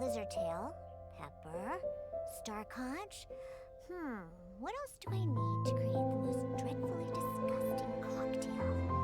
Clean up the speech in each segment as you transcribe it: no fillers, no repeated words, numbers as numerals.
Lizardtail, pepper, star conch. What else do I need to create the most dreadfully disgusting cocktail?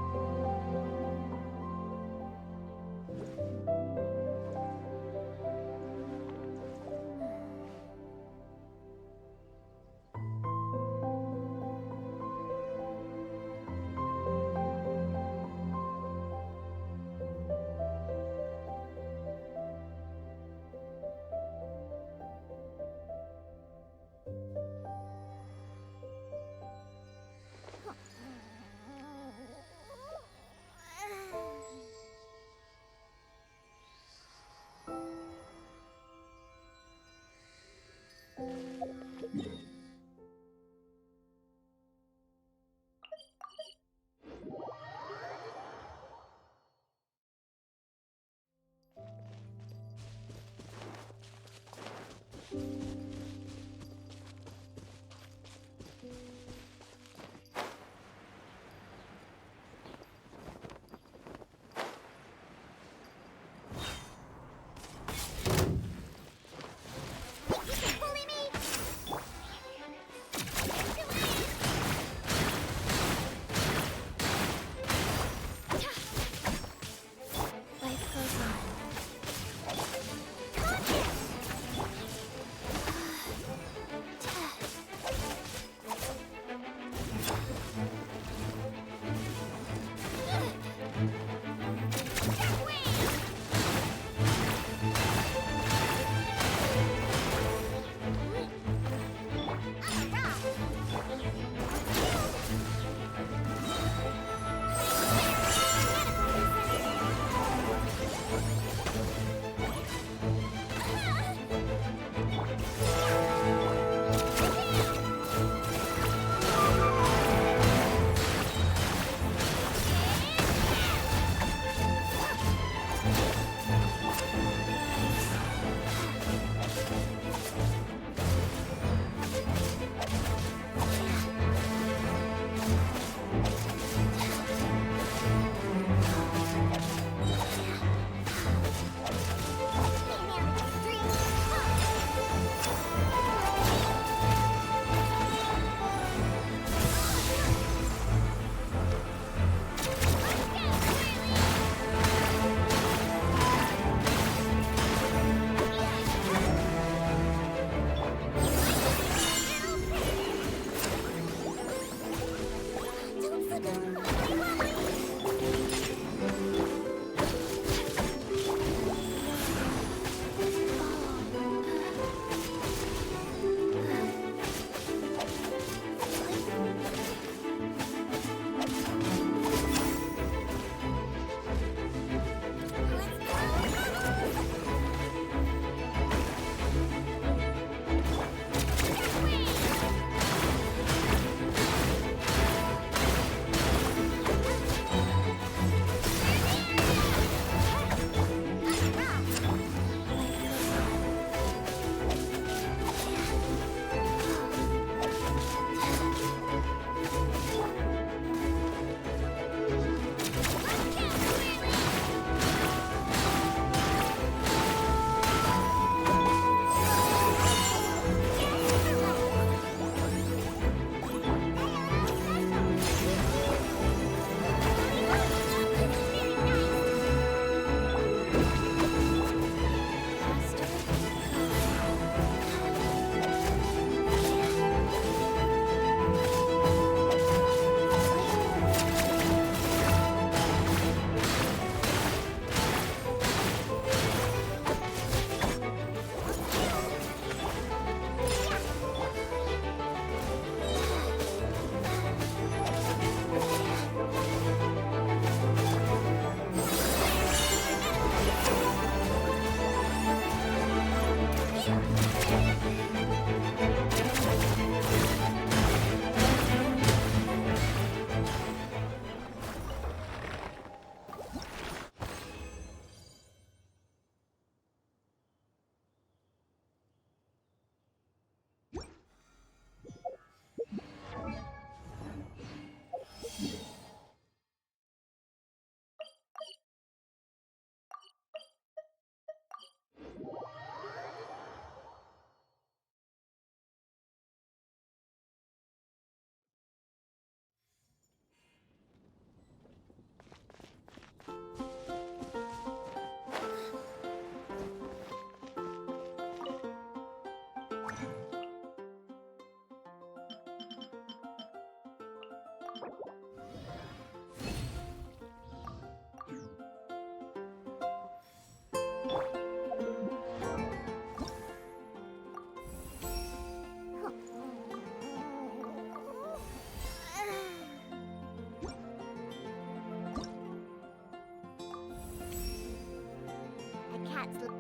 I can't sleep.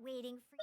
Waiting for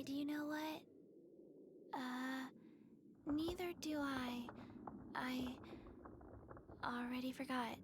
do you know what? Neither do I. I already forgot.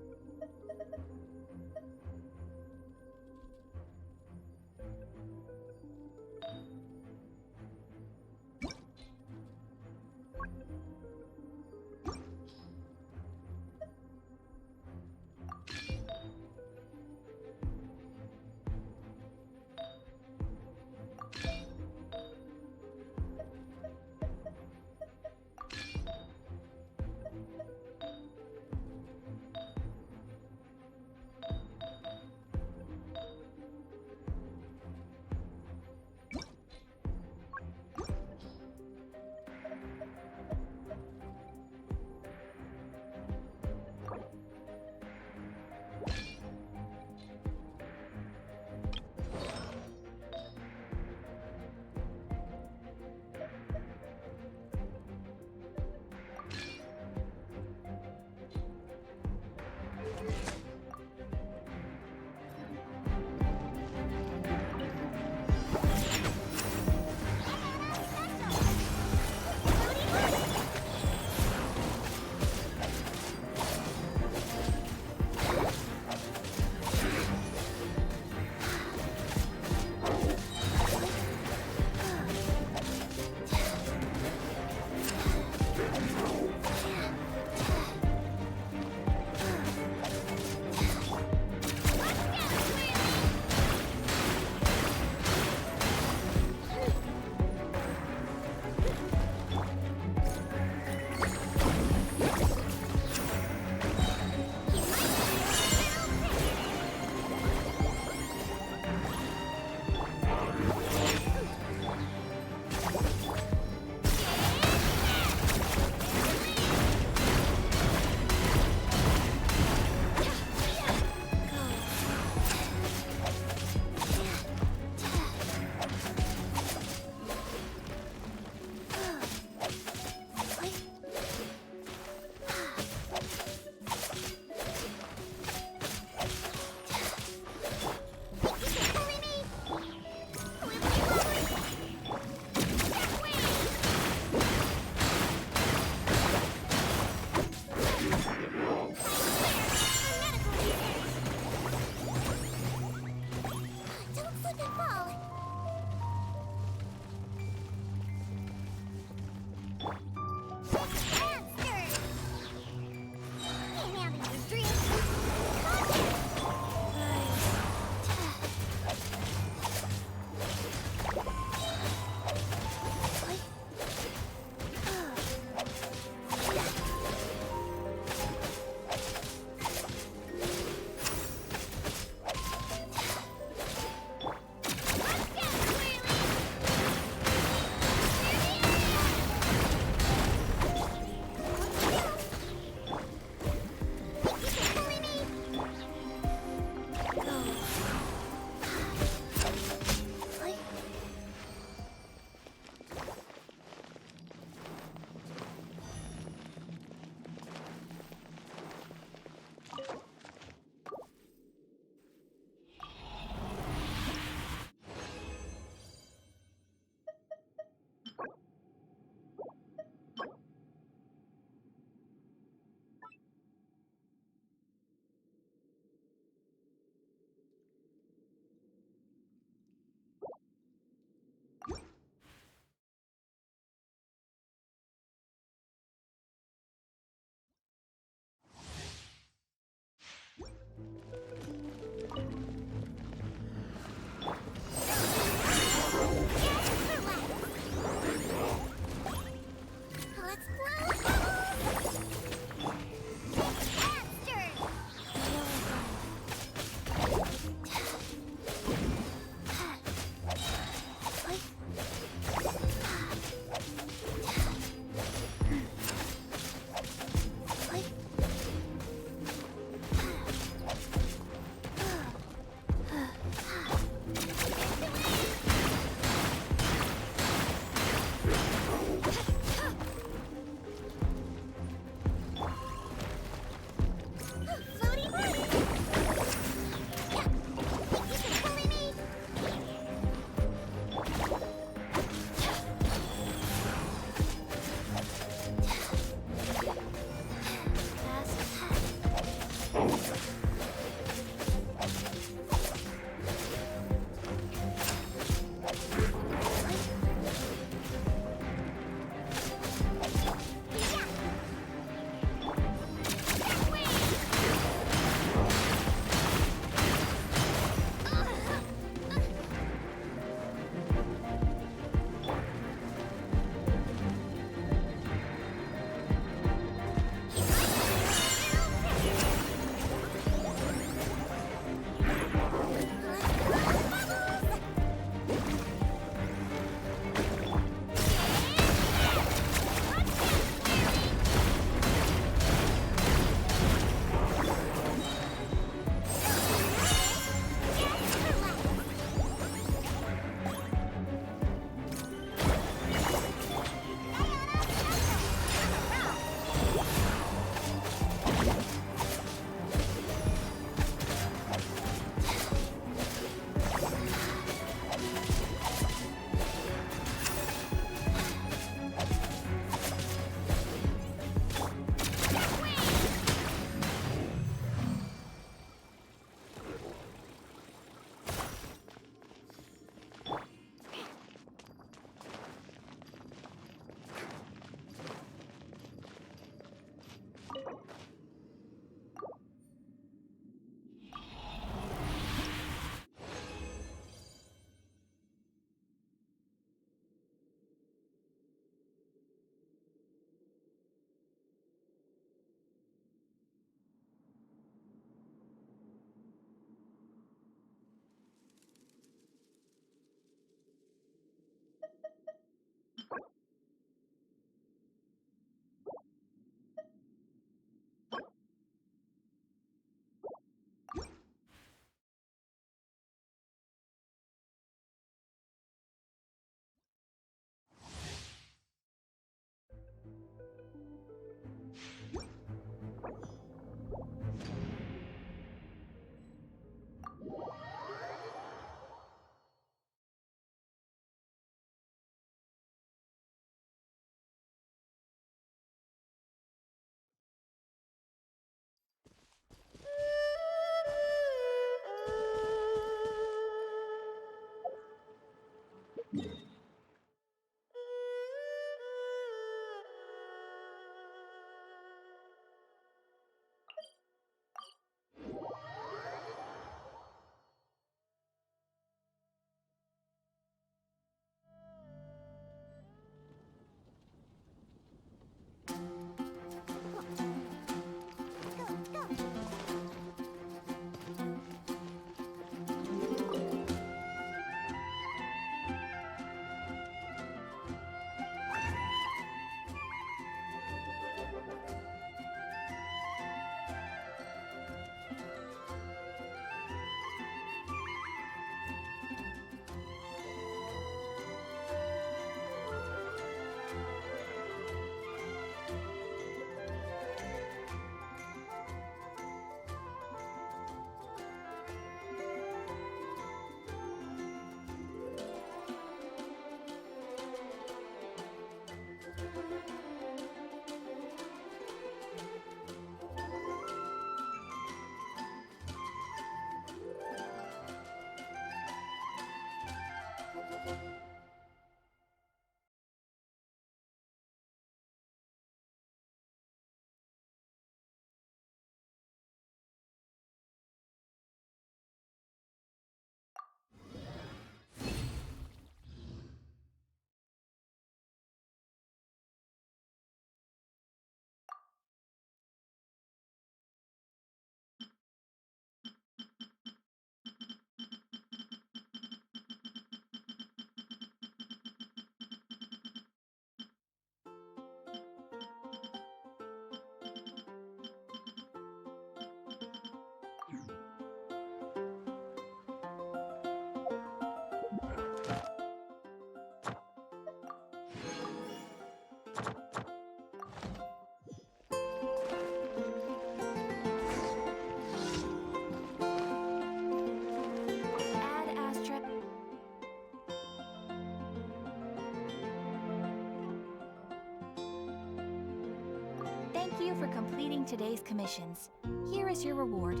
Thank you for completing today's commissions. Here is your reward.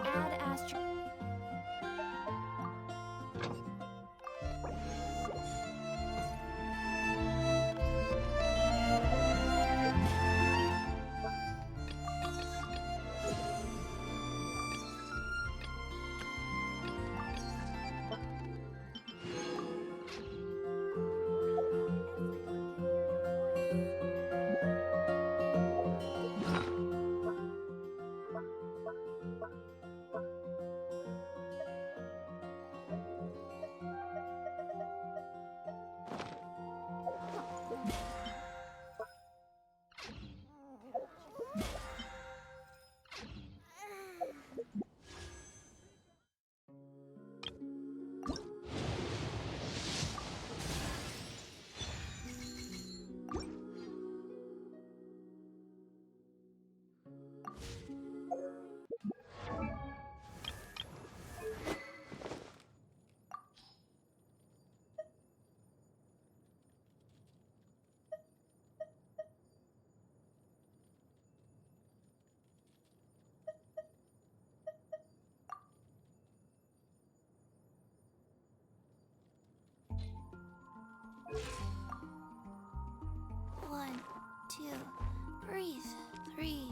Add astro... One, two, breathe, three.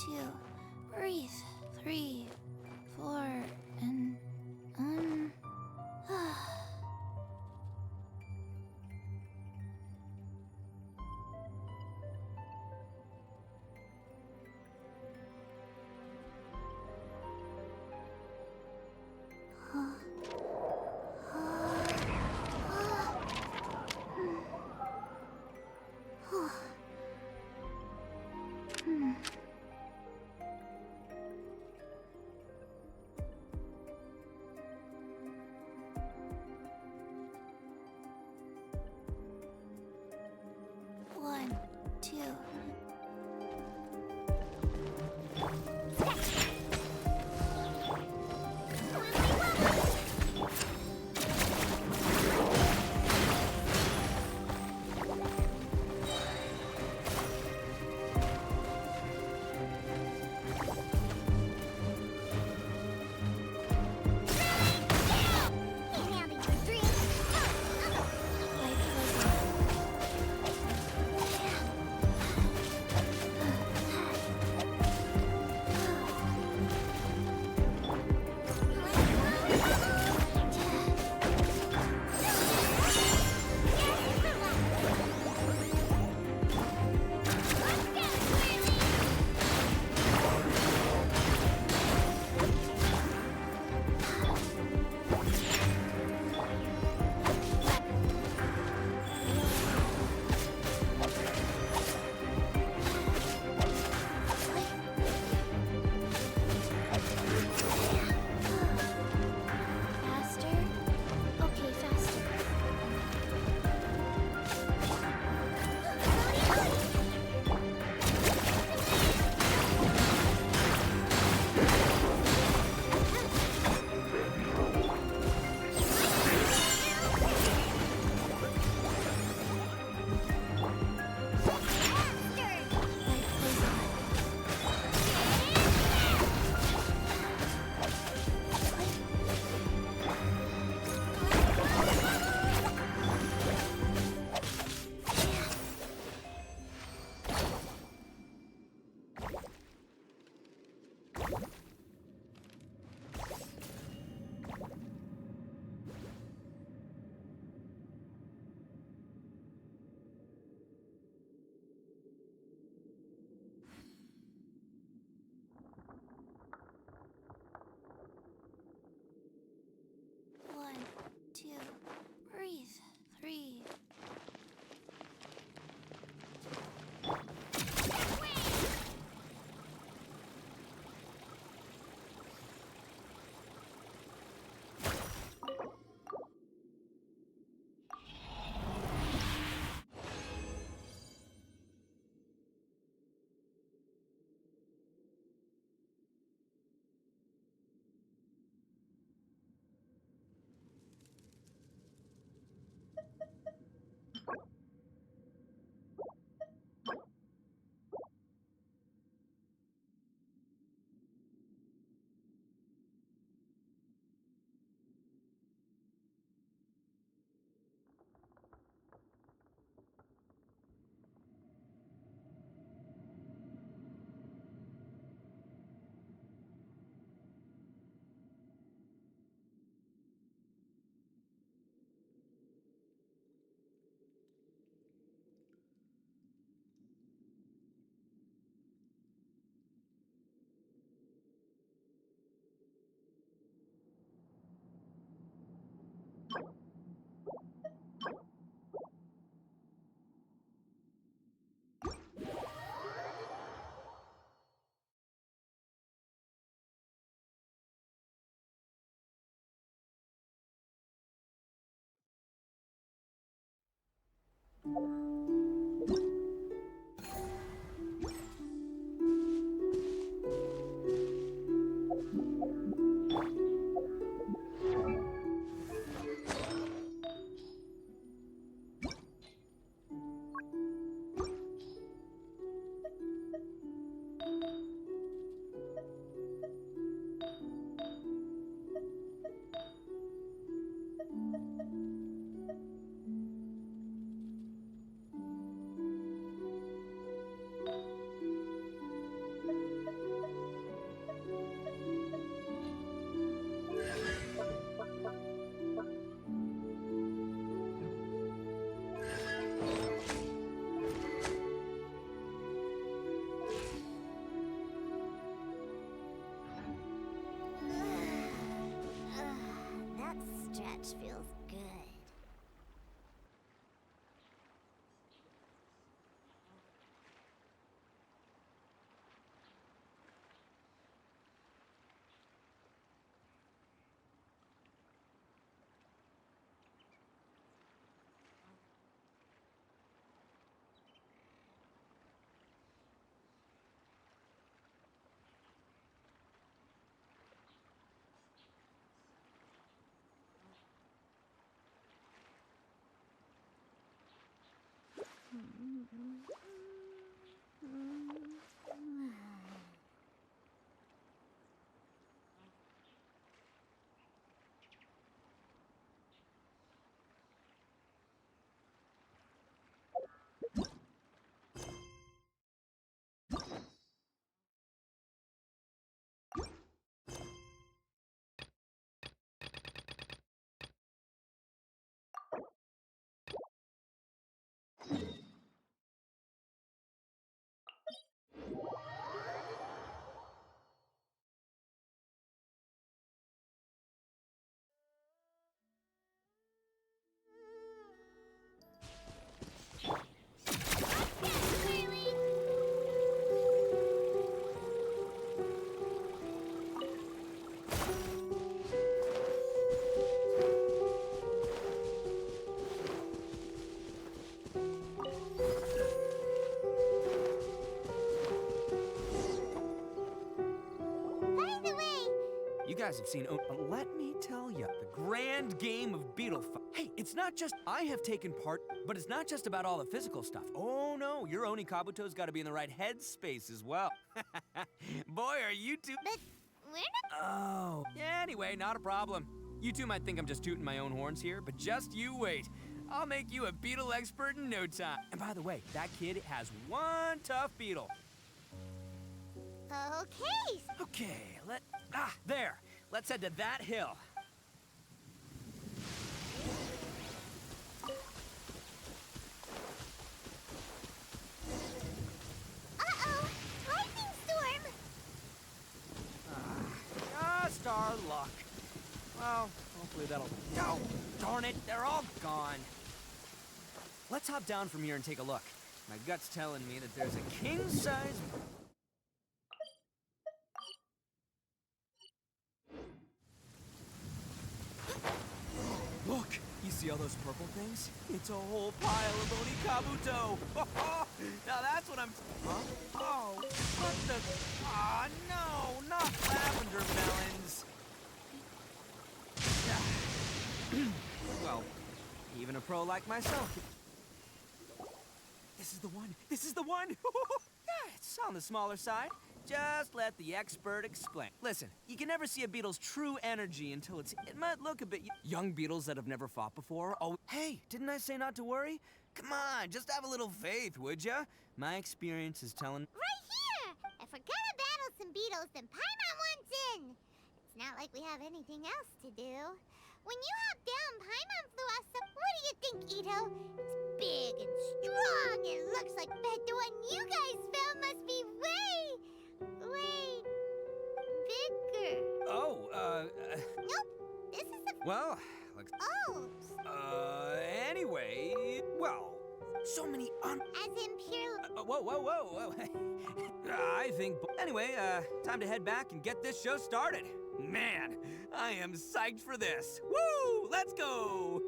2. Breathe. 3, 4, and One, two. One, two. Breathe. 3. stretch feels good. You guys have seen, let me tell you, the grand game of beetle fight. Hey, it's not just I have taken part, but it's not just about all the physical stuff. Oh no, your Oni Kabuto's got to be in the right headspace as well. Boy, are you two. But we're not. Oh, yeah, anyway, not a problem. You two might think I'm just tooting my own horns here, but just you wait. I'll make you a beetle expert in no time. And by the way, that kid has one tough beetle. Okay. Okay, there. Let's head to that hill. Uh-oh, lightning storm. Just our luck. Well, hopefully that'll... Oh, darn it, they're all gone. Let's hop down from here and take a look. My gut's telling me that there's a king-size... Look! You see all those purple things? It's a whole pile of Oni Kabuto! Now that's what I'm... Huh? Oh, what the... Ah, no! Not lavender melons! Well, even a pro like myself... This is the one! This is the one! Yeah, it's on the smaller side. Just let the expert explain. Listen, you can never see a beetle's true energy until it might look a bit... Young beetles that have never fought before. Oh, hey, didn't I say not to worry? Come on, just have a little faith, would ya? My experience is telling... Right here! If we're gonna battle some beetles, then Paimon wants in. It's not like we have anything else to do. When you hop down, Paimon flew us up. What do you think, Ito? It's big and strong and looks like the one you guys found must be way bigger. Oh, Nope, this is a... well, looks... Oh, Anyway, well, so many as in pure... whoa. I think... Anyway, time to head back and get this show started. Man, I am psyched for this. Woo! Let's go!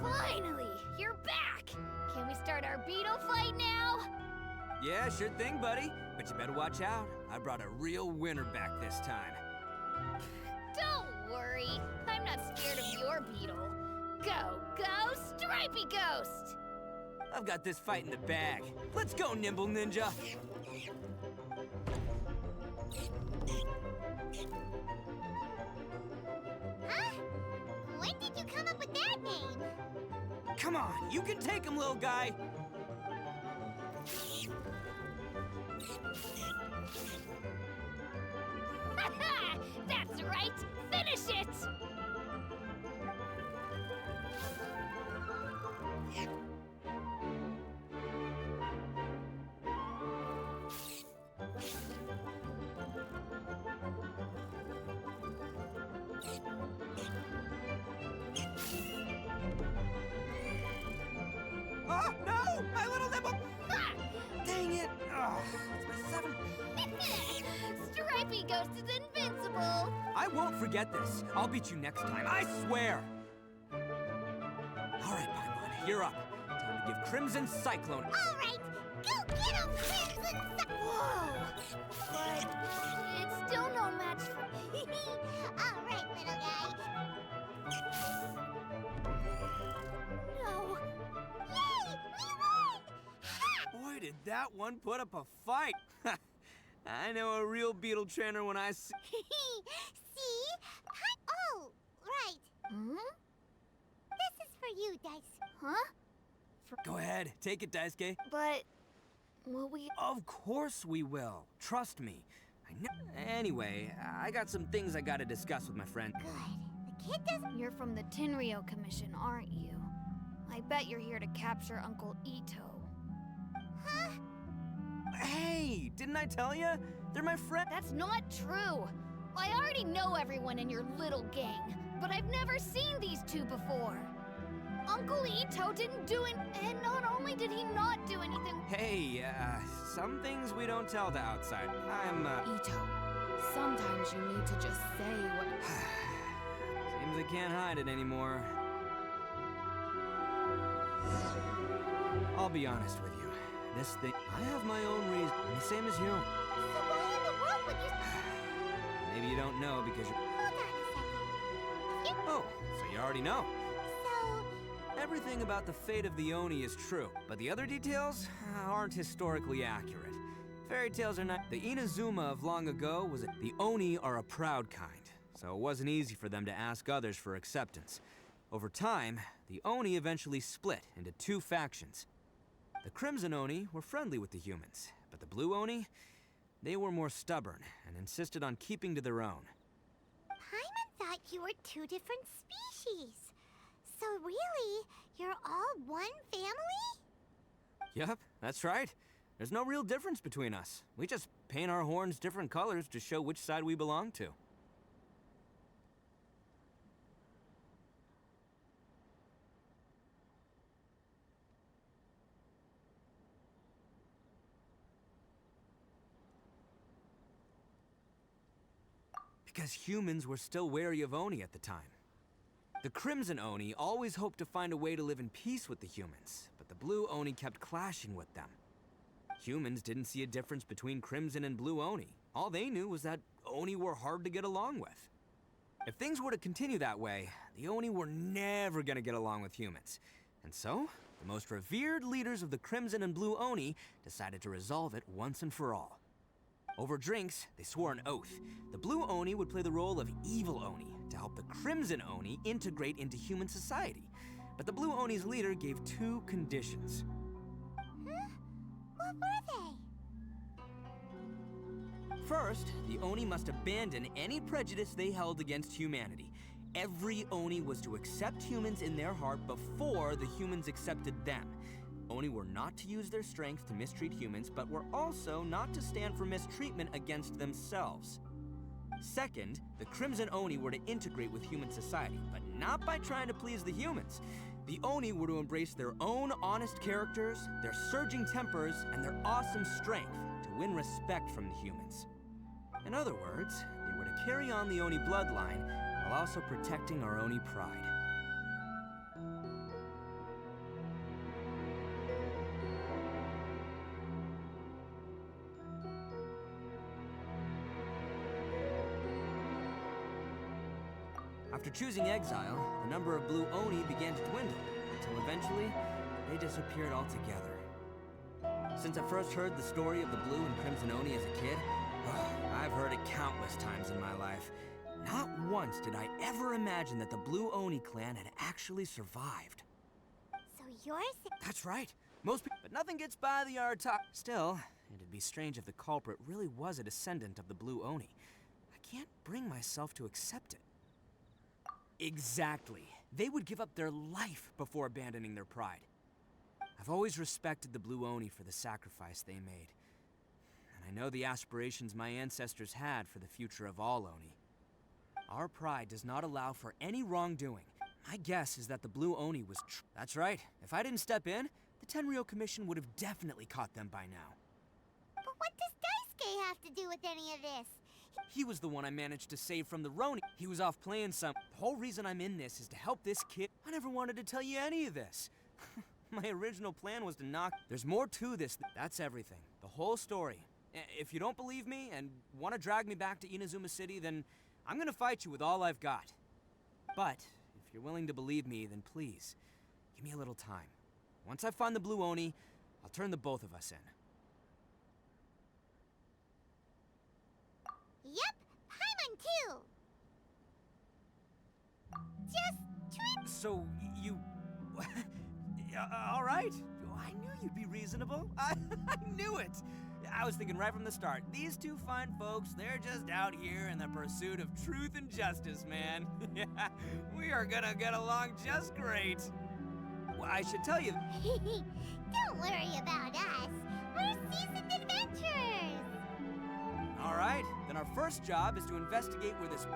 Finally, you're back! Can we start our beetle fight now? Yeah, sure thing, buddy. But you better watch out. I brought a real winner back this time. Don't worry, I'm not scared of your beetle. Go, Stripey Ghost! I've got this fight in the bag. Let's go, Nimble Ninja! Huh? When did you come up with that name? Come on, you can take him, little guy! That's right! Finish it! Oh, no! My little Nimble! Dang it! Oh, it's my 7th. Stripey Ghost is invincible! I won't forget this. I'll beat you next time, I swear! All right, Paimon, you're up. Time to give Crimson Cyclone. All right, go get him, Crimson Whoa! But it's still no match for... All right, little guy. No. Yay! We won! Ha! Boy, did that one put up a fight. I know a real beetle trainer when I see... See? Oh, right. Hmm? This is for you, Dice. Huh? Go ahead, take it, Daisuke. But... will we... Of course we will. Trust me. I know. Anyway, I got some things I gotta discuss with my friend. Good. The kid doesn't... You're from the Tenryo Commission, aren't you? I bet you're here to capture Uncle Ito. Huh? Hey, didn't I tell you? They're my friend. That's not true! I already know everyone in your little gang, but I've never seen these two before. Uncle Ito didn't do it, and not only did he not do anything... Hey, some things we don't tell to outside. Ito, sometimes you need to just say what... Seems I can't hide it anymore. I'll be honest with you. This thing, I have my own reason, the same as you. So why in the world would you... Maybe you don't know because you... Hold on a second. Oh, so you already know. So... Everything about the fate of the Oni is true, but the other details aren't historically accurate. Fairy tales are not... The Inazuma of long ago was... The Oni are a proud kind, so it wasn't easy for them to ask others for acceptance. Over time, the Oni eventually split into 2 factions. The Crimson Oni were friendly with the humans, but the Blue Oni, they were more stubborn and insisted on keeping to their own. Paimon thought you were 2 different species. So really, you're all one family? Yep, that's right. There's no real difference between us. We just paint our horns different colors to show which side we belong to. Because humans were still wary of Oni at the time. The Crimson Oni always hoped to find a way to live in peace with the humans, but the Blue Oni kept clashing with them. Humans didn't see a difference between Crimson and Blue Oni. All they knew was that Oni were hard to get along with. If things were to continue that way, the Oni were never gonna get along with humans. And so, the most revered leaders of the Crimson and Blue Oni decided to resolve it once and for all. Over drinks, they swore an oath. The Blue Oni would play the role of Evil Oni to help the Crimson Oni integrate into human society. But the Blue Oni's leader gave 2 conditions. Huh? What were they? First, the Oni must abandon any prejudice they held against humanity. Every Oni was to accept humans in their heart before the humans accepted them. Oni were not to use their strength to mistreat humans, but were also not to stand for mistreatment against themselves. Second, the Crimson Oni were to integrate with human society, but not by trying to please the humans. The Oni were to embrace their own honest characters, their surging tempers, and their awesome strength to win respect from the humans. In other words, they were to carry on the Oni bloodline while also protecting our Oni pride. After choosing exile, the number of Blue Oni began to dwindle, until eventually, they disappeared altogether. Since I first heard the story of the Blue and Crimson Oni as a kid, I've heard it countless times in my life. Not once did I ever imagine that the Blue Oni clan had actually survived. So yours? That's right. Most people, but nothing gets by the Artok. Still, it'd be strange if the culprit really was a descendant of the Blue Oni. I can't bring myself to accept it. Exactly. They would give up their life before abandoning their pride. I've always respected the Blue Oni for the sacrifice they made. And I know the aspirations my ancestors had for the future of all Oni. Our pride does not allow for any wrongdoing. My guess is that the Blue Oni was That's right. If I didn't step in, the Tenryou Commission would have definitely caught them by now. But what does Daisuke have to do with any of this? He was the one I managed to save from the Roni. He was off playing some. The whole reason I'm in this is to help this kid. I never wanted to tell you any of this. My original plan was to knock. There's more to this. That's everything. The whole story. If you don't believe me and want to drag me back to Inazuma City, then I'm gonna fight you with all I've got. But if you're willing to believe me, then please, give me a little time. Once I find the Blue Oni, I'll turn the both of us in. Yep, Paimon too. Just treat. So, you... all right. I knew you'd be reasonable. I knew it. I was thinking right from the start, these two fine folks, they're just out here in the pursuit of truth and justice, man. Yeah, we are gonna get along just great. Well, I should tell you... Don't worry about us. We're seasoned adventurers. All right, then our first job is to investigate where this...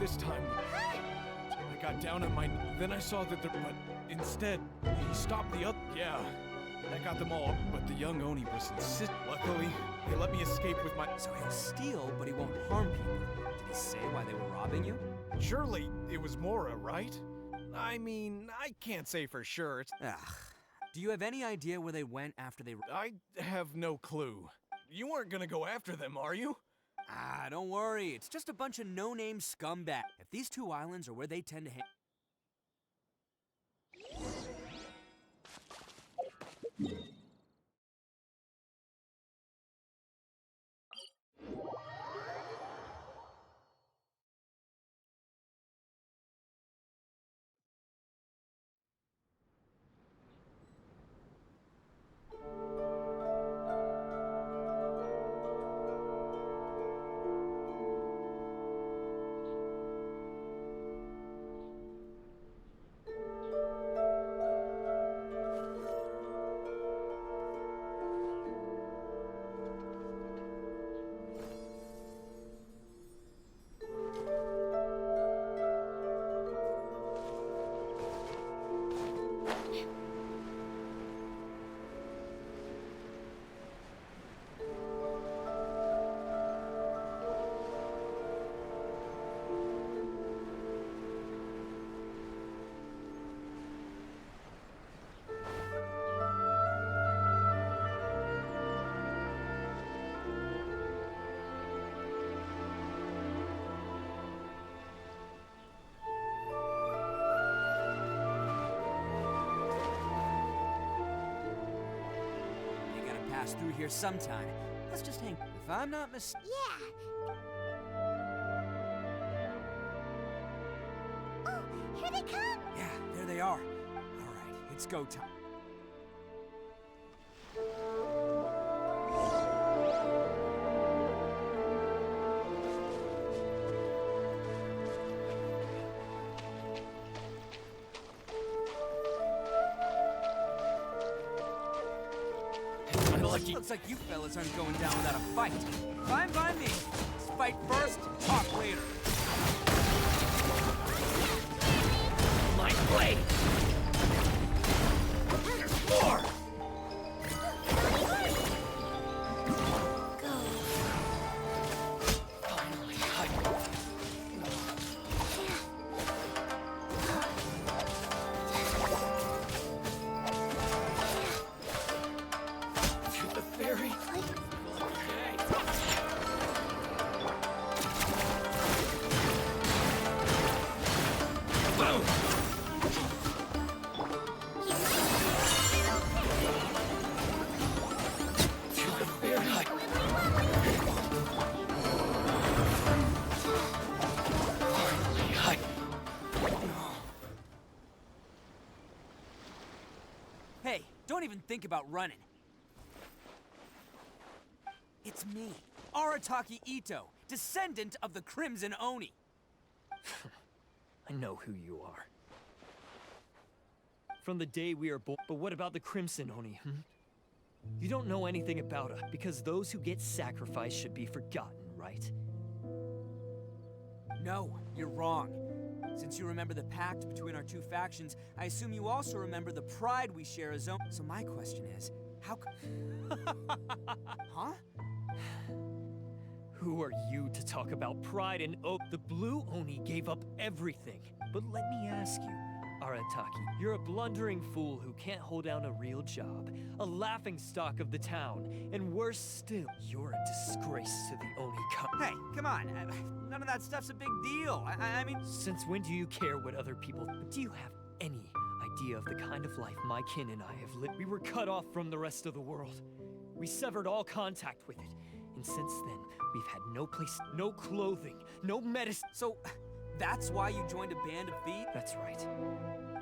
this time. I got down on my... Then I saw that but instead, he stopped the other... Yeah, that got them all, but the young Oni was insistent. Luckily, they let me escape with my... So he'll steal, but he won't harm people. Did he say why they were robbing you? Surely, it was Mora, right? I mean, I can't say for sure. Ugh. Do you have any idea where they went after they... I have no clue. You aren't gonna go after them, are you? Ah, don't worry. It's just a bunch of no-name scumbags. If these two islands are where they tend to hang... Pass through here sometime. Let's just hang. If I'm not mistaken. Yeah. Oh, here they come! Yeah, there they are. All right, it's go time. Looks like you fellas aren't going down without a fight. Fine by me. Let's fight first, talk later. My blade! There's more! Go. Finally, the fairy. Boom! Hey, don't even think about running. It's me, Arataki Ito, descendant of the Crimson Oni. I know who you are. From the day we are born. But what about the Crimson Oni, You don't know anything about us, because those who get sacrificed should be forgotten, right? No, you're wrong. Since you remember the pact between our two factions, I assume you also remember the pride we share as Oni. So my question is, how Huh? Who are you to talk about pride and oath? The Blue Oni gave up everything. But let me ask you, Arataki, you're a blundering fool who can't hold down a real job, a laughingstock of the town, and worse still, you're a disgrace to the Oni Hey, come on. None of that stuff's a big deal. I mean... Since when do you care what other people... Do you have any idea of the kind of life my kin and I have lived? We were cut off from the rest of the world. We severed all contact with it. And since then, we've had no place, no clothing, no medicine. So, that's why you joined a band of thieves? That's right.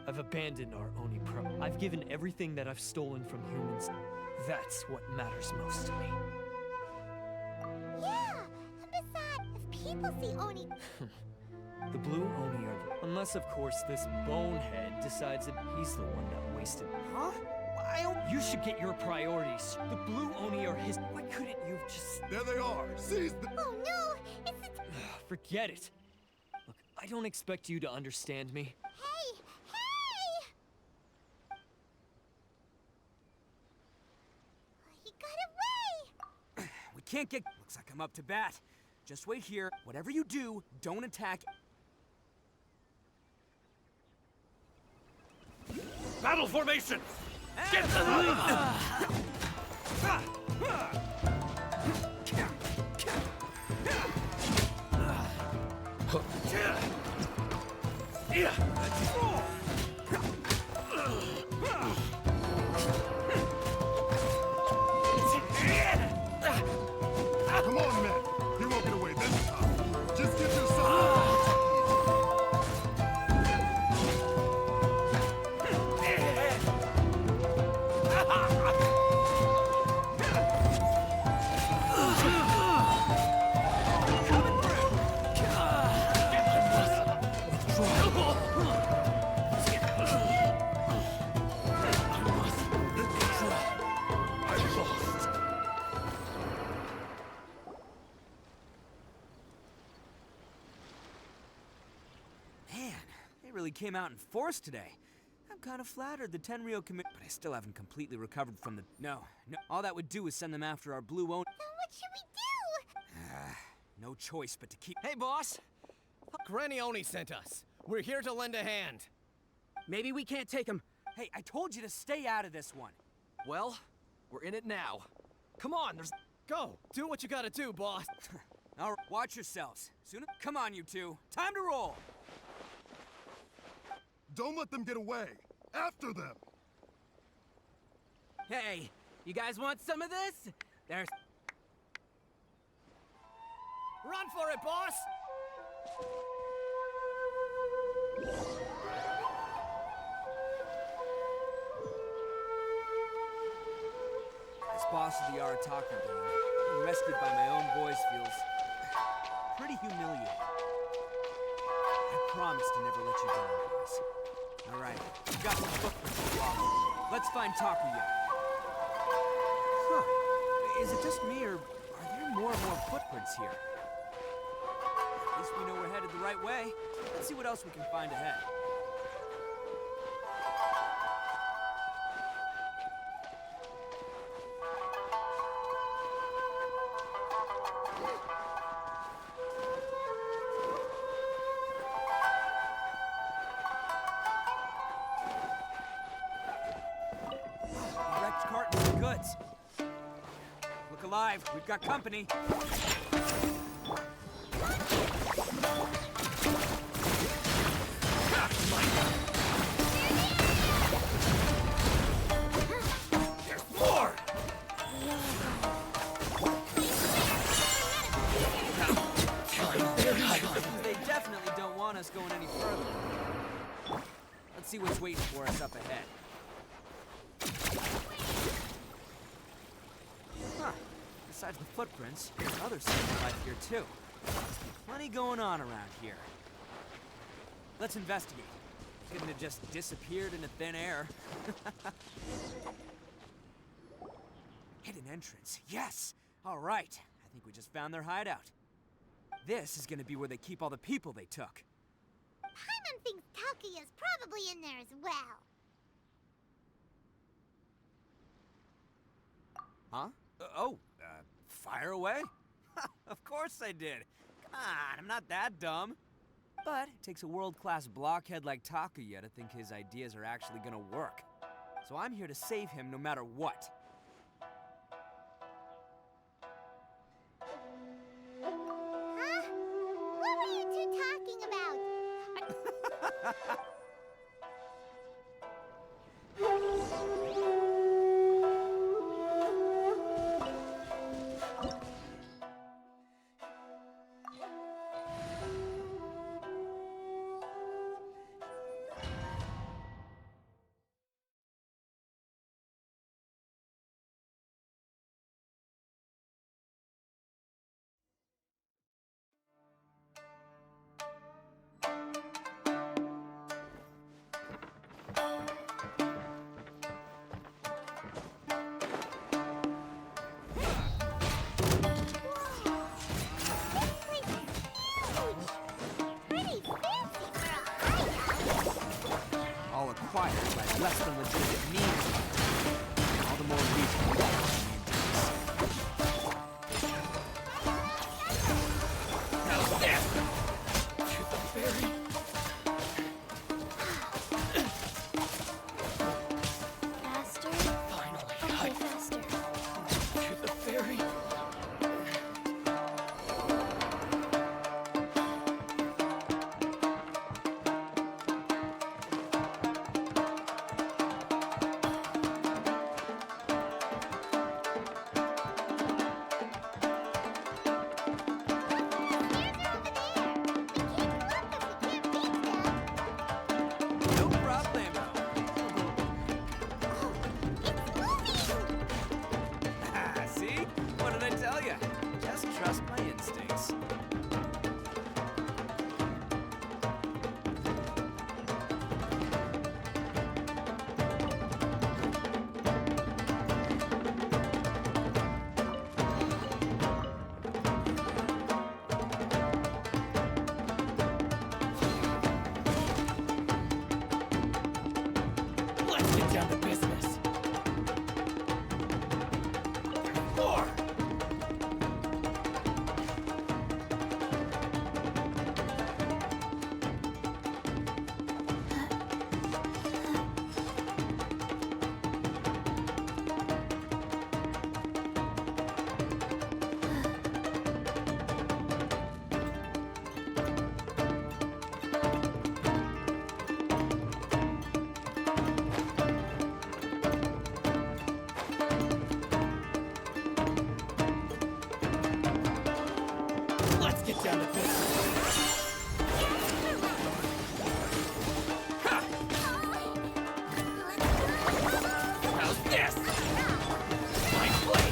I've abandoned our Oni Pro. I've given everything that I've stolen from humans. That's what matters most to me. Yeah, and besides, if people see Oni... The Blue Oni are... Unless, of course, this bonehead decides that he's the one that wasted... Huh? You should get your priorities. The Blue Oni are his... Why couldn't you have just... There they are. Seize them. Oh no, it's the... Forget it. Look, don't expect you to understand me. Hey! Hey! He got away! We can't get... Looks like I'm up to bat. Just wait here. Whatever you do, don't attack... Battle formation! Get Come on, man. You won't get away this time. Just get yourself... Man, they really came out in force today. I'm kind of flattered the Tenryo commit, but I still haven't completely recovered from the... No. All that would do is send them after our blue own... Then what should we do? No choice but to keep... Hey, boss! Granny Oni sent us. We're here to lend a hand. Maybe we can't take him. Hey, I told you to stay out of this one. Well, we're in it now. Come on, there's... Go! Do what you gotta do, boss! All right, watch yourselves. Come on, you two. Time to roll. Don't let them get away. After them. Hey, you guys want some of this? There's... Run for it, boss! As boss of the Arataki gang, being rescued by my own boys feels... pretty humiliating. I promise to never let you down, boys. All right, we've got some footprints to follow. Let's find Takuya. Huh. Is it just me, or are there more and more footprints here? At least we know we're headed the right way. Let's see what else we can find ahead. Wrecked cartons of goods. Look alive, we've got company. There's more! They definitely don't want us going any further. Let's see what's waiting for us up ahead. Huh. Besides the footprints, there's other signs of life here too. Must be plenty going on around here. Let's investigate. Couldn't have just disappeared into thin air. Hidden entrance. Yes! All right. I think we just found their hideout. This is gonna be where they keep all the people they took. Paimon thinks Takuya's probably in there as well. Huh? Fire away? Of course I did. Come on, I'm not that dumb. But it takes a world-class blockhead like Takuya to think his ideas are actually gonna work. So I'm here to save him no matter what. Huh? What were you two talking about? acquired by less than legitimate means. All the more reason to follow How's this? To the ferry. Faster? Finally, Okay, faster. to the ferry. No problemo. See? What did I tell you? Just trust my instincts. Let's get down to business. More. Let's get down to business. Ha! How's this? Nice play.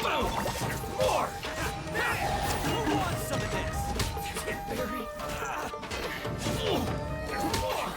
Boom! There's more! Who wants some of this? Very. There's more!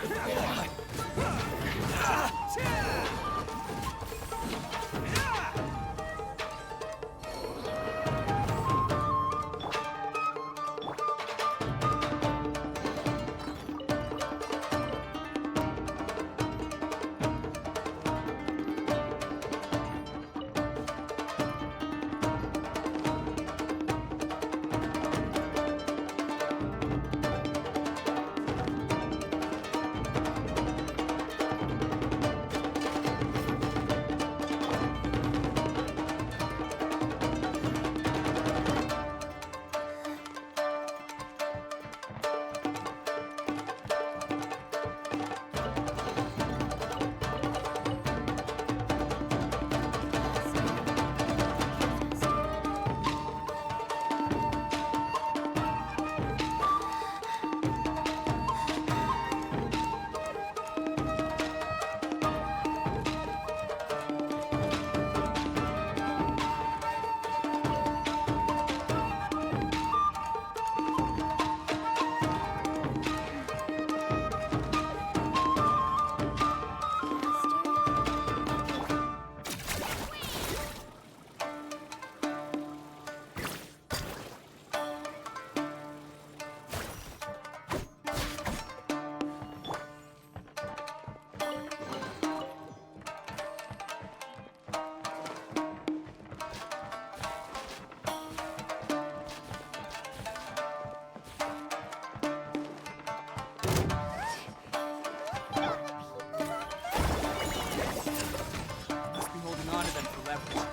Must be holding on to them for leverage.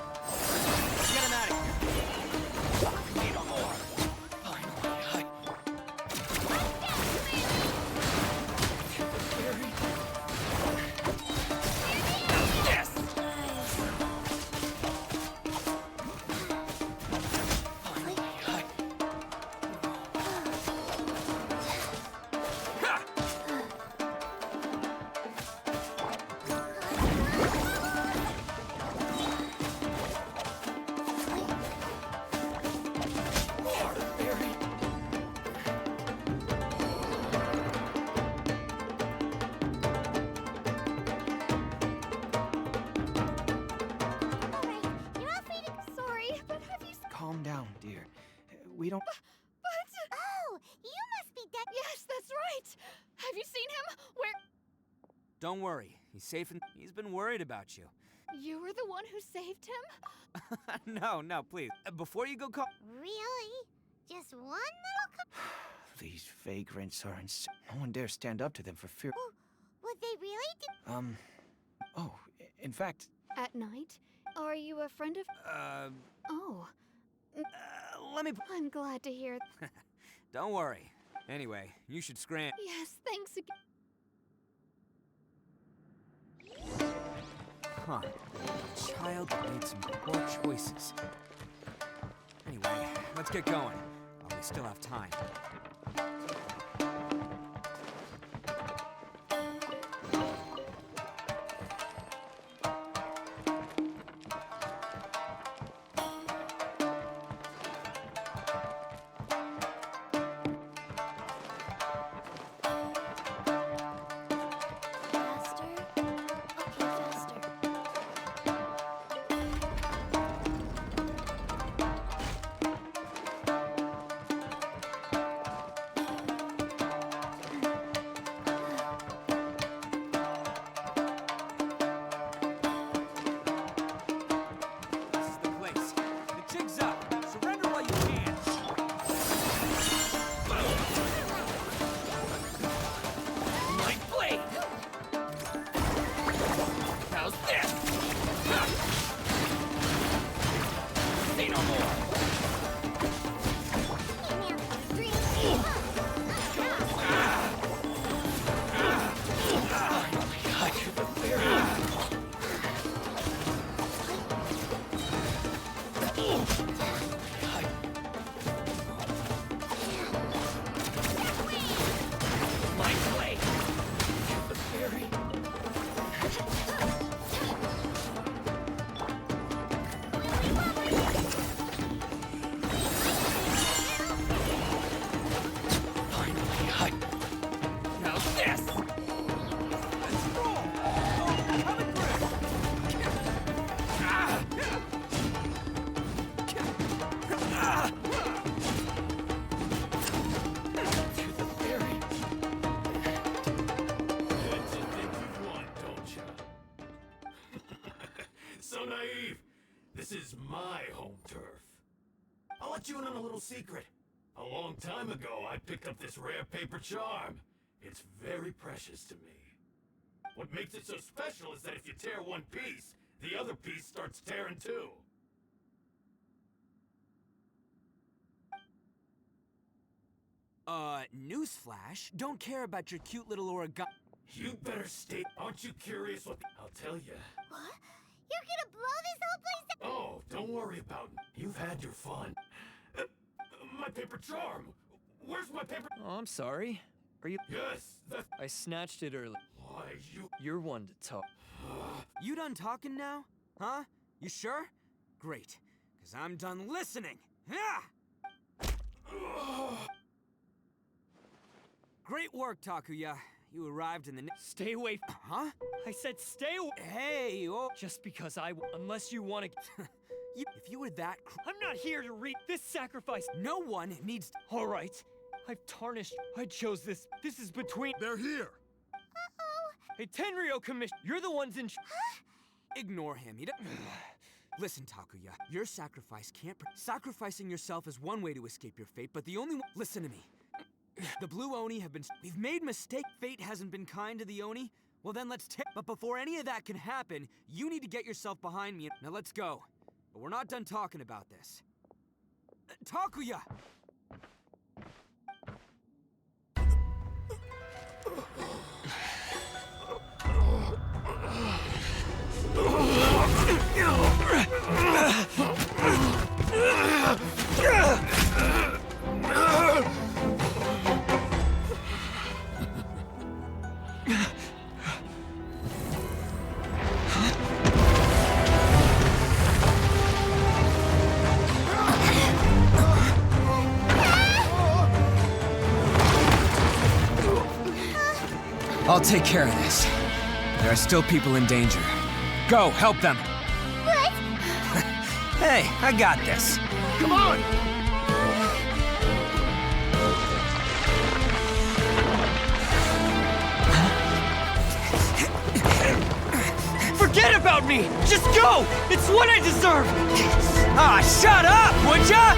Get them out of here. Need more. Finally, to the ferry. How's this? Finally, Ha! More ferry. Alright, you're all free to. Sorry, but have you. Calm down, dear. we don't... Oh, you must be dead. Yes, that's right. Have you seen him? Where? Don't worry, he's safe and he's been worried about you. You were the one who saved him? No, please. Before you go call... Really? Just one little These vagrants are no one dare stand up to them for fear... Would they really do? Oh, in fact... At night? Are you a friend of... Oh. Let me... I'm glad to hear... Don't worry. Anyway, you should scram... Yes, thanks again. Huh. A child that made some poor choices. Anyway, let's get going. While we still have time. Faster? Okay, faster. This is the place. The jig's up. Surrender while you can. My blade! How's this? Say no more! My blade! The fairy! How's this? Let's roll! Oh, coming through! To the fairy! That's the thing you want, don't you? So naive. This is my home turf. I'll let you in on a little secret. A long time ago, I picked up this rare paper charm. It's very precious to me. What makes it so special is that if you tear one piece, the other piece starts tearing too. Newsflash, don't care about your cute little origami. You'd better stay. Aren't you curious what I'll tell you? What? You're gonna blow this whole place up? Oh, don't worry about it. You've had your fun. My paper charm! Where's my paper? Oh, I'm sorry. Are you... Yes, that's... I snatched it early. Why, you... You're one to talk. You done talking now? Huh? You sure? Great, because I'm done listening. Ah! Great work, Takuya. You arrived in the... Stay away. Huh? I said stay away. Hey, oh... Just because unless you want to... If you were that... I'm not here to read this sacrifice. No one needs... All right. I've tarnished. I chose this. This is between... They're here! Hey, Tenryo Commission. You're the ones in... Ignore him. He don't... Listen, Takuya. Your sacrifice can't... Sacrificing yourself is one way to escape your fate, but the only one... Listen to me. The Blue Oni have been... We've made mistake. Fate hasn't been kind to the Oni. Well, then let's take... But before any of that can happen, you need to get yourself behind me. Now let's go. But we're not done talking about this. Takuya! I'll take care of this. There are still people in danger. Go, help them! What? Hey, I got this. Come on! Forget about me! Just go! It's what I deserve! Ah, shut up, would ya?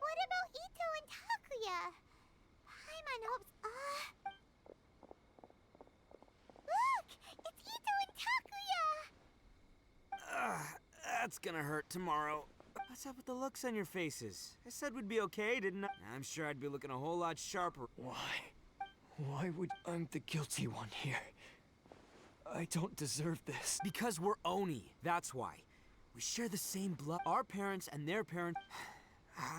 What about Ito and Takuya? Paimon hopes. Look! It's Ito and Takuya! That's gonna hurt tomorrow. What's up with the looks on your faces? I said we'd be okay, didn't I? I'm sure I'd be looking a whole lot sharper. Why would I'm the guilty one here? I don't deserve this. Because we're Oni, that's why. We share the same blood. Our parents and their parents.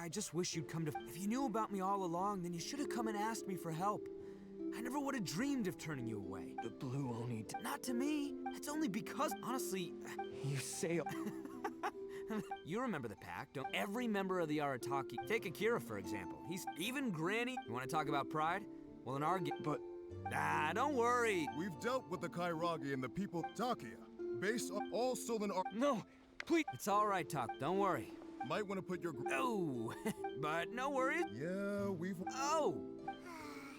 I just wish you'd come to. If you knew about me all along, then you should have come and asked me for help. I never would have dreamed of turning you away. The Blue Oni. Not to me. It's only because, honestly. You say. You remember the pack, don't? Every member of the Arataki. Take Akira, for example. He's even Granny. You want to talk about pride? Well, in our But. Don't worry. We've dealt with the Kairagi and the people of Takia, based on all stolen art. No, please. It's all right, Tak. Don't worry. Might want to put your. Oh, but no worries. Yeah, we've. Oh.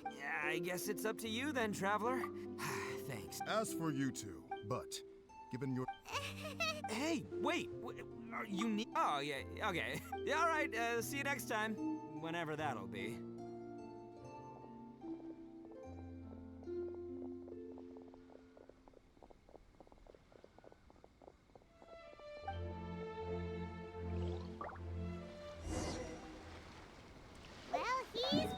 Yeah, I guess it's up to you then, traveler. Thanks. As for you two, but given your. Hey, wait. Are you need? Oh, yeah. Okay. Yeah, all right. See you next time, whenever that'll be. Well, he's.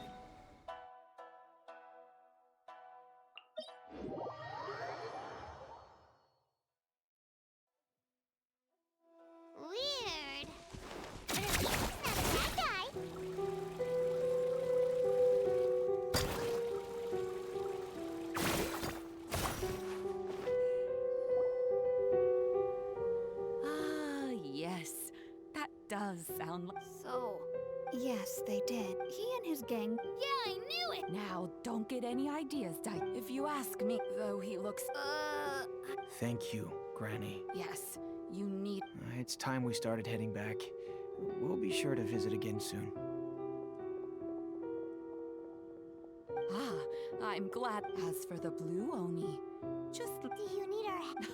Weird. But at least he's not a bad guy. Ah, yes. That does sound like. So, yes, they did. He and his gang. Yeah, I knew it! Now, don't get any ideas, Dai. If you ask me, though he looks. Thank you, Granny. Yes, you need. It's time we started heading back. We'll be sure to visit again soon. Ah, I'm glad. As for the Blue Oni, just. Do you need our help?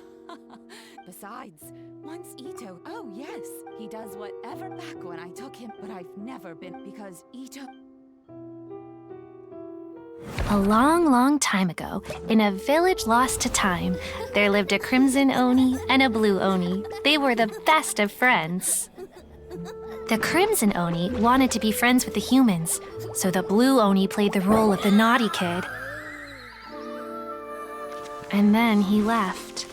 Besides, once Ito. Oh, yes, he does whatever back when I took him, but I've never been because Ito. A long, long time ago, in a village lost to time, there lived a crimson Oni and a blue Oni. They were the best of friends. The crimson Oni wanted to be friends with the humans, so the blue Oni played the role of the naughty kid. And then he left.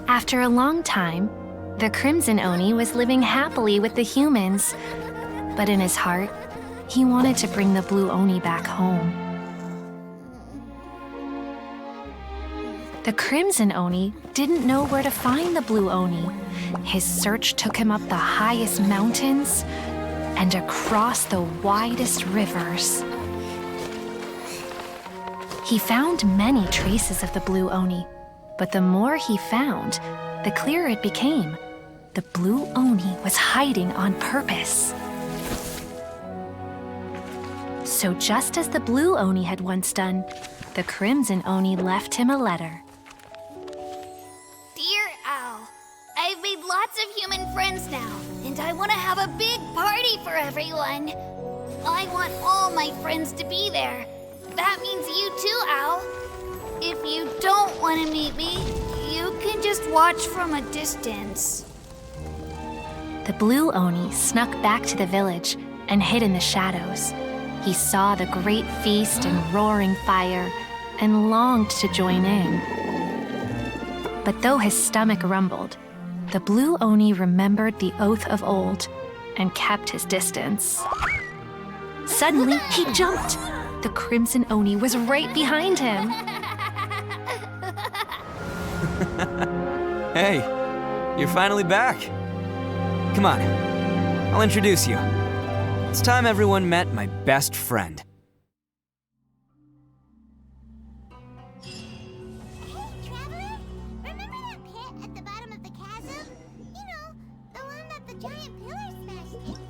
After a long time, the crimson Oni was living happily with the humans, but in his heart, he wanted to bring the blue Oni back home. The crimson Oni didn't know where to find the blue Oni. His search took him up the highest mountains and across the widest rivers. He found many traces of the blue Oni, but the more he found, the clearer it became. The blue Oni was hiding on purpose. So just as the blue Oni had once done, the crimson Oni left him a letter. Dear Al, I've made lots of human friends now, and I want to have a big party for everyone. I want all my friends to be there. That means you too, Al. If you don't want to meet me, you can just watch from a distance. The blue Oni snuck back to the village and hid in the shadows. He saw the great feast and roaring fire and longed to join in. But though his stomach rumbled, the blue Oni remembered the oath of old and kept his distance. Suddenly, he jumped. The Crimson Oni was right behind him. Hey, you're finally back. Come on, I'll introduce you. It's time everyone met my best friend. Hey, Traveler! Remember that pit at the bottom of the chasm? You know, the one that the giant pillar smashed into.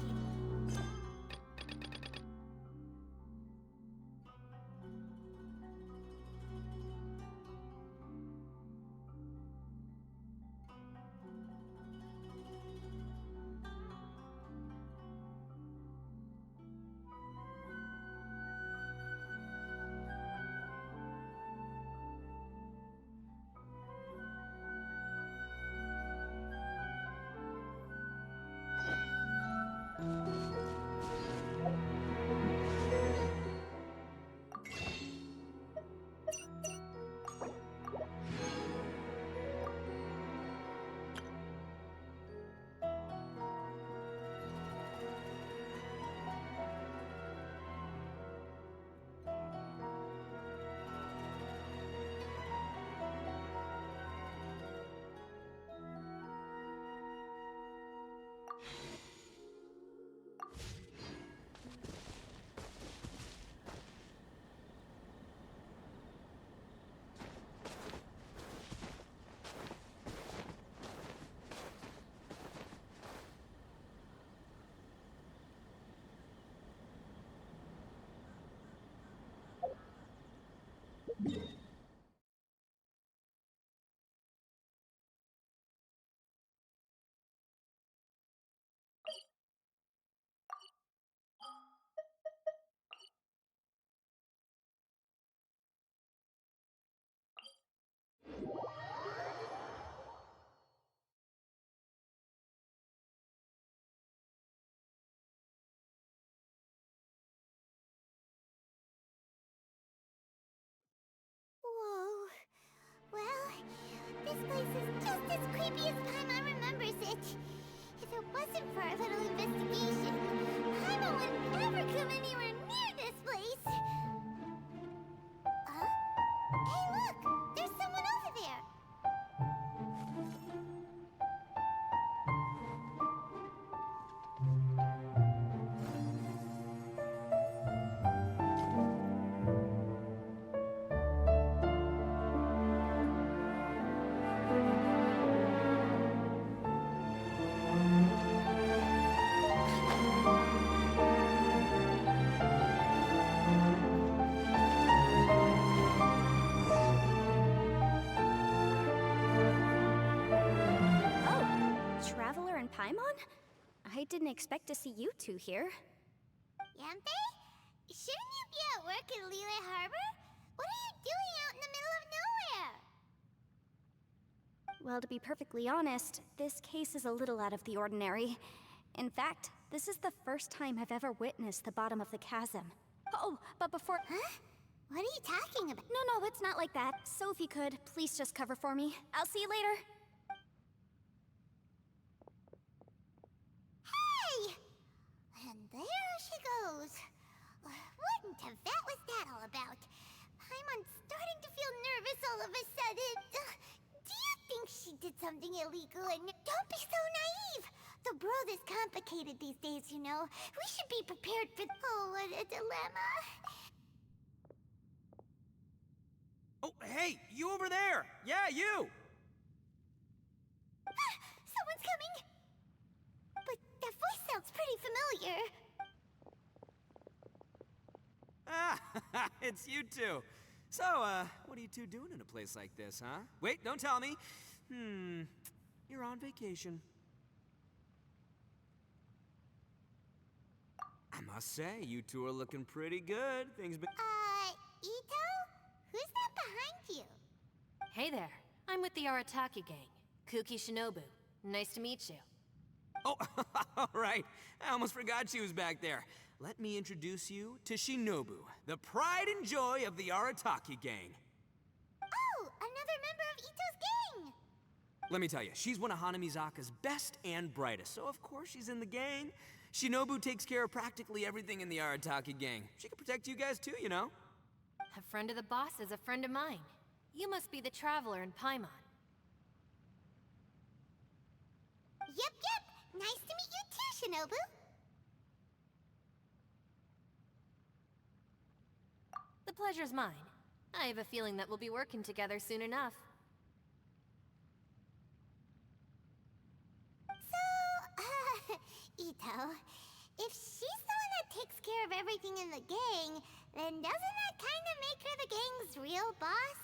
Whoa. Well, this place is just as creepy as Paimon remembers it. If it wasn't for our little investigation, Paimon wouldn't ever come anywhere near this place. Huh? Hey, look! There's someone over there! Traveler and Paimon? I didn't expect to see you two here. Yampe? Shouldn't you be at work in Liyue Harbor? What are you doing out in the middle of nowhere? Well, to be perfectly honest, this case is a little out of the ordinary. In fact, this is the first time I've ever witnessed the bottom of the chasm. Oh, but before... Huh? What are you talking about? No, it's not like that. So if you could, please just cover for me. I'll see you later. Hey! And there she goes. What in Tibet was that all about? Paimon's starting to feel nervous all of a sudden. Do you think she did something illegal? And don't be so naive. The world is complicated these days, you know. We should be prepared for... Oh, what a dilemma. Oh, hey, you over there! Yeah, you! Someone's coming! But that voice sounds pretty familiar. Ah, it's you two. So, what are you two doing in a place like this, huh? Wait, don't tell me. You're on vacation. I must say, you two are looking pretty good. Things been... Ito? Who's that behind you? Hey there. I'm with the Arataki gang. Kuki Shinobu. Nice to meet you. Oh, all right. I almost forgot she was back there. Let me introduce you to Shinobu, the pride and joy of the Arataki gang. Oh, another member of Ito's gang! Let me tell you, she's one of Hanamizaka's best and brightest, so of course she's in the gang. Shinobu takes care of practically everything in the Arataki gang. She can protect you guys too, you know? A friend of the boss is a friend of mine. You must be the traveler in Paimon. Yep. Nice to meet you too, Shinobu. The pleasure's mine. I have a feeling that we'll be working together soon enough. So, Ito, if she's the one that takes care of everything in the gang, then doesn't that kind of make her the gang's real boss?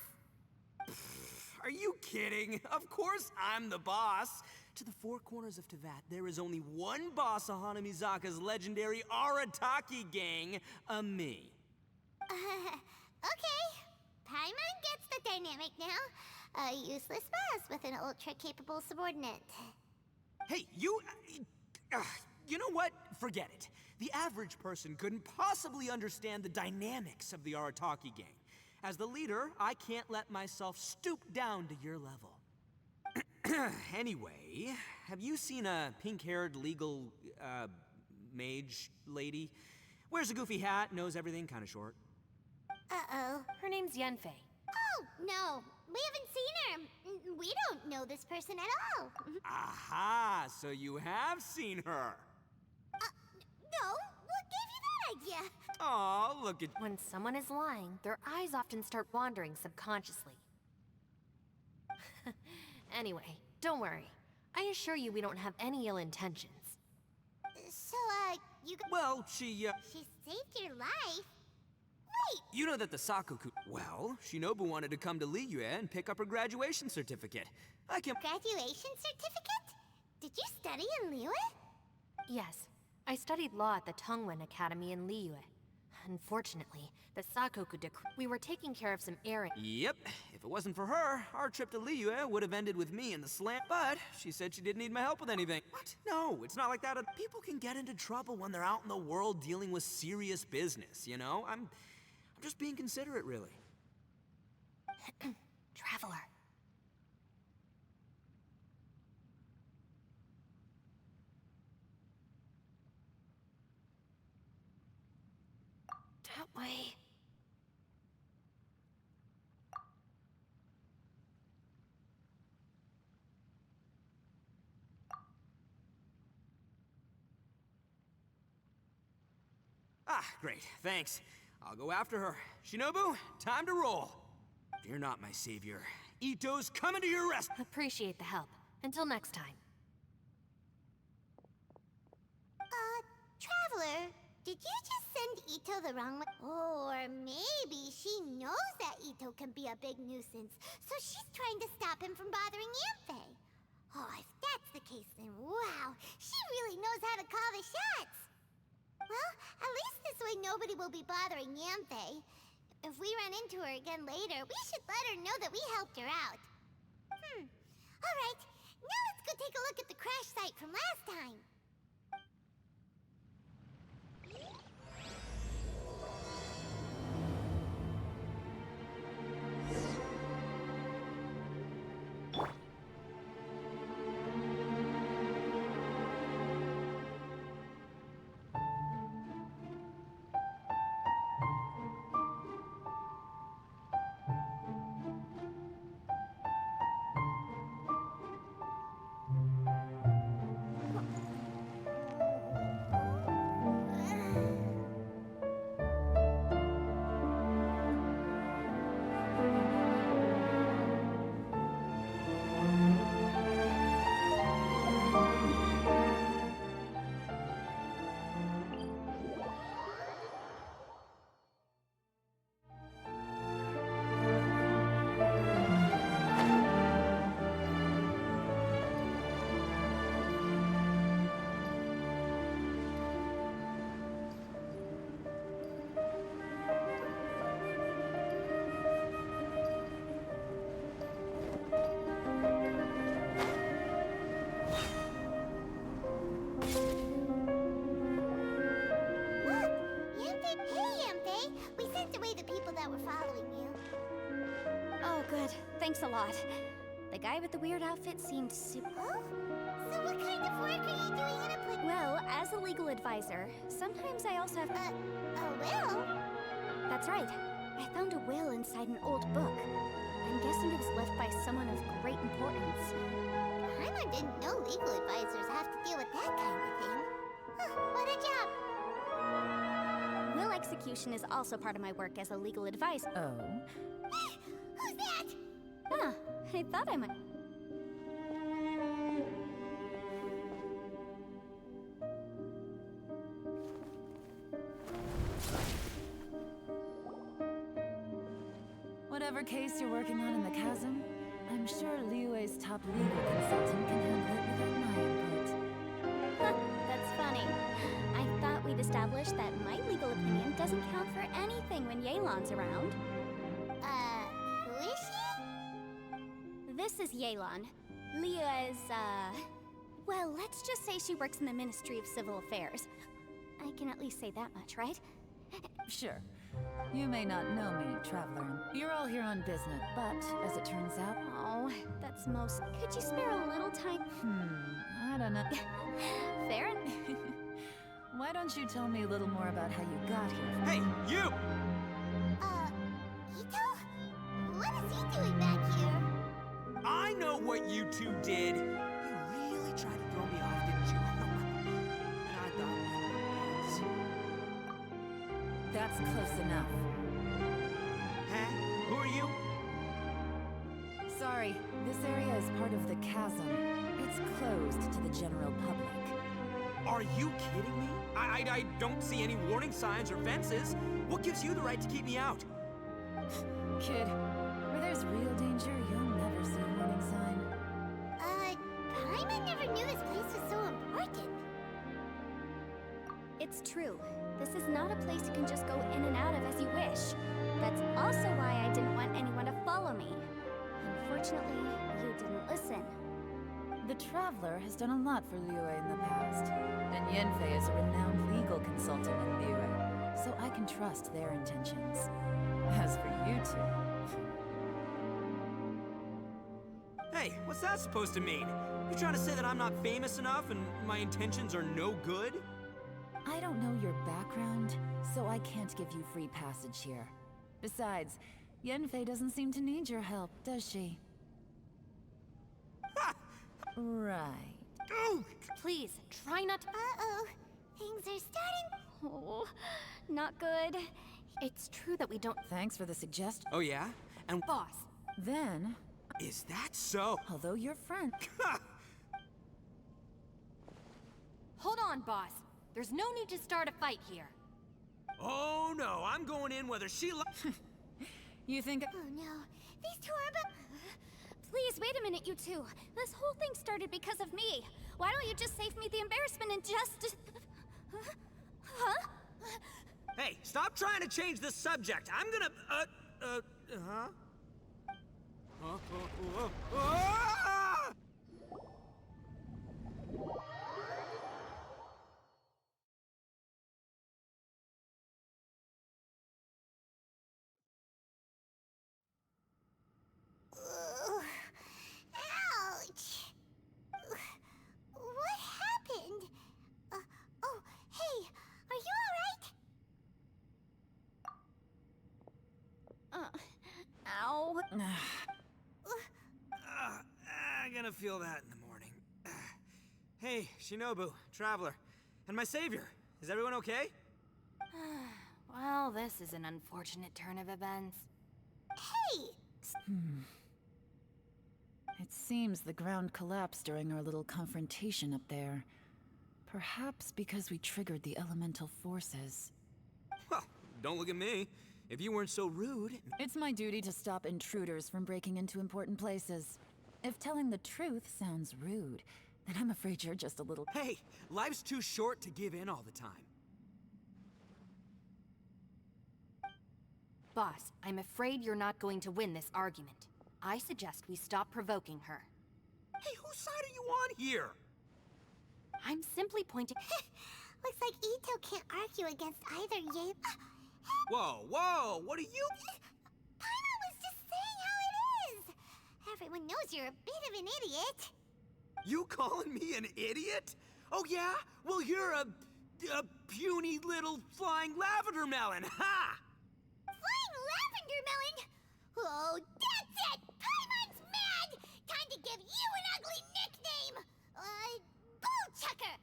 Are you kidding? Of course I'm the boss. To the four corners of Teyvat, there is only one boss of Hanamizaka's legendary Arataki gang, me. Okay. Paimon gets the dynamic now. A useless boss with an ultra-capable subordinate. Hey, you know what? Forget it. The average person couldn't possibly understand the dynamics of the Arataki gang. As the leader, I can't let myself stoop down to your level. Anyway, have you seen a pink-haired legal, mage lady? Wears a goofy hat, knows everything, kinda short. Uh-oh. Her name's Yanfei. Oh, no. We haven't seen her. We don't know this person at all. Aha! So you have seen her. No. What gave you that idea? Aw, look at... When someone is lying, their eyes often start wandering subconsciously. Anyway, don't worry. I assure you we don't have any ill intentions. So, you... Well, she saved your life? Wait! You know that the Sakoku... Well, Shinobu wanted to come to Liyue and pick up her graduation certificate. I can... Graduation certificate? Did you study in Liyue? Yes. I studied law at the Tongwen Academy in Liyue. Unfortunately, the Sakoku decree... We were taking care of some errands. Yep. If it wasn't for her, our trip to Liyue would have ended with me in the slam. But she said she didn't need my help with anything. What? No, it's not like that. People can get into trouble when they're out in the world dealing with serious business, you know? I'm just being considerate, really. Traveler. That way. Ah, great. Thanks. I'll go after her. Shinobu, time to roll. Fear not, my savior. Ito's coming to your rescue. Appreciate the help. Until next time. Traveler, did you just send Ito the wrong way? Or maybe she knows that Ito can be a big nuisance, so she's trying to stop him from bothering Yanfei. Oh, if that's the case, then wow, she really knows how to call the shots. Well, at least this way nobody will be bothering Yanfei. If we run into her again later, we should let her know that we helped her out. Alright, now let's go take a look at the crash site from last time. Oh, good. Thanks a lot. The guy with the weird outfit seemed super. Oh? So what kind of work are you doing in a place? Well, as a legal advisor, sometimes I also have. A will? That's right. I found a will inside an old book. I'm guessing it was left by someone of great importance. Paimon didn't know legal advisors have to deal with that kind of thing. Huh, what a job! Will execution is also part of my work as a legal advisor. Oh? Who's that? Huh, I thought I might. Whatever case you're working on in the chasm, I'm sure Liyue's top legal consultant can handle it without my input. Huh, that's funny. I thought we'd established that my legal opinion doesn't count for anything when Yelan's around. Who is she? This is Yelan. Liyue's, well, let's just say she works in the Ministry of Civil Affairs. I can at least say that much, right? Sure. You may not know me, Traveler. You're all here on business, but as it turns out... Oh, that's most... Could you spare a little time? I don't know. Fair enough. Why don't you tell me a little more about how you got here? Hey, you! Ito? What is he doing back here? I know what you two did. You really tried to throw me off, didn't you? And I thought we were friends. That's close enough. Huh? Who are you? Sorry, this area is part of the chasm. It's closed to the general public. Are you kidding me? I don't see any warning signs or fences. What gives you the right to keep me out? Kid, where there's real danger, you'll never see a warning sign. Paimon never knew this place was so important. It's true. This is not a place you can just go in and out of as you wish. That's also why I didn't want anyone to follow me. Unfortunately, you didn't listen. The Traveler has done a lot for Liyue in the past, and Yanfei is a renowned legal consultant in Liyue, so I can trust their intentions. As for you two... Hey, what's that supposed to mean? You trying to say that I'm not famous enough and my intentions are no good? I don't know your background, so I can't give you free passage here. Besides, Yanfei doesn't seem to need your help, does she? Right. Please, try not to... Uh-oh. Things are starting... Oh, not good. It's true that we don't... Thanks for the suggestion. Oh yeah? And... Boss. Then... Is that so? Although you're friend... Hold on, boss. There's no need to start a fight here. Oh no, I'm going in whether she You think... Oh no, these two are about... Please, wait a minute, you two. This whole thing started because of me. Why don't you just save me the embarrassment and just... Huh? Hey, stop trying to change the subject. I'm gonna... Ouch! What happened? Oh, hey, are you alright? Ow. I'm gonna feel that in the morning. Hey, Shinobu, Traveler, and my savior. Is everyone okay? Well, this is an unfortunate turn of events. Hey! It seems the ground collapsed during our little confrontation up there. Perhaps because we triggered the elemental forces. Well, don't look at me. If you weren't so rude... It's my duty to stop intruders from breaking into important places. If telling the truth sounds rude, then I'm afraid you're just a little... Hey, life's too short to give in all the time. Boss, I'm afraid you're not going to win this argument. I suggest we stop provoking her. Hey, whose side are you on here? I'm simply pointing... Looks like Ito can't argue against either Ye... Whoa, what are you... Paimon was just saying how it is! everyone knows you're a bit of an idiot. You calling me an idiot? Oh yeah? Well, you're a puny little flying lavender melon, ha! Flying lavender melon? Oh, that's it! Paimon's mad! Time to give you an ugly nickname! Bullchucker!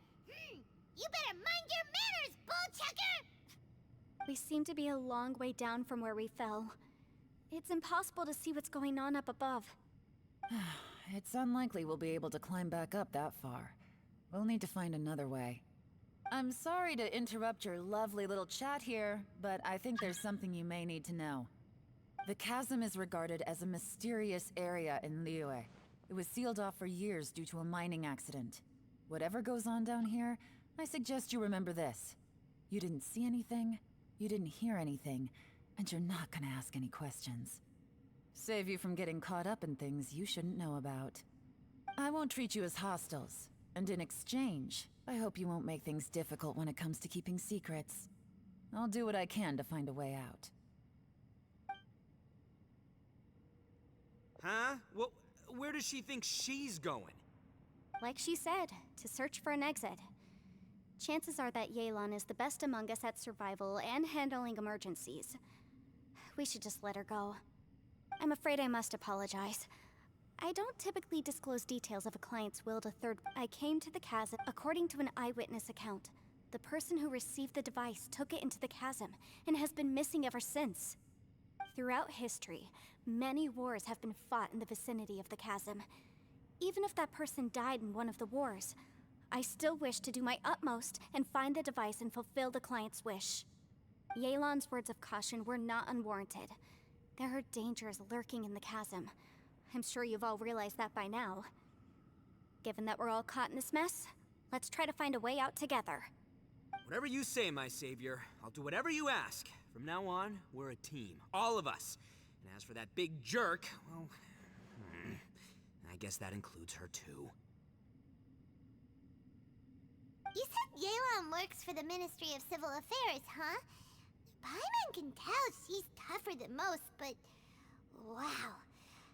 You better mind your manners, Bullchucker! We seem to be a long way down from where we fell. It's impossible to see what's going on up above. It's unlikely we'll be able to climb back up that far. We'll need to find another way. I'm sorry to interrupt your lovely little chat here, but I think there's something you may need to know. The chasm is regarded as a mysterious area in Liyue. It was sealed off for years due to a mining accident. Whatever goes on down here, I suggest you remember this. You didn't see anything, you didn't hear anything, and you're not gonna ask any questions. Save you from getting caught up in things you shouldn't know about. I won't treat you as hostiles, and in exchange, I hope you won't make things difficult when it comes to keeping secrets. I'll do what I can to find a way out. Huh? Well, where does she think she's going? Like she said, to search for an exit. Chances are that Yelan is the best among us at survival and handling emergencies. We should just let her go. I'm afraid I must apologize. I don't typically disclose details of a client's will to third. I came to the chasm according to an eyewitness account. The person who received the device took it into the chasm and has been missing ever since. Throughout history, many wars have been fought in the vicinity of the chasm. Even if that person died in one of the wars, I still wish to do my utmost and find the device and fulfill the client's wish. Yelan's words of caution were not unwarranted. There are dangers lurking in the chasm. I'm sure you've all realized that by now. Given that we're all caught in this mess, let's try to find a way out together. Whatever you say, my savior. I'll do whatever you ask. From now on, we're a team. All of us. And as for that big jerk, well, I guess that includes her too. You said Yelan works for the Ministry of Civil Affairs, huh? Paimon can tell she's tougher than most, but wow.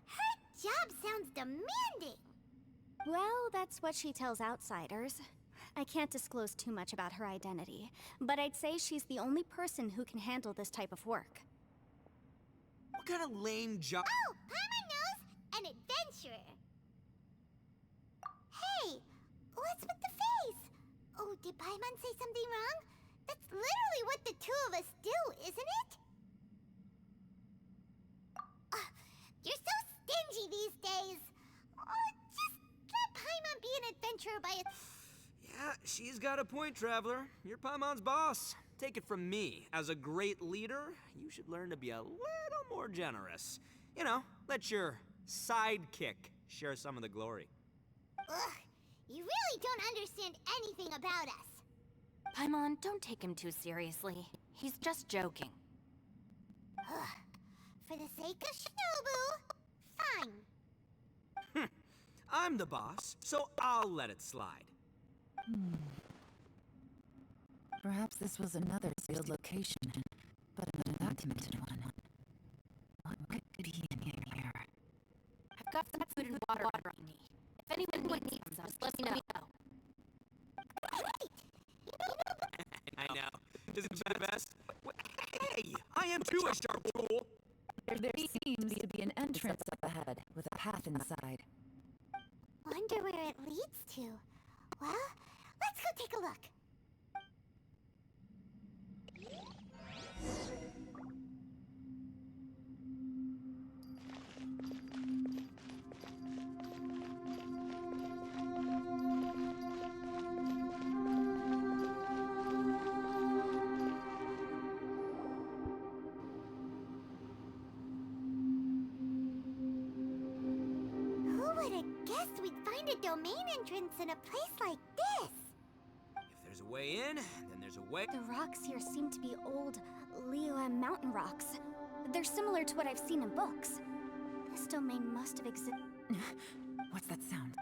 Her job sounds demanding. Well, that's what she tells outsiders. I can't disclose too much about her identity, but I'd say she's the only person who can handle this type of work. What kind of lame job? Oh, Paimon knows! An adventurer. Hey, what's with the face? Oh, did Paimon say something wrong? That's literally what the two of us do, isn't it? You're so stingy these days. Oh, just let Paimon be an adventurer by its... Yeah, she's got a point, Traveler. You're Paimon's boss. Take it from me. As a great leader, you should learn to be a little more generous. You know, let your sidekick share some of the glory. Ugh, you really don't understand anything about us. Paimon, don't take him too seriously. He's just joking. For the sake of Shinobu, fine. I'm the boss, so I'll let it slide. Perhaps this was another sealed location, but an undocumented one. What could be in here? I've got some food and water on me. If anyone needs some, just let me know. I know. Isn't she the best? Hey, I am too a sharp tool. There seems to be an entrance up ahead, with a path inside. Wonder where it leads to. Well, let's go take a look. We'd find a domain entrance in a place like this. If there's a way in, then there's a way... The rocks here seem to be old Liyue mountain rocks. They're similar to what I've seen in books. This domain must have existed. What's that sound?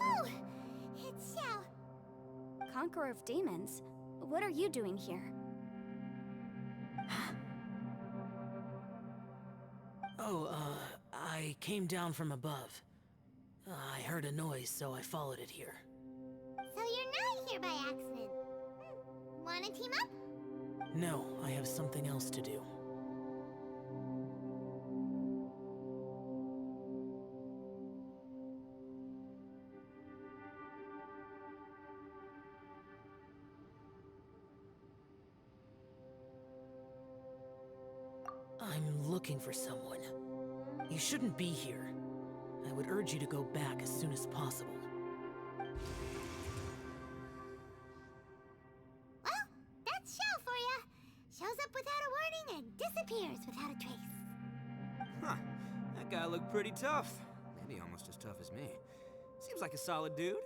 Oh, it's Xiao. Conqueror of demons? What are you doing here? I came down from above. I heard a noise, so I followed it here. So you're not here by accident. Wanna team up? No, I have something else to do. I'm looking for someone. You shouldn't be here. I would urge you to go back as soon as possible. Well, that's Shell for ya. Shows up without a warning and disappears without a trace. Huh. That guy looked pretty tough. Maybe almost as tough as me. Seems like a solid dude.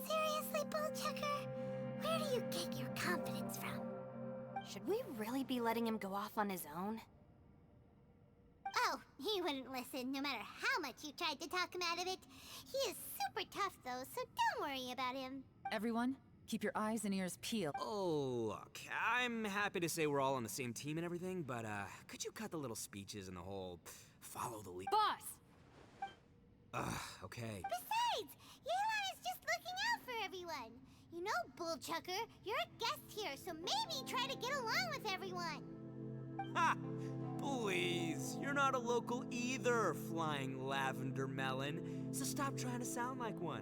Seriously, Bullchucker? Where do you get your confidence from? Should we really be letting him go off on his own? Oh, he wouldn't listen no matter how much you tried to talk him out of it. He is super tough though, so don't worry about him. Everyone, keep your eyes and ears peeled. Oh, look, I'm happy to say we're all on the same team and everything, but could you cut the little speeches and the whole follow the lead? Boss! Okay. Besides, Yelan is just looking out for everyone. You know, Bullchucker, you're a guest here, so maybe try to get along with everyone. Ha! Please, you're not a local either, Flying Lavender Melon, so stop trying to sound like one.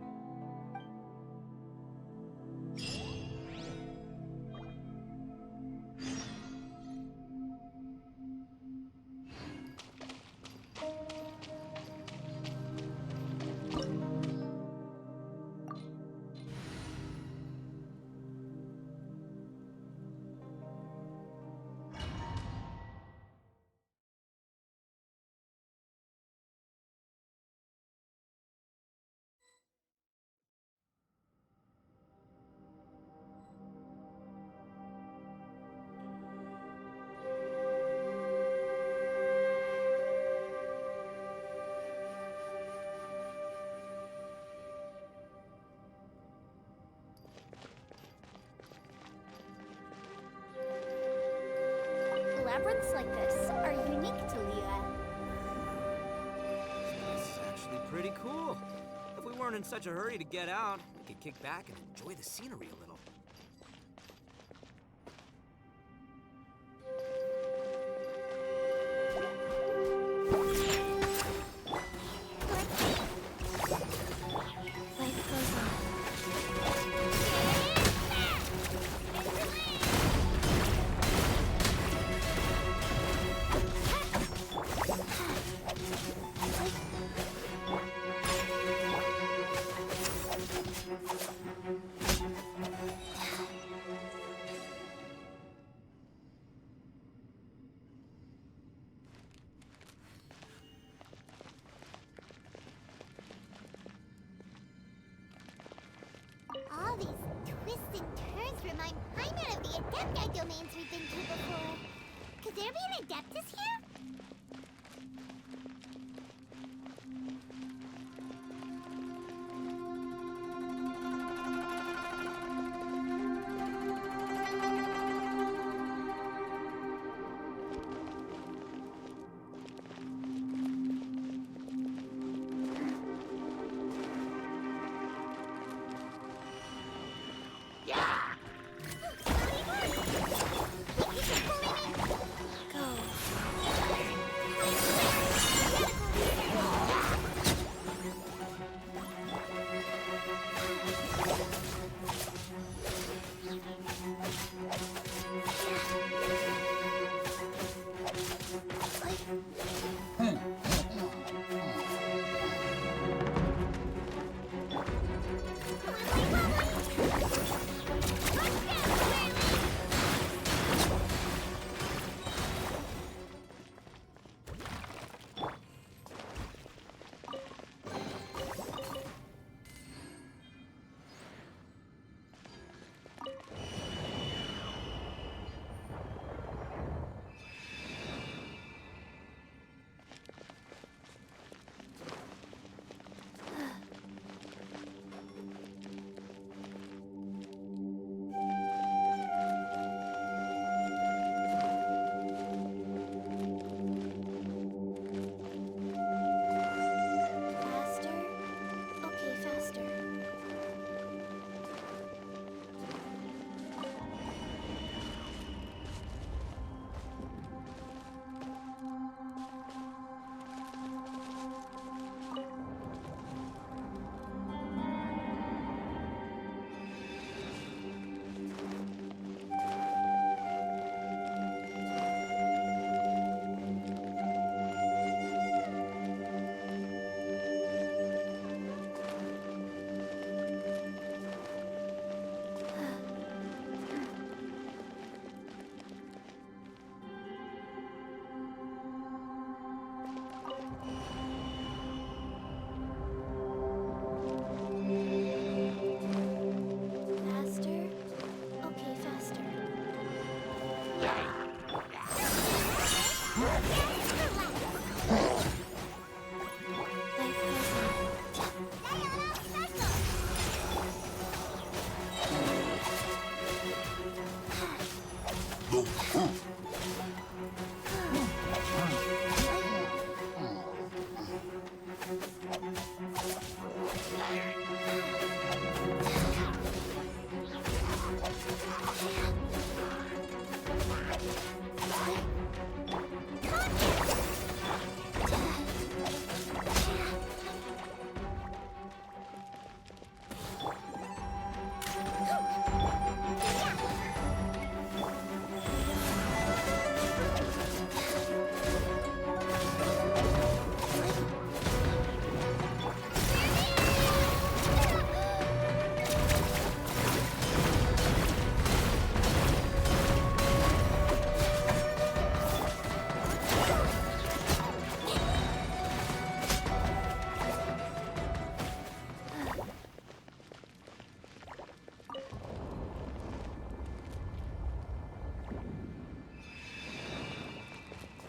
Labyrinths like this are unique to Liyue. This is actually pretty cool. If we weren't in such a hurry to get out, we could kick back and enjoy the scenery a little. Life goes on. All these twists and turns remind Paimon of the Adepti domains we've been to before. Could there be an Adeptus here? Go.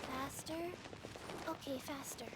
Faster? Okay, faster.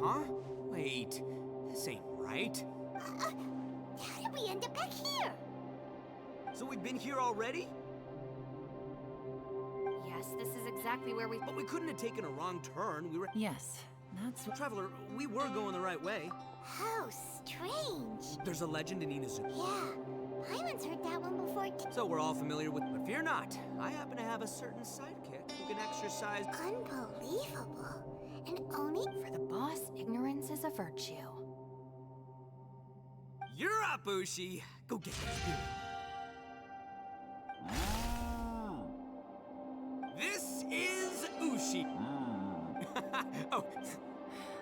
Huh? Wait, this ain't right. How did we end up back here? So we've been here already? Yes, this is exactly where we... But we couldn't have taken a wrong turn. We were... Yes, that's what... Traveler, we were going the right way. How strange. There's a legend in Inazu. Yeah, Paimon's heard that one before too. So we're all familiar with... But fear not, I happen to have a certain sidekick who can exercise... Unbelievable. And only... For the boss, ignorance is a virtue. You're up, Ushi. Go get that spirit. This is Ushi. Oh.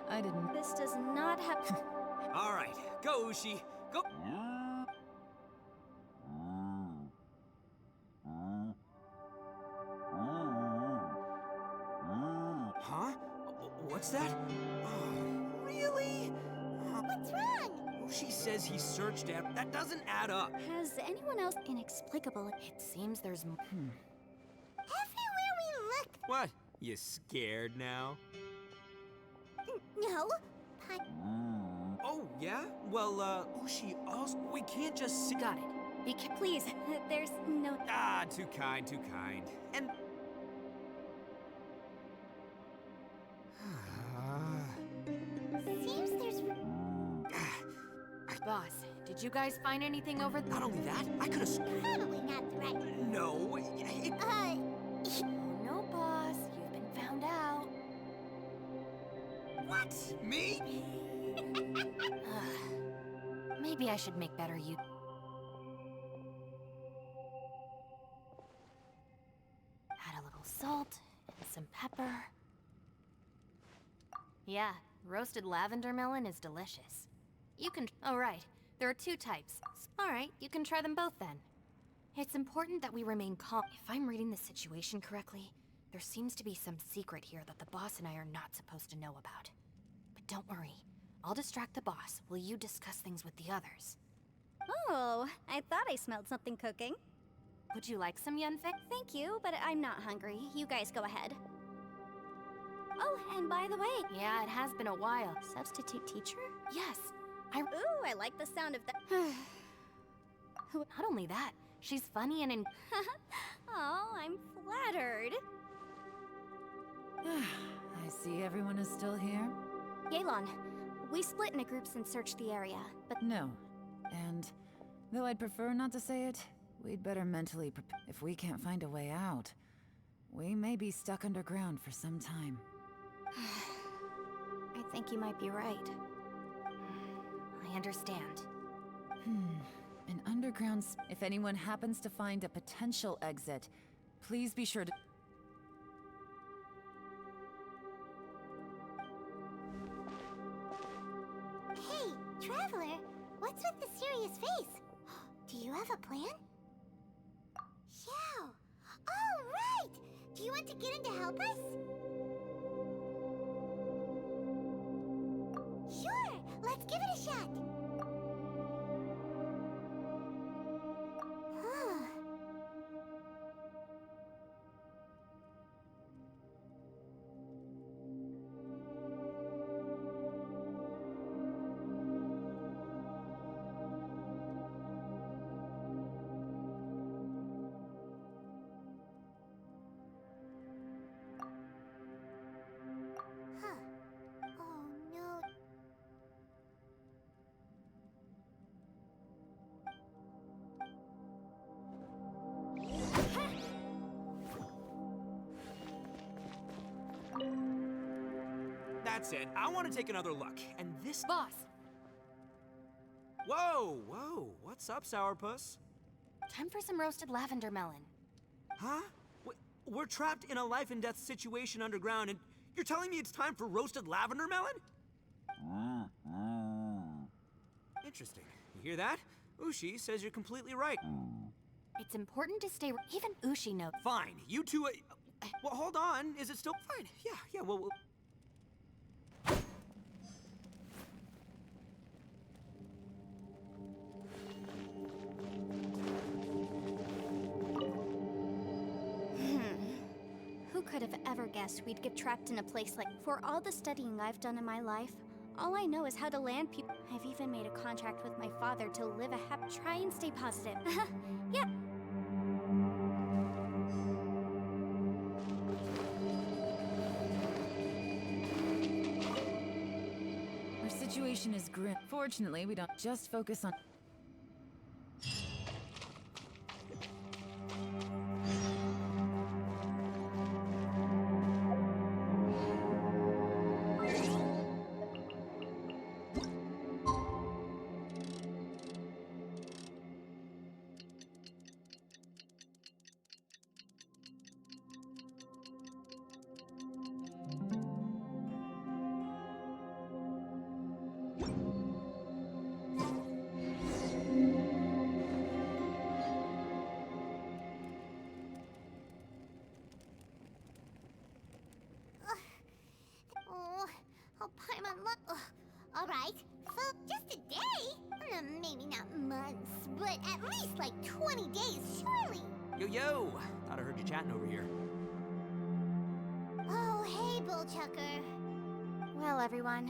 I didn't... This does not have... All right, go, Ushi. Go. Huh? What's that? Oh, really? What's wrong? Ushi says he searched at... That doesn't add up. Has anyone else inexplicable? It seems there's... Everywhere we looked. What? You scared now? No. Oh, yeah? Well, Ushi also... We can't just sit... Got it. Please, there's no... Ah, too kind, too kind. And... Seems there's... Boss, did you guys find anything over there? Not only that, I could've... Probably not the right... No, Oh, no, boss. You've been found out. What? Me? Maybe I should make better use. Add a little salt and some pepper. Yeah, roasted lavender melon is delicious. You can... Oh, right. There are 2 types. All right, you can try them both then. It's important that we remain calm. If I'm reading the situation correctly, there seems to be some secret here that the boss and I are not supposed to know about. But don't worry. I'll distract the boss while you discuss things with the others. Oh, I thought I smelled something cooking. Would you like some Yunfei? Thank you, but I'm not hungry. You guys go ahead. Oh, and by the way... Yeah, it has been a while. Substitute teacher? Yes. Ooh, I like the sound of that. Not only that, she's funny and Oh, I'm flattered. I see everyone is still here? Yelan, we split into groups and searched the area, but... No. And though I'd prefer not to say it, we'd better mentally prepare. If we can't find a way out, we may be stuck underground for some time. I think you might be right. I understand. An underground... If anyone happens to find a potential exit, please be sure to... Hey, Traveler, what's with the serious face? Do you have a plan? Yeah. Oh, right! Do you want to get in to help us? Sure, let's give it a shot. That's it. I want to take another look. And this... Boss! Whoa, whoa. What's up, Sourpuss? Time for some roasted lavender melon. Huh? We're trapped in a life-and-death situation underground, and you're telling me it's time for roasted lavender melon? Interesting. You hear that? Ushi says you're completely right. It's important to stay... Even Ushi knows. Fine. You two... well, hold on. Is it still... Fine. Yeah, well... Who could have ever guessed we'd get trapped in a place like... For all the studying I've done in my life, all I know is how to land people. I've even made a contract with my father to live a happy... Try and stay positive. Yeah. Our situation is grim. Fortunately, we don't just focus on... Alright, for just a day? Maybe not months, but at least like 20 days, surely. Yo! Thought I heard you chatting over here. Chucker. Well, everyone,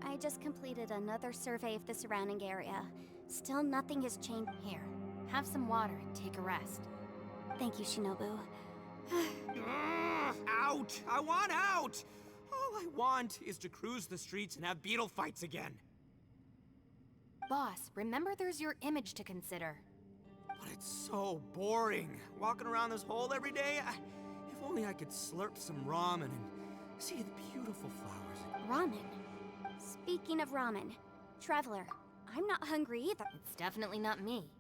I just completed another survey of the surrounding area. Still nothing has changed. Here, have some water and take a rest. Thank you, Shinobu. Out! I want out! All I want is to cruise the streets and have beetle fights again. Boss, remember there's your image to consider. But it's so boring. Walking around this hole every day. If only I could slurp some ramen and see the beautiful flowers. Ramen? Speaking of ramen, Traveler, I'm not hungry either. It's definitely not me.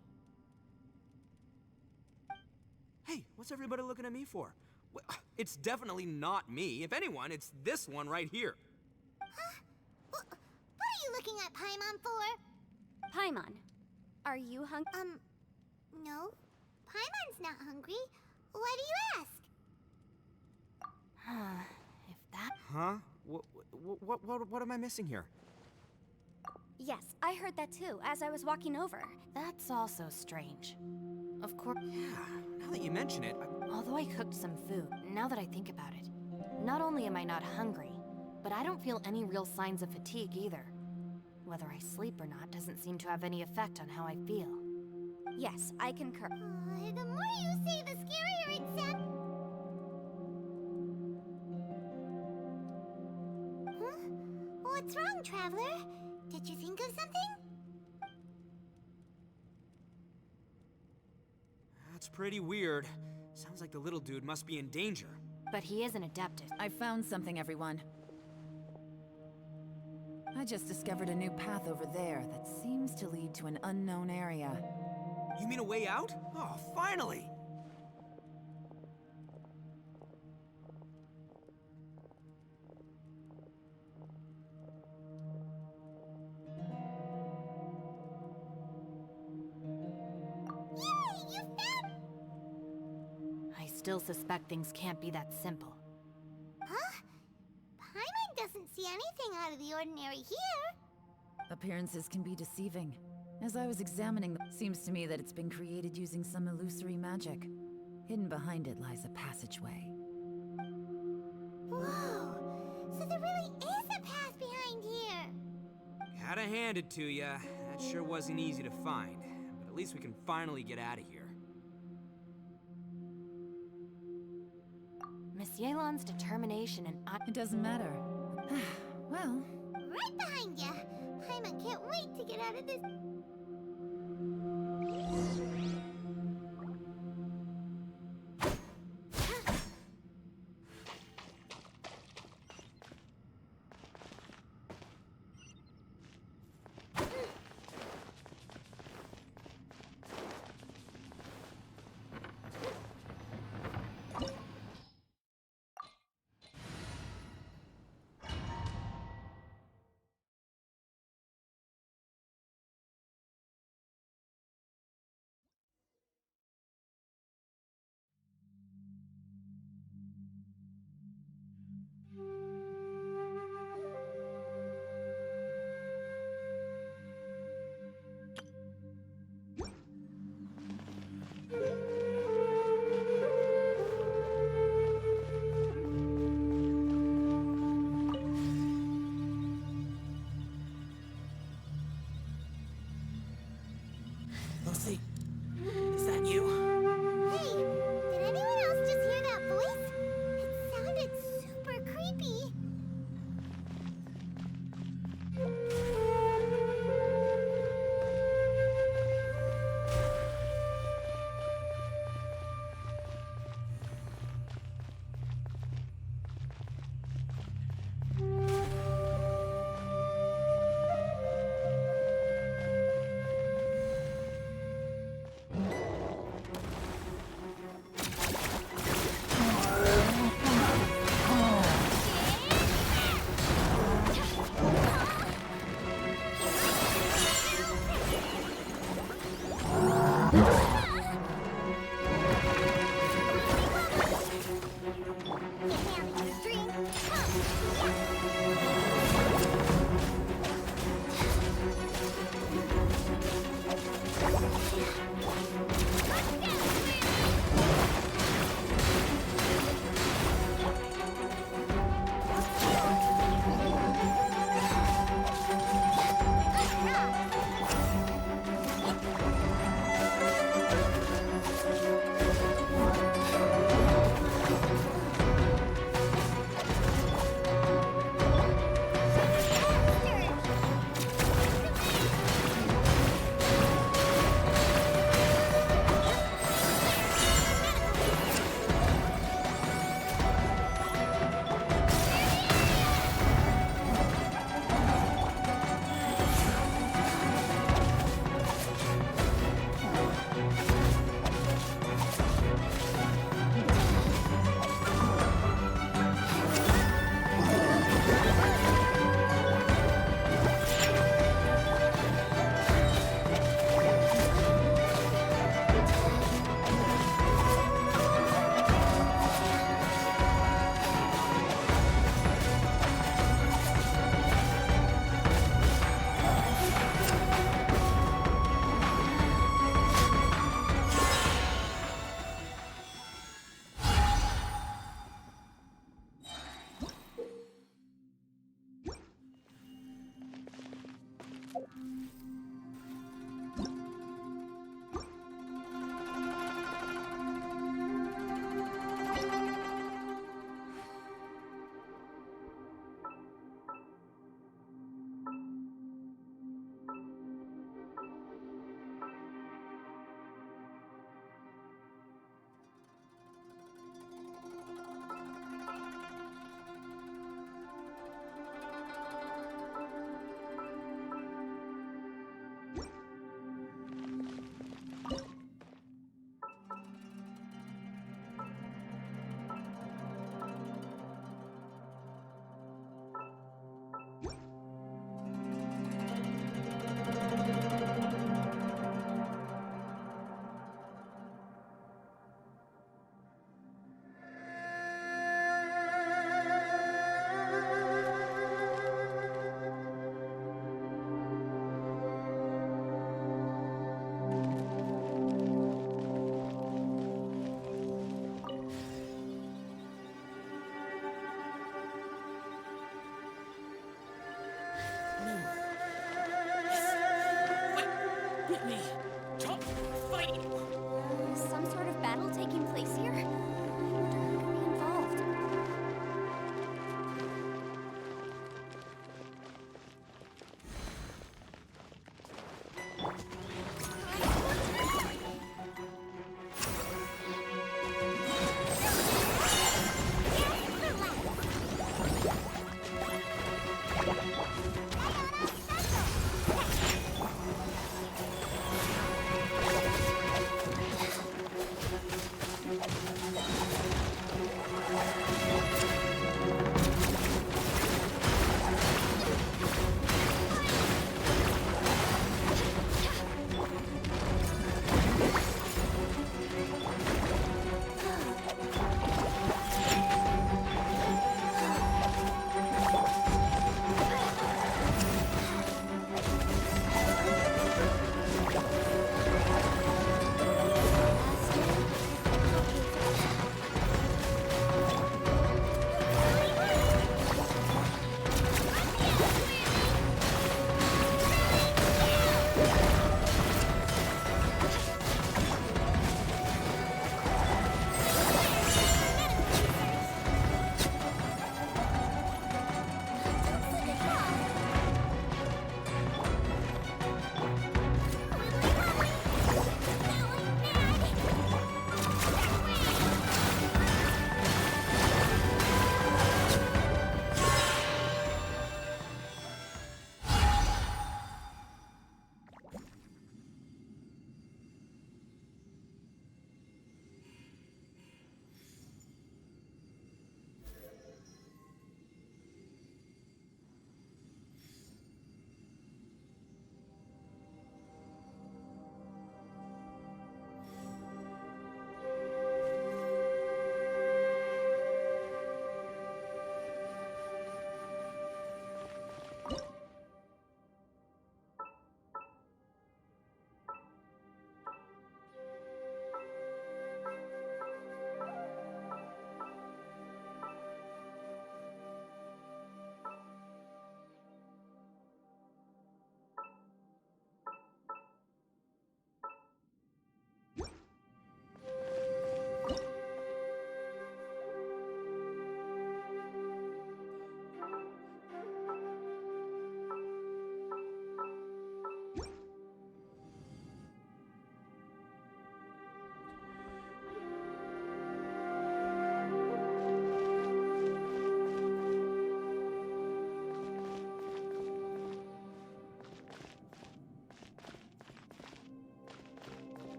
Hey, what's everybody looking at me for? Well, it's definitely not me. If anyone, it's this one right here. Huh? What are you looking at Paimon for? Paimon, are you hungry? No. Paimon's not hungry. Why do you ask? If that... Huh? What am I missing here? Yes, I heard that too, as I was walking over. That's also strange. Of course... Yeah, now that you mention it... Although I cooked some food, now that I think about it, not only am I not hungry, but I don't feel any real signs of fatigue either. Whether I sleep or not doesn't seem to have any effect on how I feel. Yes, I concur. The more you say, the scarier it sounds. Huh? What's wrong, Traveler? Did you think of something? That's pretty weird. Sounds like the little dude must be in danger. But he is an Adeptus. I found something, everyone. I just discovered a new path over there that seems to lead to an unknown area. You mean a way out? Oh, finally! Yay! You found... I still suspect things can't be that simple. Huh? Paimon doesn't see anything out of the ordinary here. Appearances can be deceiving. As I was examining them, seems to me that it's been created using some illusory magic. Hidden behind it lies a passageway. Whoa! So there really is a path behind here! Gotta hand it to ya. That sure wasn't easy to find. But at least we can finally get out of here. Miss Yelan's determination and It doesn't matter. Well... Right behind ya! Paimon can't wait to get out of this...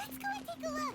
Let's go and take a look.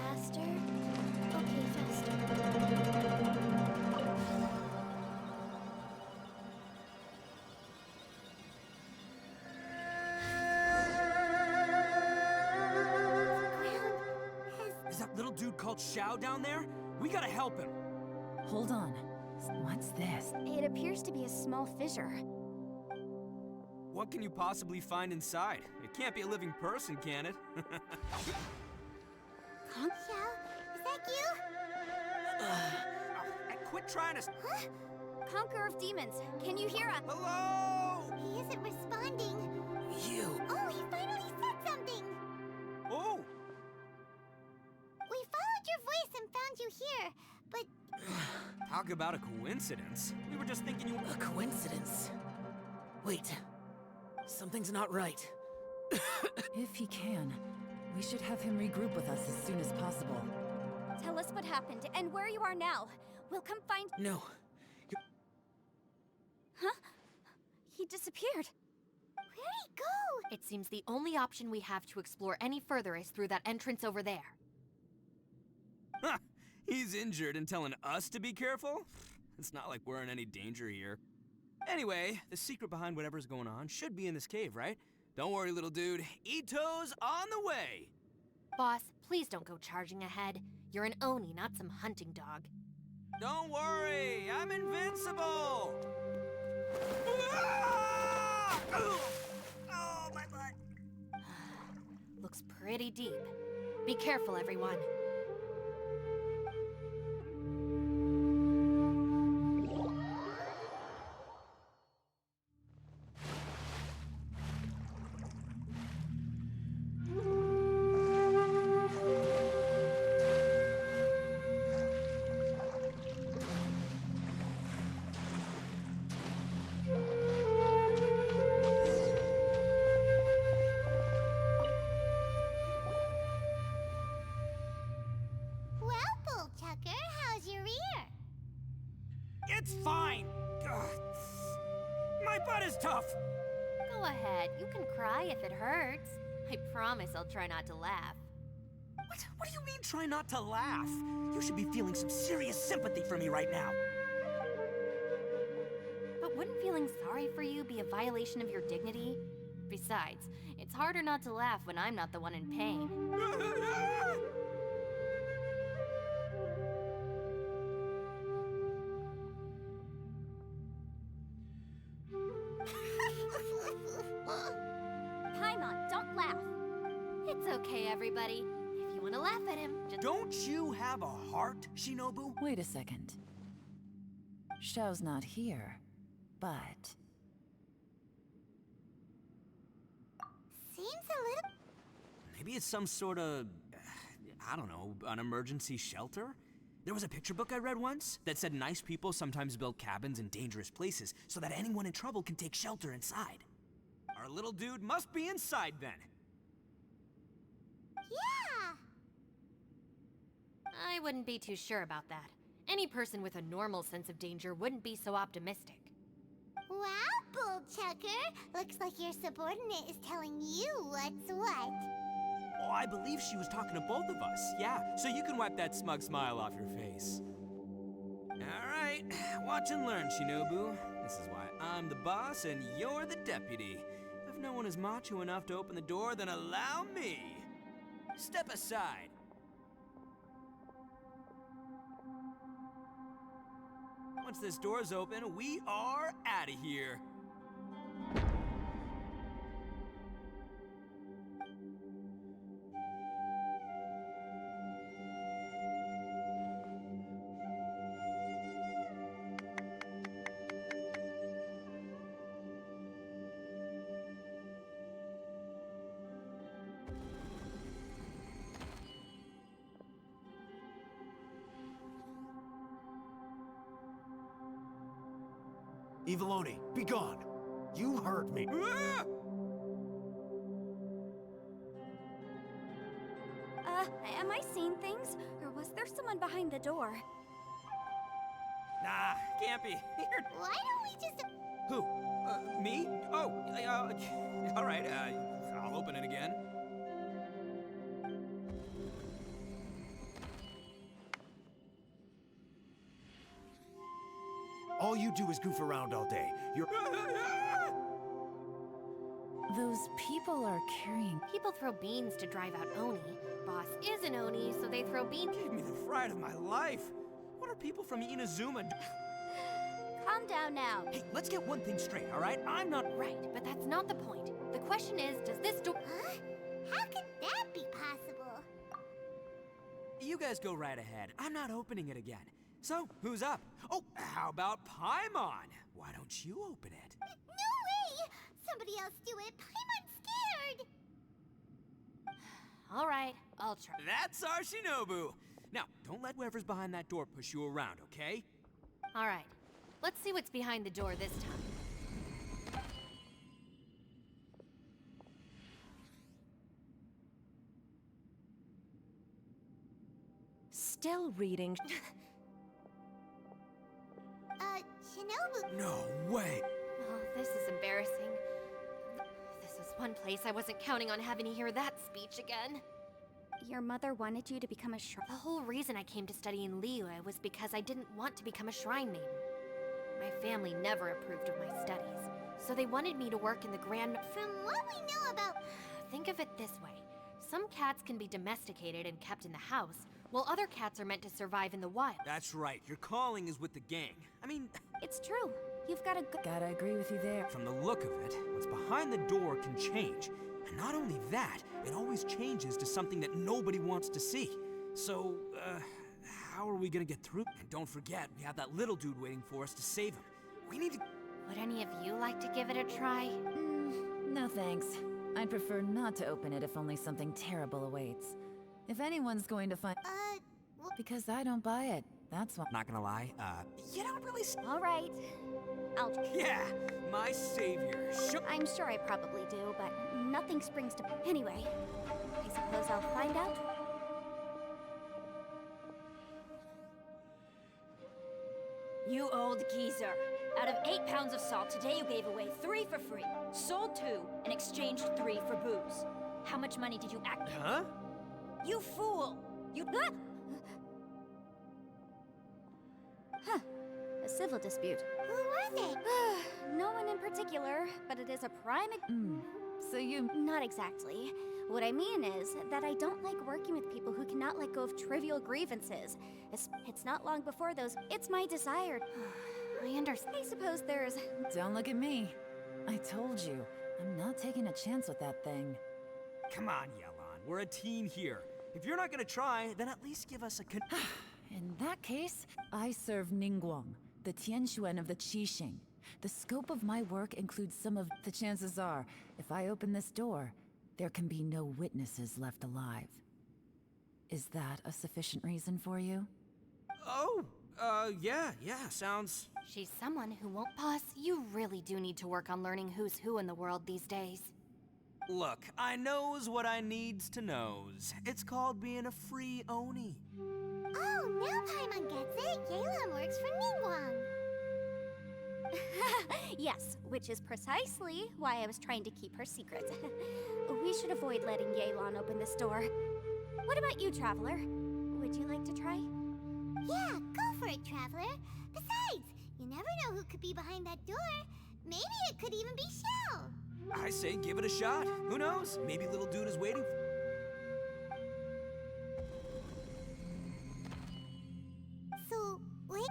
Faster? Okay, faster. Is that little dude called Xiao down there? We gotta help him. Hold on. What's this? It appears to be a small fissure. What can you possibly find inside? It can't be a living person, can it? Xiao, is that you? Quit trying to... Huh? Conqueror of demons, can you hear us? Hello? He isn't responding. You. Oh, he finally said something. Oh! We followed your voice and found you here, but... Talk about a coincidence. We were just thinking you... A coincidence? Wait. Something's not right. If he can, we should have him regroup with us as soon as possible. Tell us what happened and where you are now. We'll come find... No. Huh? He disappeared. Where'd he go? It seems the only option we have to explore any further is through that entrance over there. Huh! He's injured and telling us to be careful? It's not like we're in any danger here. Anyway, the secret behind whatever's going on should be in this cave, right? Don't worry, little dude. Ito's on the way! Boss, please don't go charging ahead. You're an Oni, not some hunting dog. Don't worry, I'm invincible! Ah! Oh, my butt! Looks pretty deep. Be careful, everyone. It's fine! Ugh. My butt is tough! Go ahead, you can cry if it hurts. I promise I'll try not to laugh. What do you mean, try not to laugh? You should be feeling some serious sympathy for me right now. But wouldn't feeling sorry for you be a violation of your dignity? Besides, it's harder not to laugh when I'm not the one in pain. Paimon, don't laugh. It's okay, everybody. If you want to laugh at him, just... Don't you have a heart, Shinobu? Wait a second. Xiao's not here, but... Seems a little... Maybe it's some sort of, I don't know, an emergency shelter? There was a picture book I read once that said nice people sometimes build cabins in dangerous places so that anyone in trouble can take shelter inside. Our little dude must be inside then. Yeah! I wouldn't be too sure about that. Any person with a normal sense of danger wouldn't be so optimistic. Wow, Bullchucker! Looks like your subordinate is telling you what's what. Oh, I believe she was talking to both of us, yeah. So you can wipe that smug smile off your face. All right, watch and learn, Shinobu. This is why I'm the boss and you're the deputy. If no one is macho enough to open the door, then allow me. Step aside. Once this door's open, we are out of here. Evil Oni, be gone! You heard me. Am I seeing things? Or was there someone behind the door? Nah, can't be. Here. Why don't we just... Who? Me? Oh, all right, I'll open it again. All you do is goof around all day. You're... Those people are carrying... People throw beans to drive out Oni. Boss is an Oni, so they throw beans. Gave me the fright of my life. What are people from Inazuma Calm down now. Hey, let's get one thing straight, all right? I'm not... Right, but that's not the point. The question is, does this door... Huh? How could that be possible? You guys go right ahead. I'm not opening it again. So, who's up? Oh, how about Paimon? Why don't you open it? No way! Somebody else do it. Paimon's scared! All right, I'll try. That's our Shinobu. Now, don't let whoever's behind that door push you around, okay? All right, let's see what's behind the door this time. Still reading. Shinobu. No way. Oh, this is embarrassing. This is one place I wasn't counting on having to hear that speech again. Your mother wanted you to become a The whole reason I came to study in Liyue was because I didn't want to become a shrine maiden. My family never approved of my studies, so they wanted me to work in the Grand... From what we know about... Think of it this way. Some cats can be domesticated and kept in the house, while other cats are meant to survive in the wild. That's right. Your calling is with the gang. I mean... It's true. You've got a good... Gotta agree with you there. From the look of it, what's behind the door can change. And not only that, it always changes to something that nobody wants to see. So, how are we gonna get through? And don't forget, we have that little dude waiting for us to save him. We need to... Would any of you like to give it a try? No thanks. I'd prefer not to open it if only something terrible awaits. If anyone's going to find... Because I don't buy it. That's why... Not gonna lie, you don't really... All right. I'll... Yeah, my savior. I'm sure I probably do, but nothing springs to... Anyway, I suppose I'll find out. You old geezer. Out of 8 pounds of salt, today you gave away 3 for free, sold 2, and exchanged 3 for booze. How much money did you act? Huh? You fool! You... Ah! Huh. A civil dispute. Who were they? No one in particular, but it is a prime... So you... Not exactly. What I mean is that I don't like working with people who cannot let go of trivial grievances. It's not long before those... It's my desire... I understand. I suppose there's... Don't look at me. I told you. I'm not taking a chance with that thing. Come on, Yelan. We're a team here. If you're not gonna try, then at least give us a In that case, I serve Ningguang, the Tianxuan of the Qixing. The scope of my work includes some of... The chances are, if I open this door, there can be no witnesses left alive. Is that a sufficient reason for you? Oh, yeah, sounds... She's someone who won't... Boss, you really do need to work on learning who's who in the world these days. Look, I knows what I needs to knows. It's called being a free Oni. Oh, now Paimon gets it. Yelan works for Ningguang. Yes, which is precisely why I was trying to keep her secret. We should avoid letting Yelan open this door. What about you, Traveler? Would you like to try? Yeah, go for it, Traveler. Besides, you never know who could be behind that door. Maybe it could even be Shell. I say give it a shot. Who knows? Maybe little dude is waiting for... So, wait...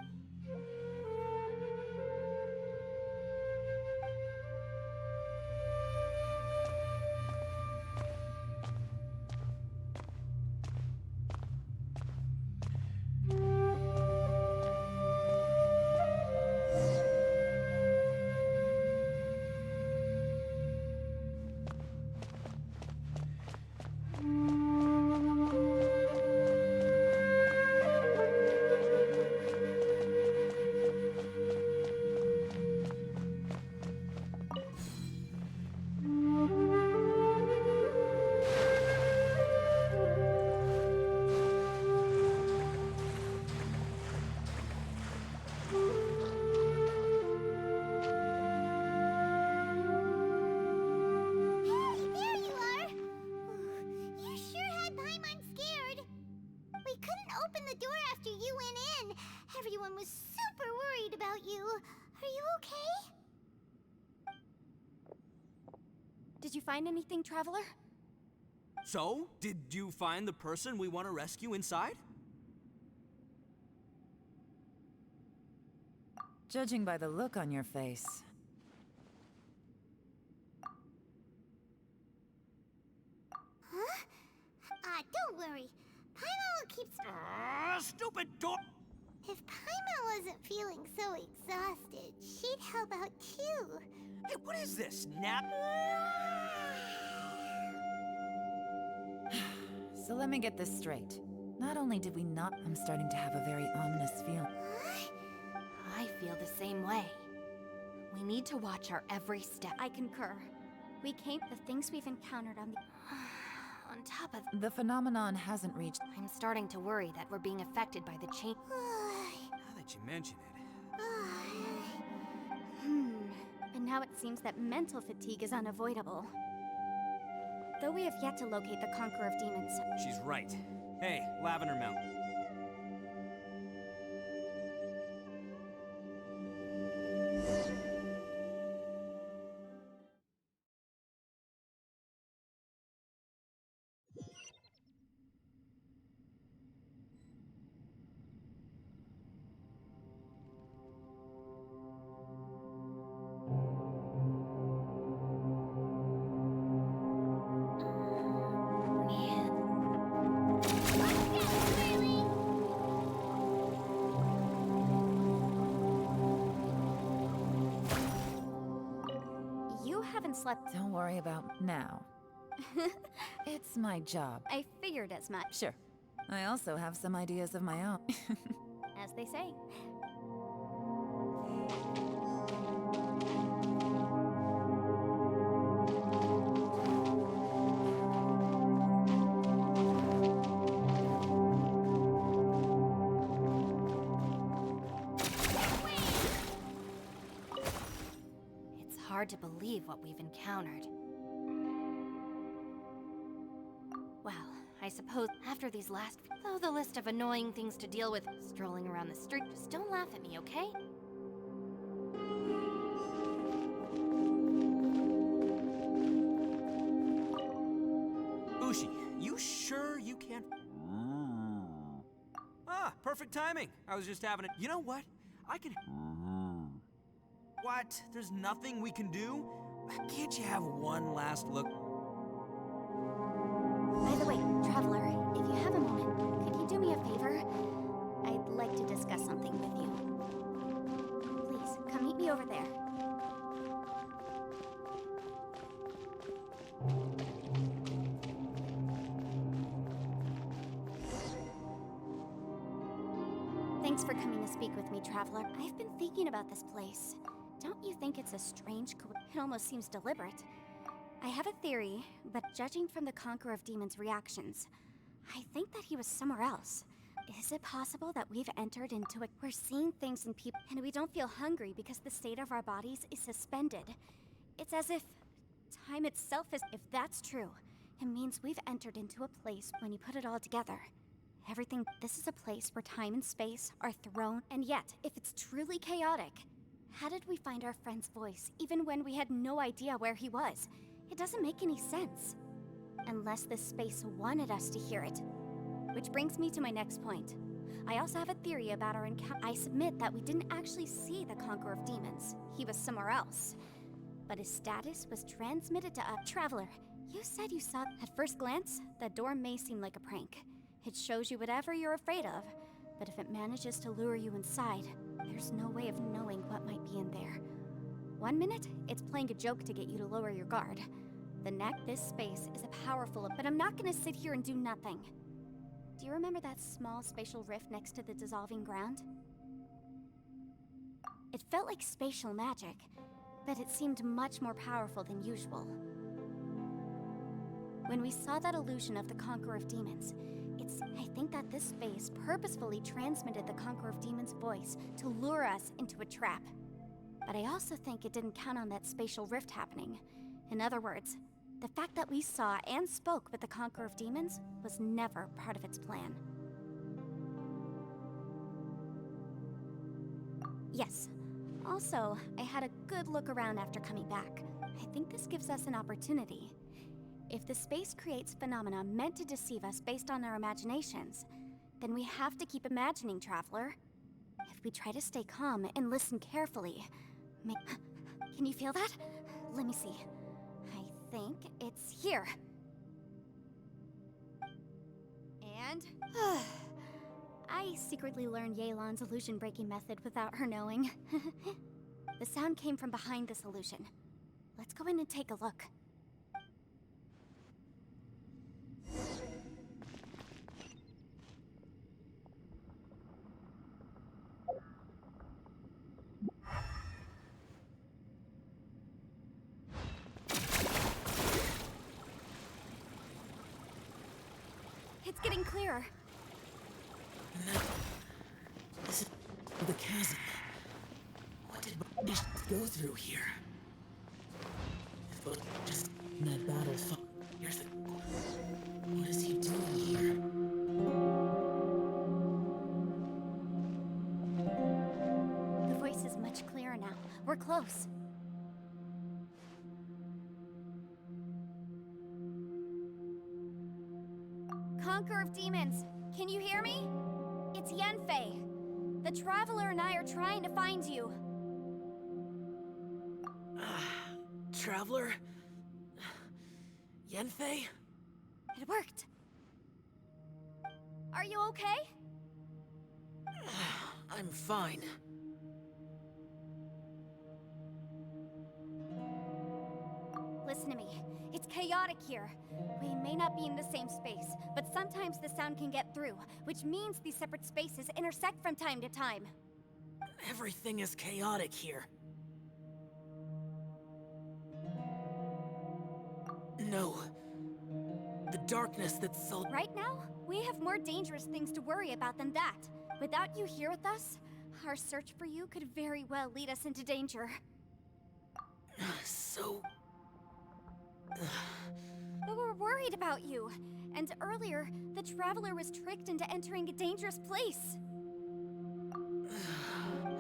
everyone was super worried about you. Are you okay? Did you find anything, Traveler? So, did you find the person we want to rescue inside? Judging by the look on your face. Huh? Don't worry. Paimon will keep... Stupid door! If Paimon wasn't feeling so exhausted, she'd help out too. Hey, what is this, nap? So let me get this straight. Not only did we not... I'm starting to have a very ominous feeling. I feel the same way. We need to watch our every step. I concur. We came... The things we've encountered on the... On top of... The phenomenon hasn't reached... I'm starting to worry that we're being affected by the change. Now that you mention it. But now it seems that mental fatigue is unavoidable. Though we have yet to locate the Conqueror of Demons. She's right. Hey, Lavender Mountain. Slept. Don't worry about now. It's my job. I figured as much. Sure. I also have some ideas of my own. As they say. Hard to believe what we've encountered. Well, I suppose after these last... Though the list of annoying things to deal with strolling around the street, just don't laugh at me, okay? Ushi, you sure you can't... Ah, perfect timing. I was just having it. You know what? I can... What? There's nothing we can do? Can't you have one last look? By the way, Traveler, if you have a moment, could you do me a favor? I'd like to discuss something with you. Please, come meet me over there. Thanks for coming to speak with me, Traveler. I've been thinking about this place. Don't you think it's a strange It almost seems deliberate. I have a theory, but judging from the Conqueror of Demons' reactions, I think that he was somewhere else. Is it possible that we've entered into it? We're seeing things in people, and we don't feel hungry because the state of our bodies is suspended. It's as if time itself is... If that's true, it means we've entered into a place when you put it all together. Everything... This is a place where time and space are thrown, and yet, if it's truly chaotic, how did we find our friend's voice, even when we had no idea where he was? It doesn't make any sense. Unless this space wanted us to hear it. Which brings me to my next point. I also have a theory about our encounter. I submit that we didn't actually see the Conqueror of Demons. He was somewhere else. But his status was transmitted to a Traveler. You said you saw... At first glance, the door may seem like a prank. It shows you whatever you're afraid of. But if it manages to lure you inside, there's no way of knowing what might be in there. 1 minute, it's playing a joke to get you to lower your guard. The next, this space is a powerful... But I'm not gonna sit here and do nothing. Do you remember that small spatial rift next to the dissolving ground? It felt like spatial magic, but it seemed much more powerful than usual. When we saw that illusion of the Conqueror of Demons, I think that this space purposefully transmitted the Conqueror of Demons' voice to lure us into a trap. But I also think it didn't count on that spatial rift happening. In other words, the fact that we saw and spoke with the Conqueror of Demons was never part of its plan. Yes. Also, I had a good look around after coming back. I think this gives us an opportunity. If the space creates phenomena meant to deceive us based on our imaginations, then we have to keep imagining, Traveler. If we try to stay calm and listen carefully... Can you feel that? Let me see. I think it's here. And... I secretly learned Yelan's illusion-breaking method without her knowing. The sound came from behind this illusion. Let's go in and take a look. It's getting clearer. No. This is the chasm. What did Bush go through here? If Bush just in that battle fought, here's the... What is he doing here? The voice is much clearer now. We're close. Conqueror of Demons, can you hear me? It's Yenfei. The Traveler and I are trying to find you. Traveler? Yenfei? It worked. Are you okay? I'm fine. Listen to me. It's chaotic here. We may not be in the same space, but sometimes the sound can get through, which means these separate spaces intersect from time to time. Everything is chaotic here. No. The darkness that's so... Right now, we have more dangerous things to worry about than that. Without you here with us, our search for you could very well lead us into danger. So... But we're worried about you. And earlier, the Traveler was tricked into entering a dangerous place.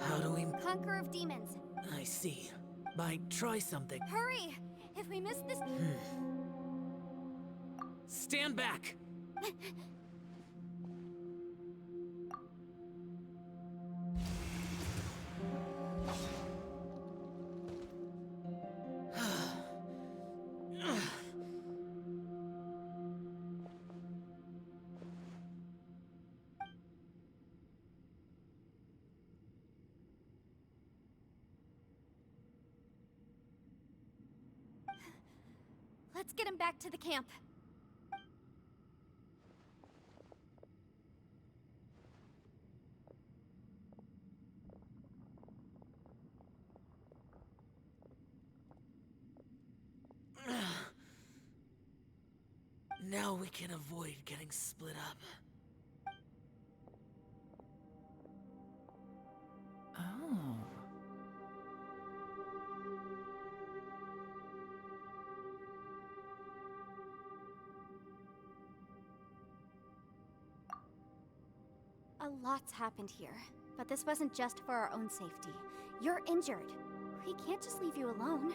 How do we... Conqueror of Demons. I see. Try something. Hurry! If we miss this... Stand back! Let's get him back to the camp. Now we can avoid getting split up. Oh. A lot's happened here, but this wasn't just for our own safety. You're injured. We can't just leave you alone.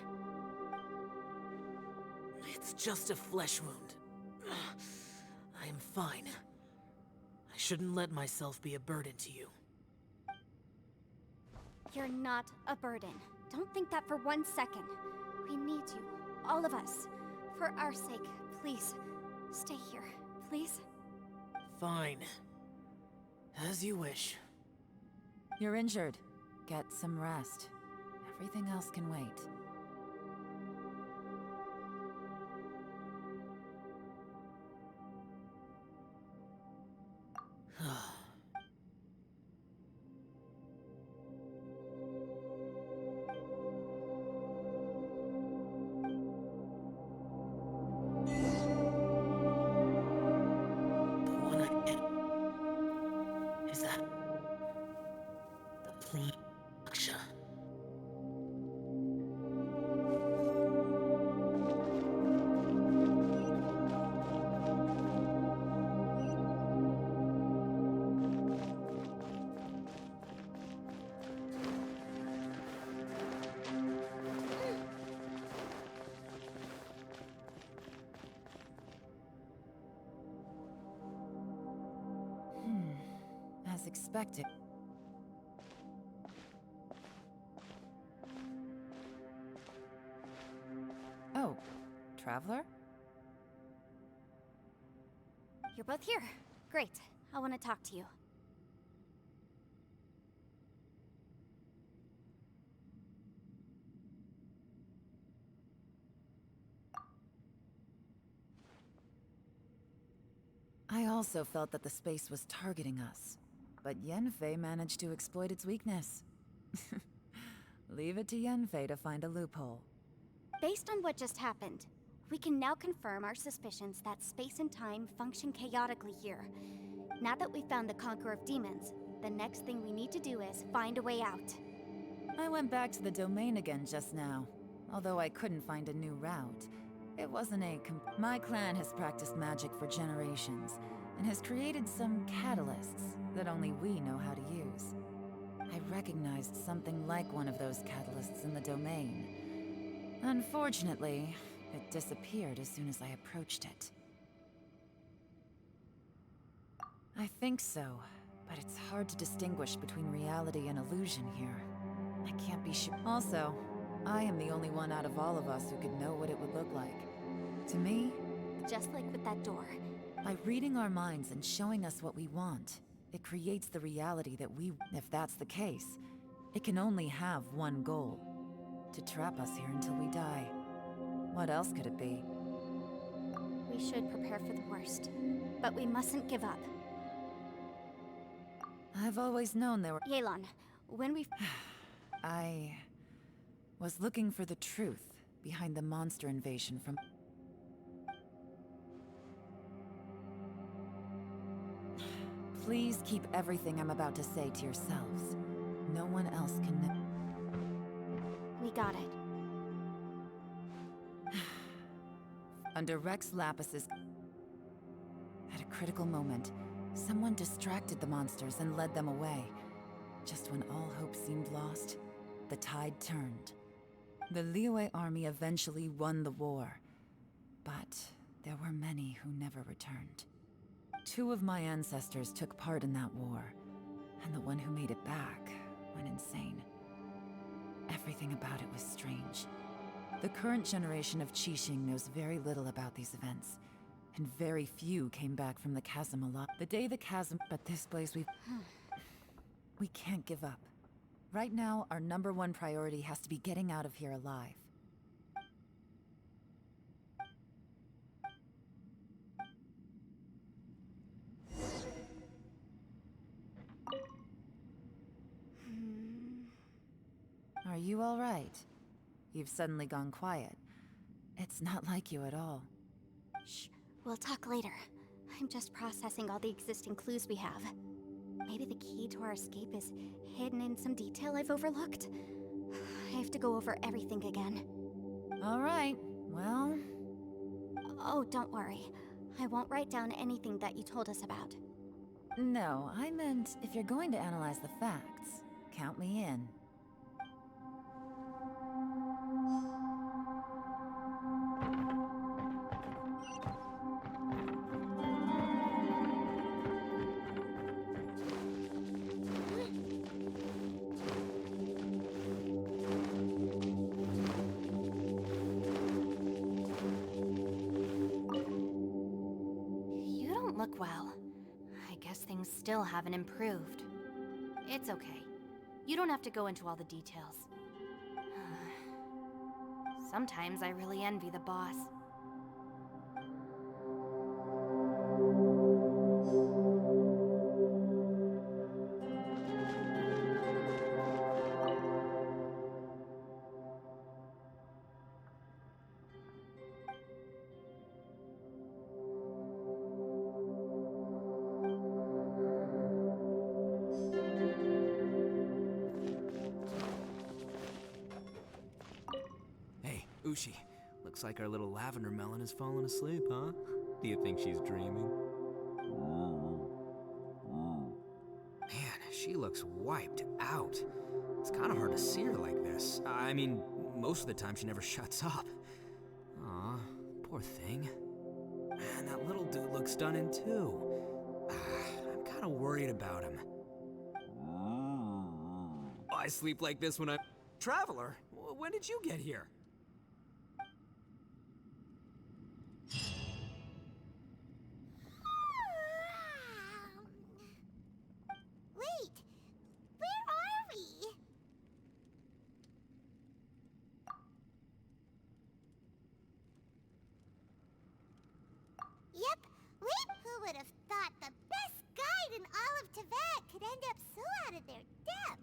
It's just a flesh wound. I am fine. I shouldn't let myself be a burden to you. You're not a burden. Don't think that for 1 second. We need you, all of us. For our sake, please, stay here, please. Fine. As you wish. You're injured. Get some rest. Everything else can wait. expecting. Oh, Traveler? You're both here. Great. I want to talk to you. I also felt that the space was targeting us, but Yenfei managed to exploit its weakness. Leave it to Yenfei to find a loophole. Based on what just happened, we can now confirm our suspicions that space and time function chaotically here. Now that we've found the Conqueror of Demons, the next thing we need to do is find a way out. I went back to the domain again just now, although I couldn't find a new route. It wasn't My clan has practiced magic for generations, and has created some catalysts that only we know how to use. I recognized something like one of those catalysts in the domain. Unfortunately, it disappeared as soon as I approached it. I think so, but it's hard to distinguish between reality and illusion here. I can't be sure. Also, I am the only one out of all of us who could know what it would look like. To me, just like with that door. By reading our minds and showing us what we want, it creates the reality that we... If that's the case, it can only have one goal. To trap us here until we die. What else could it be? We should prepare for the worst, but we mustn't give up. I've always known there were... Yelan, when we... I was looking for the truth behind the monster invasion from... Please keep everything I'm about to say to yourselves. No one else can know. We got it. Under Rex Lapis's... At a critical moment, someone distracted the monsters and led them away. Just when all hope seemed lost, the tide turned. The Liyue army eventually won the war. But there were many who never returned. 2 of my ancestors took part in that war, and the one who made it back went insane. Everything about it was strange. The current generation of Qixing knows very little about these events, and very few came back from the chasm alive. The day the chasm... But this place we can't give up. Right now, our #1 priority has to be getting out of here alive. Are you all right? You've suddenly gone quiet. It's not like you at all. Shh, we'll talk later. I'm just processing all the existing clues we have. Maybe the key to our escape is hidden in some detail I've overlooked. I have to go over everything again. All right, well... Oh, don't worry. I won't write down anything that you told us about. No, I meant if you're going to analyze the facts, count me in. Look well. I guess things still haven't improved. It's okay. You don't have to go into all the details. Sometimes I really envy the boss. Ushi, looks like our little lavender melon has fallen asleep, huh? Do you think she's dreaming? Man, she looks wiped out. It's kind of hard to see her like this. I mean, most of the time she never shuts up. Aw, poor thing. Man, that little dude looks done in too. I'm kind of worried about him. I sleep like this when I'm... Traveler, when did you get here? Wait, where are we? Yep, who would have thought the best guide in all of Tibet could end up so out of their depth?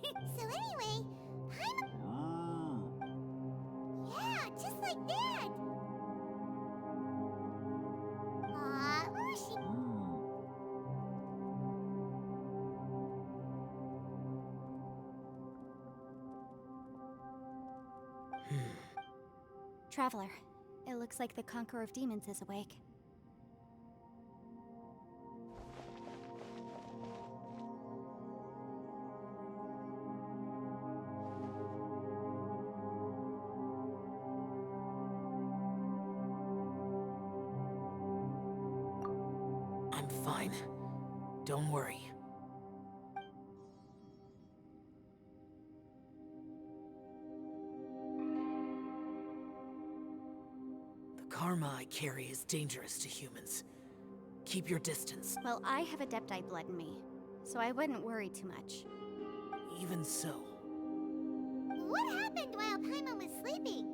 Yeah, so anyway, yeah, just like that. Aw, she... Traveler, it looks like the Conqueror of Demons is awake. I'm fine. Don't worry. The karma I carry is dangerous to humans. Keep your distance. Well, I have Adepti blood in me, so I wouldn't worry too much. Even so, What happened while Paimon was sleeping?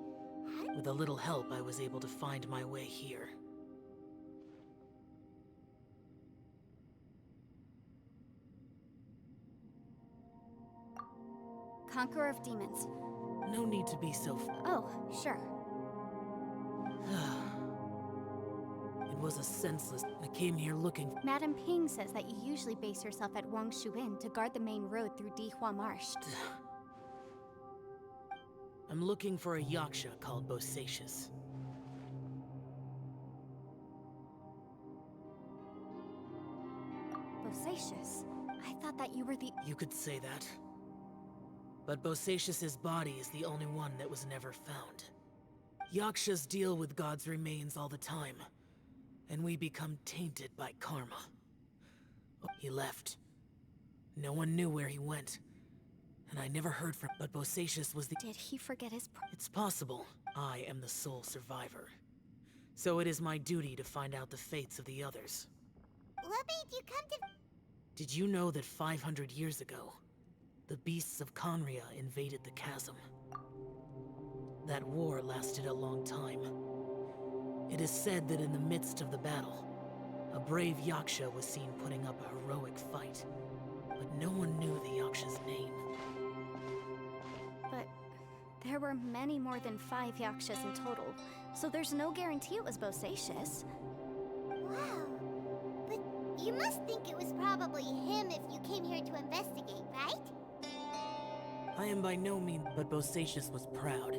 with a little help, I was able to find my way here. Conqueror of Demons. No need to be so Oh, sure. It was a senseless... I came here looking... Madam Ping says that you usually base yourself at Wangshu Inn to guard the main road through Dihua Marsh. I'm looking for a yaksha called Bosacius. Bosacius? I thought that you were the... You could say that. But Bosacius's body is the only one that was never found. Yakshas deal with God's remains all the time, and we become tainted by karma. He left. No one knew where he went, and I never heard from... But Bosacius was the... Did he forget his... It's possible. I am the sole survivor. So it is my duty to find out the fates of the others. What made you come to... Did you know that 500 years ago, the beasts of Conria invaded the chasm? That war lasted a long time. It is said that in the midst of the battle, a brave yaksha was seen putting up a heroic fight. But no one knew the yaksha's name. But there were many more than 5 yakshas in total, so there's no guarantee it was Bosacius. Wow. But you must think it was probably him if you came here to investigate, right? I am by no means, but Bosacius was proud.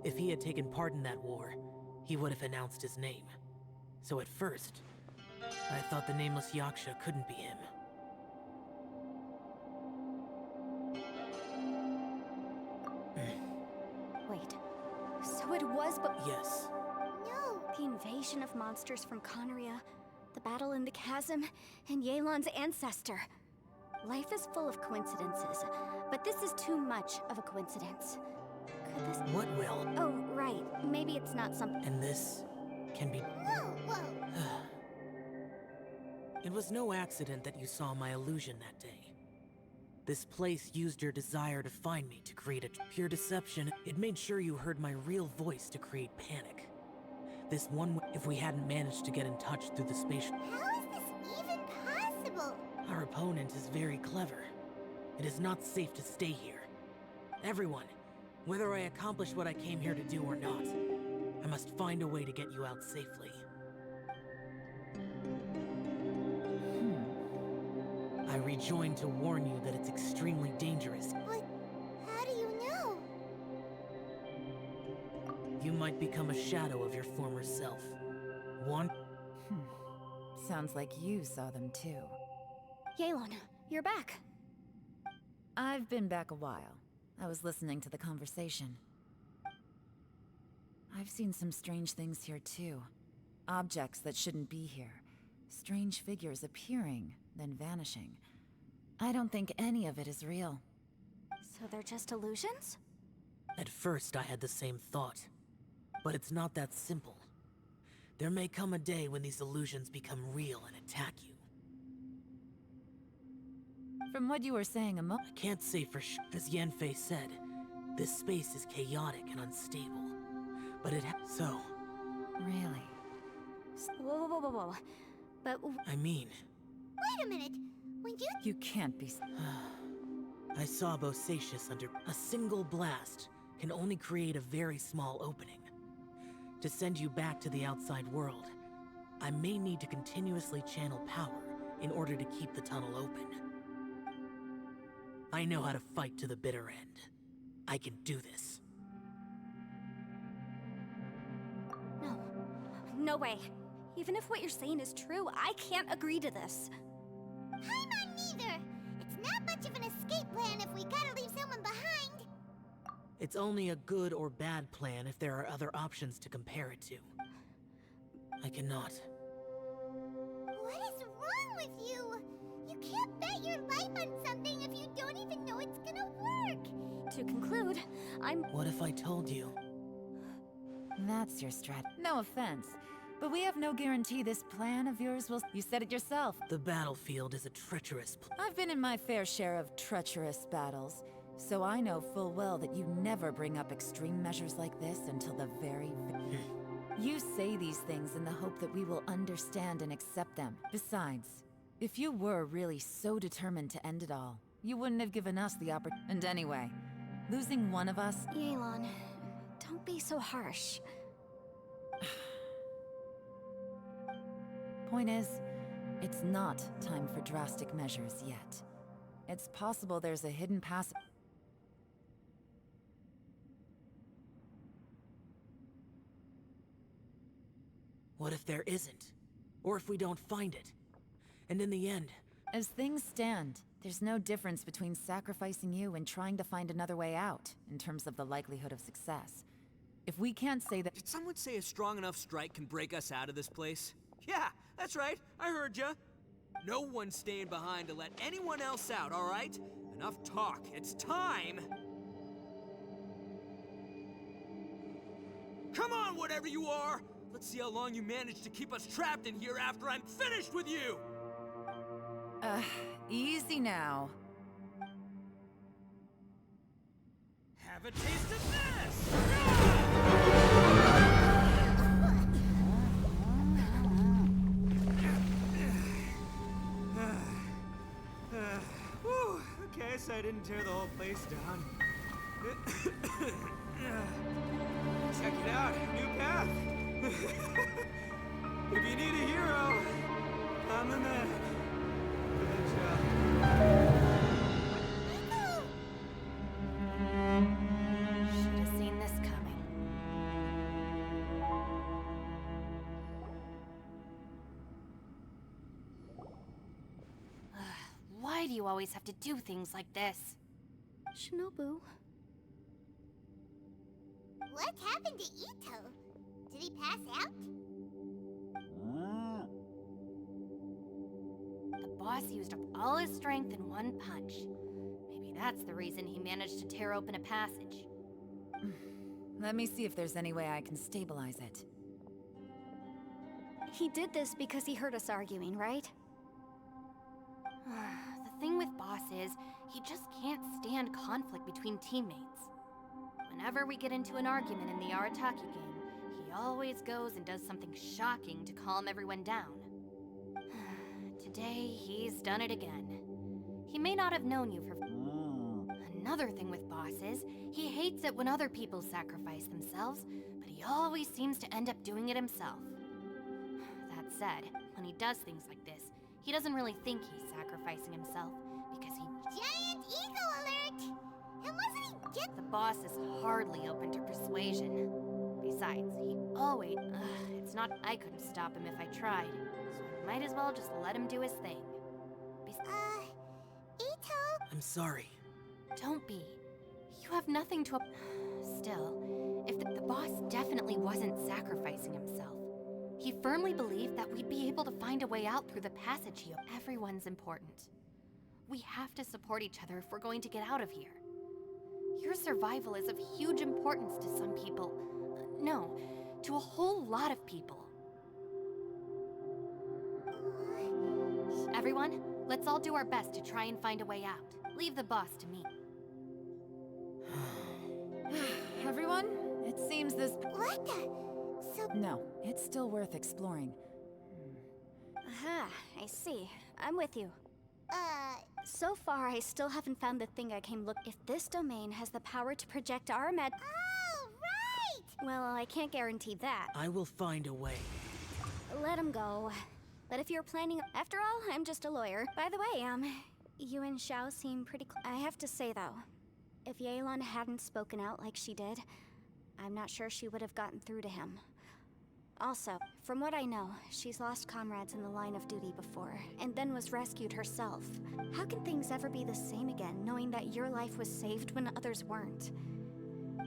If he had taken part in that war, he would have announced his name. So at first, I thought the nameless yaksha couldn't be him. Wait, so it was Yes. No. The invasion of monsters from Conria, the battle in the chasm, and Yelan's ancestor. Life is full of coincidences, but this is too much of a coincidence. Could this... What will? Oh, right. Maybe it's not something... And this can be... Whoa. It was no accident that you saw my illusion that day. This place used your desire to find me to create a pure deception. It made sure you heard my real voice to create panic. This one, if we hadn't managed to get in touch through the spatial... How is this even possible? Our opponent is very clever. It is not safe to stay here. Everyone, whether I accomplish what I came here to do or not, I must find a way to get you out safely. I rejoined to warn you that it's extremely dangerous. But how do you know? You might become a shadow of your former self. Want? Sounds like you saw them too. Yelan, you're back. I've been back a while. I was listening to the conversation. I've seen some strange things here too. Objects that shouldn't be here. Strange figures appearing, then vanishing. I don't think any of it is real. So they're just illusions? At first, I had the same thought. But it's not that simple. There may come a day when these illusions become real and attack you. From what you were saying I can't say for sure. As Yanfei said, this space is chaotic and unstable. But so... Really? Whoa, whoa, whoa, whoa. But... I mean... Wait a minute. When you... You can't be... I saw Bosacius under... A single blast can only create a very small opening. To send you back to the outside world, I may need to continuously channel power in order to keep the tunnel open. I know how to fight to the bitter end. I can do this. No. No way. Even if what you're saying is true, I can't agree to this. Paimon neither. It's not much of an escape plan if we gotta leave someone behind. It's only a good or bad plan if there are other options to compare it to. I cannot. What is wrong with you? You can't bet your life on something if you don't even know it's gonna work. To conclude, What if I told you? That's your strat. No offense, but we have no guarantee this plan of yours will... You said it yourself. The battlefield is a treacherous I've been in my fair share of treacherous battles, so I know full well that you never bring up extreme measures like this until the very... You say these things in the hope that we will understand and accept them. Besides, if you were really so determined to end it all, you wouldn't have given us the opportunity. And anyway, losing one of us... Yelan, don't be so harsh. Point is, it's not time for drastic measures yet. It's possible there's a hidden pass... What if there isn't? Or if we don't find it? And in the end... As things stand, there's no difference between sacrificing you and trying to find another way out, in terms of the likelihood of success. If we can't say that... Did someone say a strong enough strike can break us out of this place? Yeah, that's right. I heard ya. No one's staying behind to let anyone else out, all right? Enough talk. It's time! Come on, whatever you are! Let's see how long you manage to keep us trapped in here after I'm finished with you! Easy now. Have a taste of this! Whew, okay, so I didn't tear the whole place down. Check it out, new path. If you need a hero, I'm the man. Good job. Should have seen this coming. Why do you always have to do things like this? Shinobu. What happened to Ito? Did he pass out? The boss used up all his strength in one punch. Maybe that's the reason he managed to tear open a passage. Let me see if there's any way I can stabilize it. He did this because he heard us arguing, right? The thing with Boss is, he just can't stand conflict between teammates. Whenever we get into an argument in the Arataki game, he always goes and does something shocking to calm everyone down. Today, he's done it again. He may not have known you for... Another thing with Boss is, he hates it when other people sacrifice themselves, but he always seems to end up doing it himself. That said, when he does things like this, he doesn't really think he's sacrificing himself, because he... Giant ego alert! And wasn't he The boss is hardly open to persuasion. Besides, he always... it's not... I couldn't stop him if I tried, so I might as well just let him do his thing. Ito? I'm sorry. Don't be. You have nothing to... Still, if the boss definitely wasn't sacrificing himself, He firmly believed that we'd be able to find a way out through the passage he opened. Everyone's important. We have to support each other if we're going to get out of here. Your survival is of huge importance to some people. No, to a whole lot of people. Everyone, let's all do our best to try and find a way out. Leave the boss to me. Everyone, it seems this... What the... No, it's still worth exploring. Aha, I see. I'm with you. So far, I still haven't found the thing I came look. If this domain has the power to project our Oh, right! Well, I can't guarantee that. I will find a way. Let him go. But if you're planning... After all, I'm just a lawyer. By the way, you and Xiao seem pretty I have to say, though, if Yelan hadn't spoken out like she did, I'm not sure she would have gotten through to him. Also, from what I know, she's lost comrades in the line of duty before, and then was rescued herself. How can things ever be the same again, knowing that your life was saved when others weren't?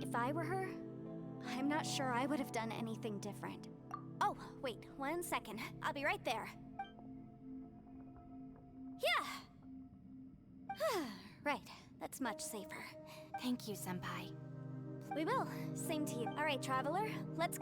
If I were her, I'm not sure I would have done anything different. Oh, wait, 1 second. I'll be right there. Yeah! Right, that's much safer. Thank you, Senpai. We will. Same to you. All right, Traveler, let's...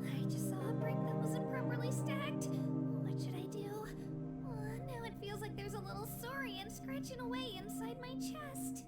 I just saw a brick that wasn't properly stacked. What should I do? Now it feels like there's a little saurian scratching away inside my chest.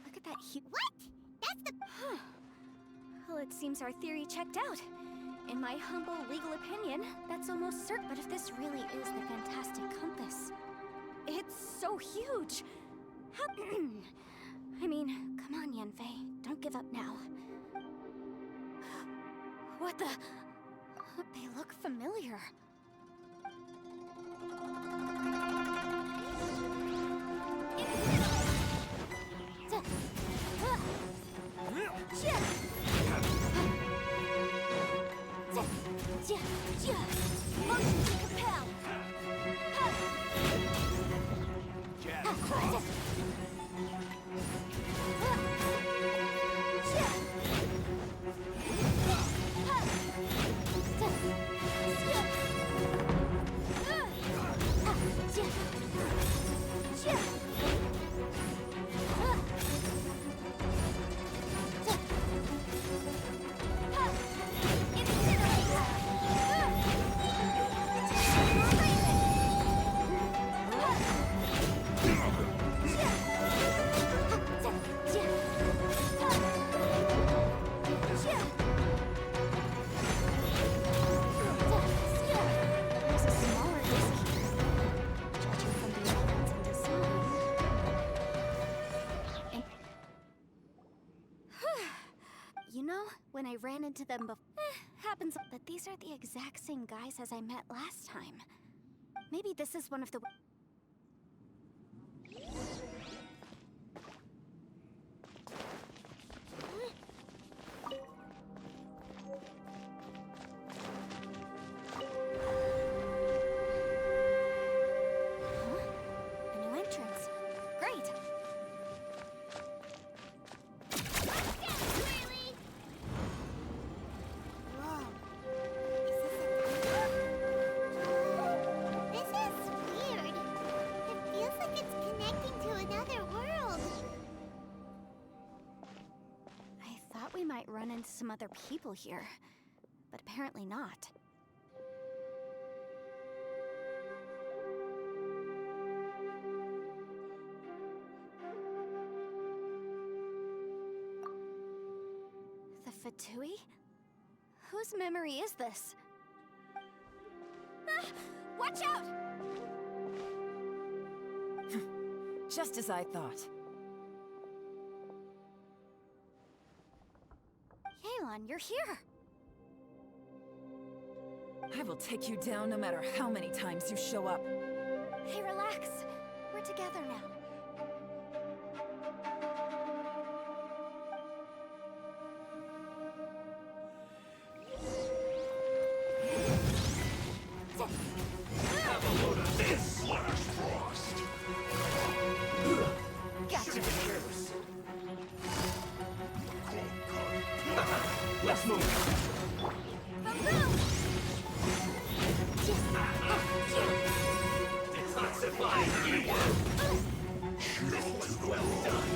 Look at that What? That's the... Well, it seems our theory checked out. In my humble legal opinion, that's almost certain. But if this really is the fantastic compass, it's so huge. How... I mean, come on, Yanfei. Don't give up now. What the... They look familiar. Motion to compel. Jab across. I ran into them happens. But these are the exact same guys as I met last time. Maybe this is one of the... A new entrance. Great. Whoa. This is weird. It feels like it's connecting to another world. I thought we might run into some other people here, but apparently not. The Fatui? Whose memory is this? Ah, watch out! Just as I thought. Yelan, you're here! I will take you down no matter how many times you show up. Hey, relax. We're together now. Have a load of this, Slash Frost! Gotcha. Let's move. Detoxify evil! Well done.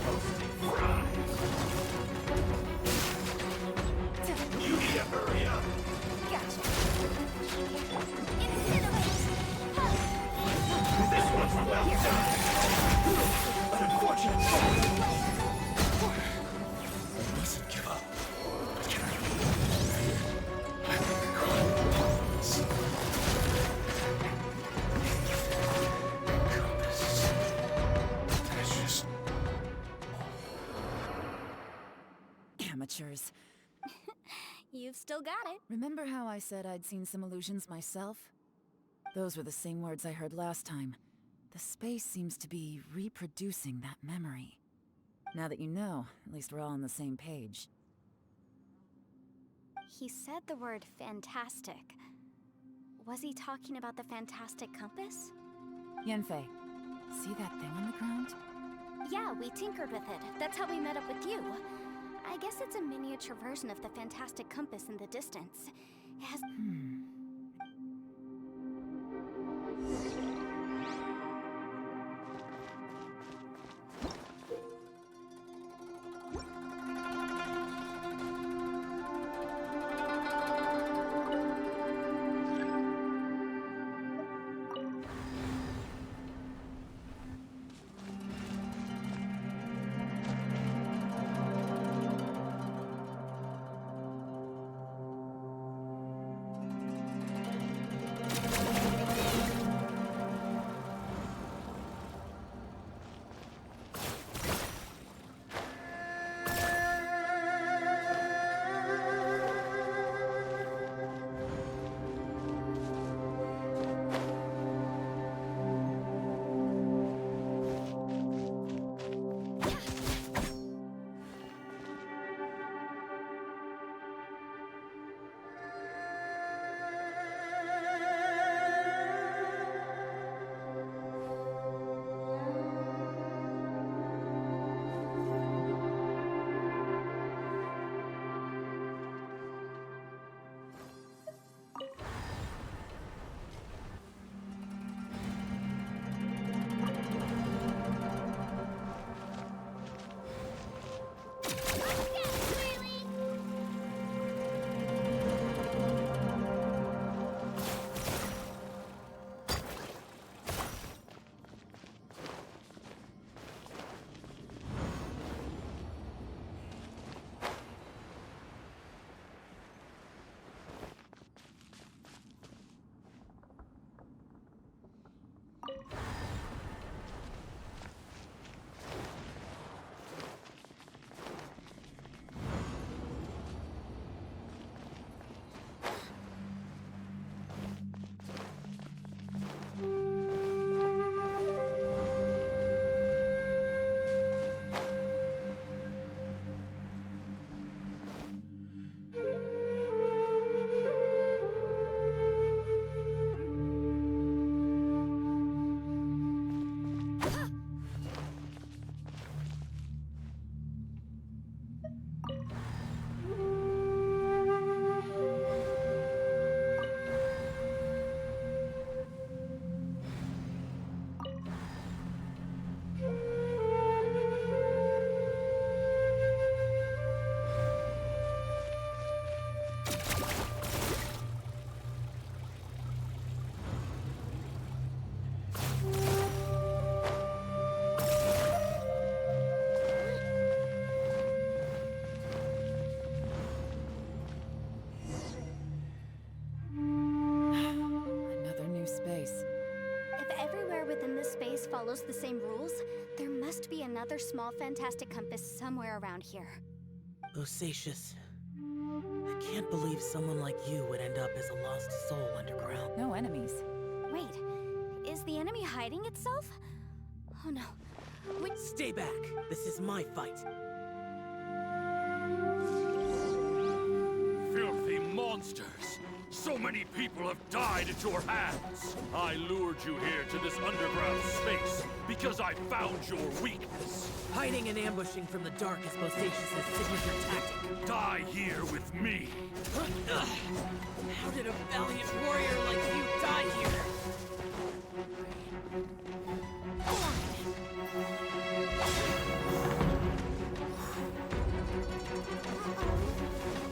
Roasting fries. You need to hurry up. Gotcha. This one's well done. An unfortunate choice. I mustn't give up. Amateurs. You've still got it. Remember how I said I'd seen some illusions myself? Those were the same words I heard last time. The space seems to be reproducing that memory. Now that you know, at least we're all on the same page. He said the word fantastic. Was he talking about the fantastic compass? Yanfei, see that thing on the ground? Yeah, we tinkered with it. That's how we met up with you. I guess it's a miniature version of the fantastic compass in the distance. It has... follows the same rules, there must be another small fantastic compass somewhere around here. Osacious. I can't believe someone like you would end up as a lost soul underground. No enemies. Wait, is the enemy hiding itself? Oh no. Wait. Stay back. This is my fight. Filthy monsters! So many people have died at your hands! I lured you here to this underground space because I found your weakness. Hiding and ambushing from the dark is Bosacious's signature tactic. Die here with me! How did a valiant warrior like you die here?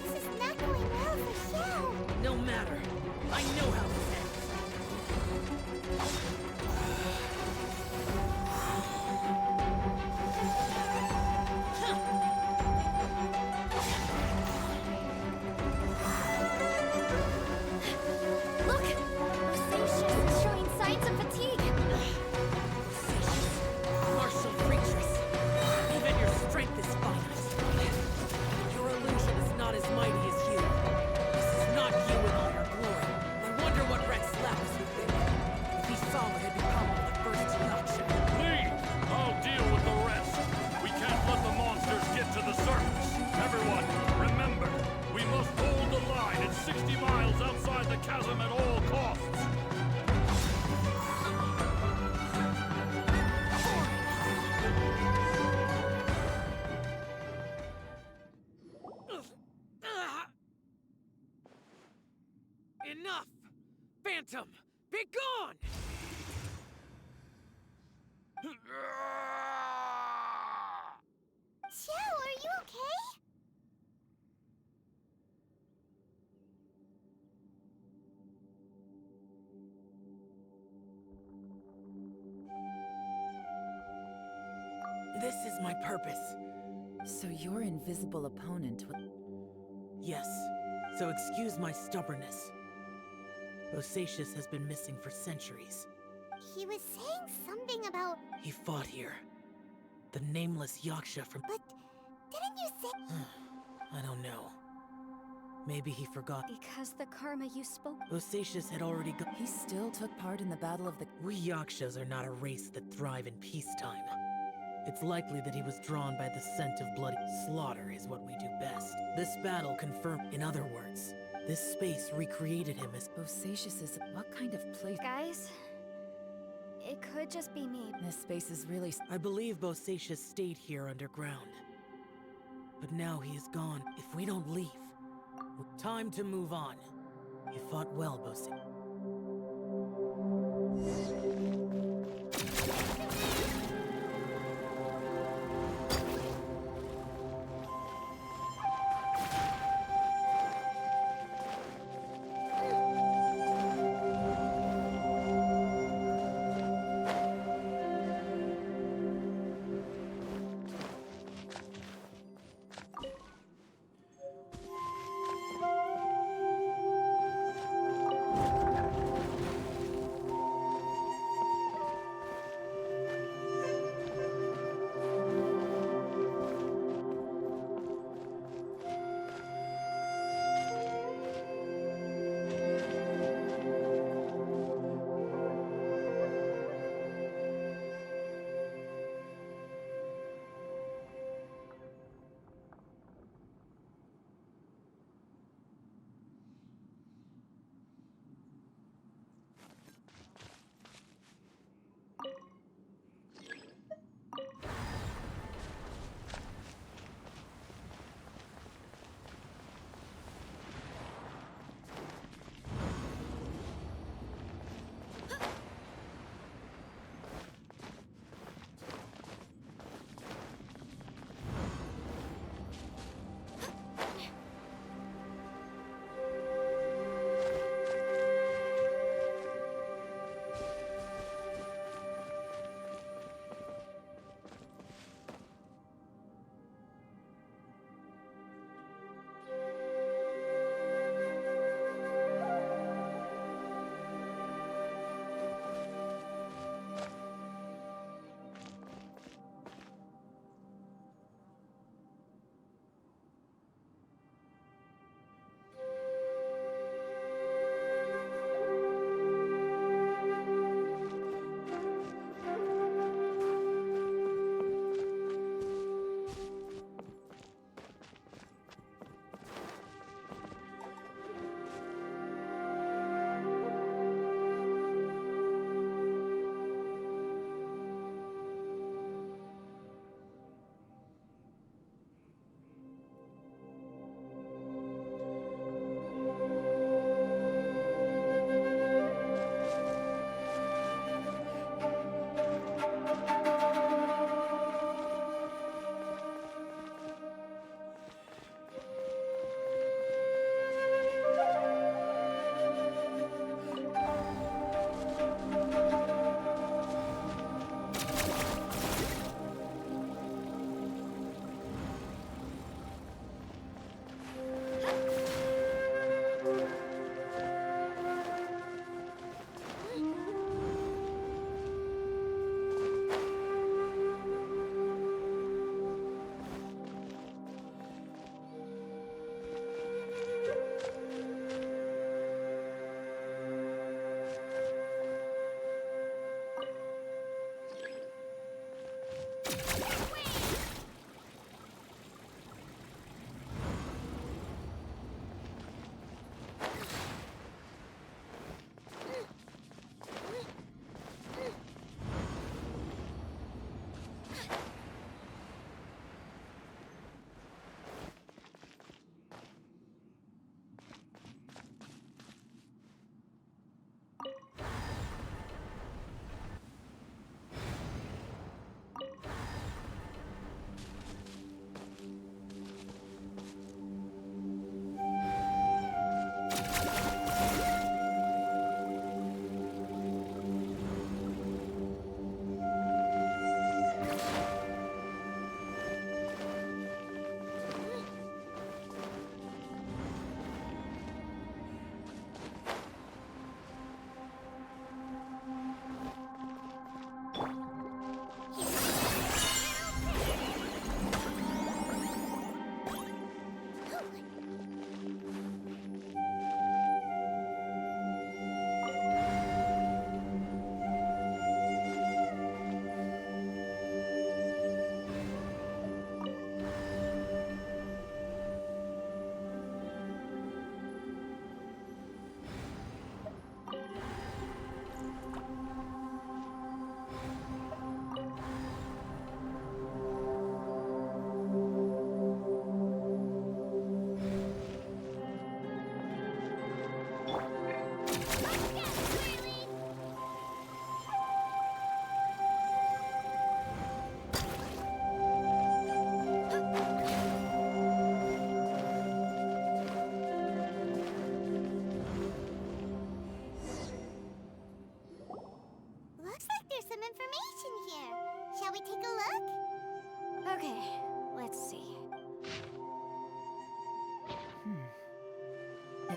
This is not going well for Shell. No matter. I know how this ends. Look! Osacious is showing signs of fatigue. Martial creatures. Even your strength is finite. Your illusion is not as mighty as you. This is not you in all your glory. I wonder what Rex Lapis would think if he saw what had become of the first Yaksha. Leave! I'll deal with the rest. We can't let the monsters get to the surface. Everyone, remember, we must hold the line at 60 miles outside the chasm at all costs. Enough! Phantom, be gone! Shell, are you okay? This is my purpose. So your invisible opponent was... Yes, so excuse my stubbornness. Osacious has been missing for centuries. He was saying something about... He fought here. The nameless Yaksha from... But didn't you say... I don't know. Maybe he forgot. Because the karma you spoke... Osacious had already gone. He still took part in the Battle of the... We Yakshas are not a race that thrive in peacetime. It's likely that he was drawn by the scent of bloody slaughter is what we do best. This battle confirmed... In other words, this space recreated him as... Bosacious is... What kind of place... Guys, it could just be me. This space is really... I believe Bosacious stayed here underground. But now he is gone. If we don't leave, time to move on. You fought well, Bosacious.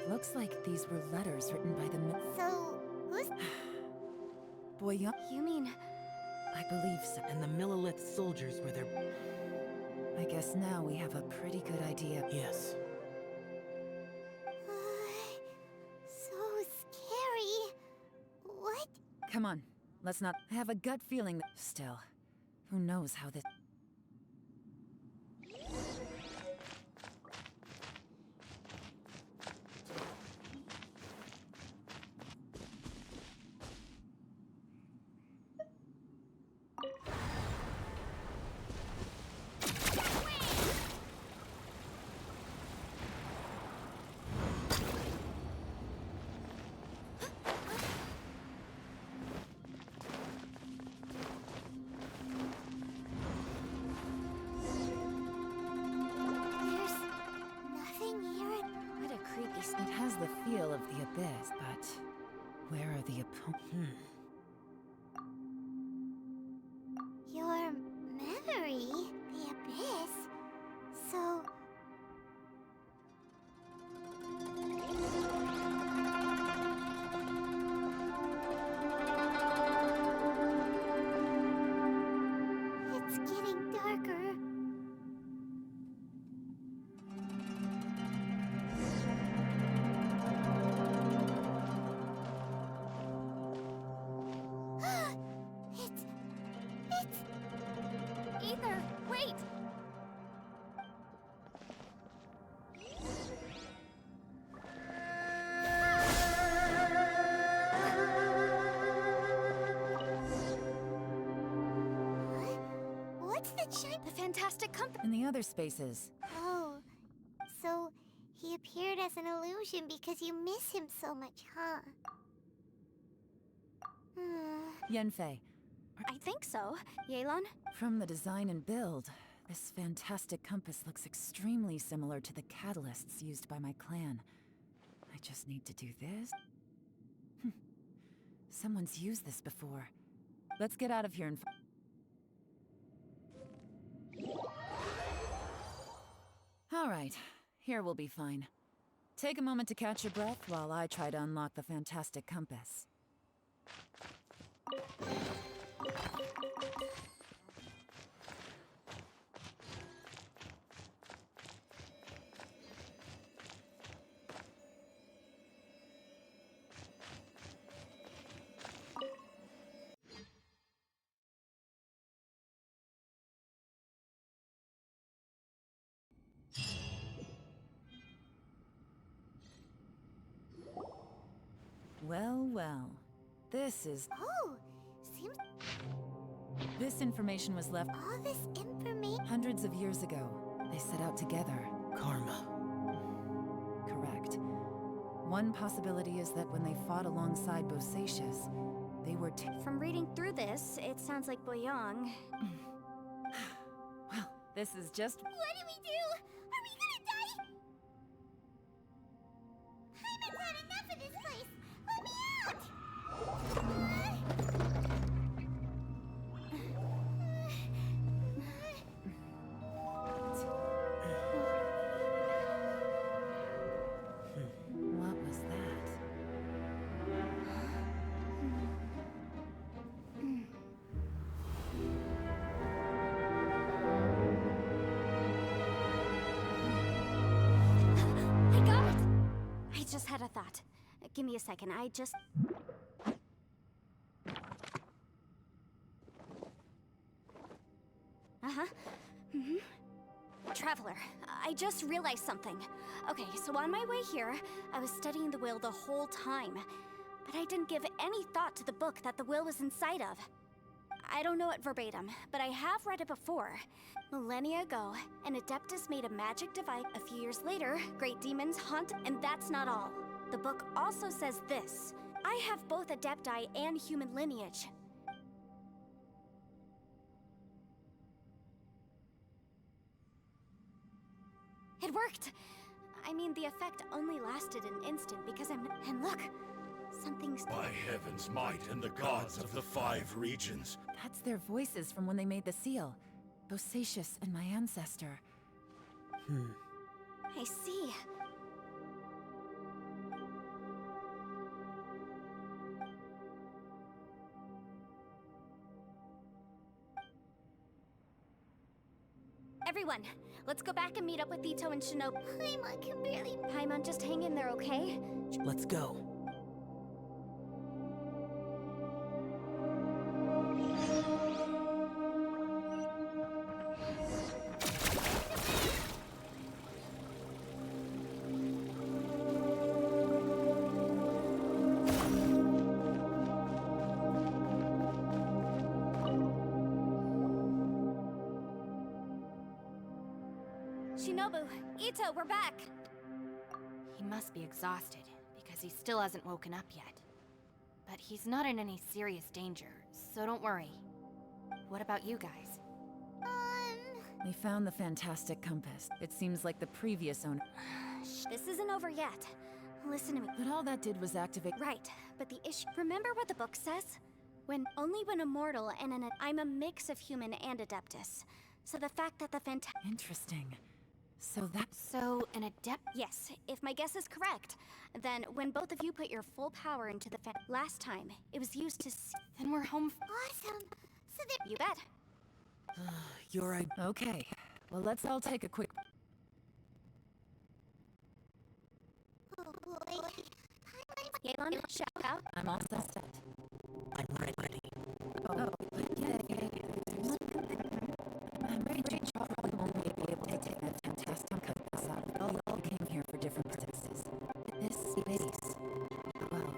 Looks like these were letters written by the So, who's... Boyan. You mean... I believe so. And the Millilith soldiers were their... I guess now we have a pretty good idea. Yes. So scary. What? Come on, let's not... I have a gut feeling that... Still, who knows how this... It has the feel of the abyss, but where are the opponents? Your memory? The abyss? So... It's getting darker. Ether, wait! What's the chime? The fantastic compass. In the other spaces. Oh, so he appeared as an illusion because you miss him so much, huh? Yenfei. I think so. Yelan? From the design and build, this fantastic compass looks extremely similar to the catalysts used by my clan. I just need to do this. Someone's used this before. Let's get out of here and... All right, here we'll be fine. Take a moment to catch your breath while I try to unlock the fantastic compass. Well, well. This is... Oh, seems... This information was left... All this information... Hundreds of years ago. They set out together. Karma. Correct. One possibility is that when they fought alongside Bosacius, they were... From reading through this, it sounds like Boyang... Well, this is just... What do we do? Are we gonna die? Hyman's had enough of this place. Let me out! What was that? I got it! I just had a thought. Give me a second, I just... Uh-huh. Traveler, I just realized something. Okay, so on my way here, I was studying the will the whole time. But I didn't give any thought to the book that the will was inside of. I don't know it verbatim, but I have read it before. Millennia ago, an Adeptus made a magic device. A few years later, great demons haunt, and that's not all. The book also says this. I have both Adepti and human lineage. It worked! I mean, the effect only lasted an instant because I'm... And look! Something's... By heaven's might and the gods of the 5 regions. That's their voices from when they made the seal. Bosacius and my ancestor. I see. Everyone, let's go back and meet up with Ito and Shinobu. Paimon can barely... Paimon, just hang in there, okay? Let's go. Shinobu, Ito, we're back! He must be exhausted, because he still hasn't woken up yet. But he's not in any serious danger, so don't worry. What about you guys? We found the fantastic compass. It seems like the previous owner... This isn't over yet. Listen to me. But all that did was activate... Right, but the issue... Remember what the book says? Only when immortal and I'm a mix of human and Adeptus. So the fact that the Interesting. So, an adept? Yes, if my guess is correct. Then, when both of you put your full power into the last time, it was used to Then we're home Awesome. So there... You bet. You're right. Okay. Well, let's all take a quick... Oh boy. Yelan, shout out. I'm all set. I'm ready. Oh, yeah. I'm ready to probably won't be able to take that fantastic compass out. We all came here for different purposes. This space, well,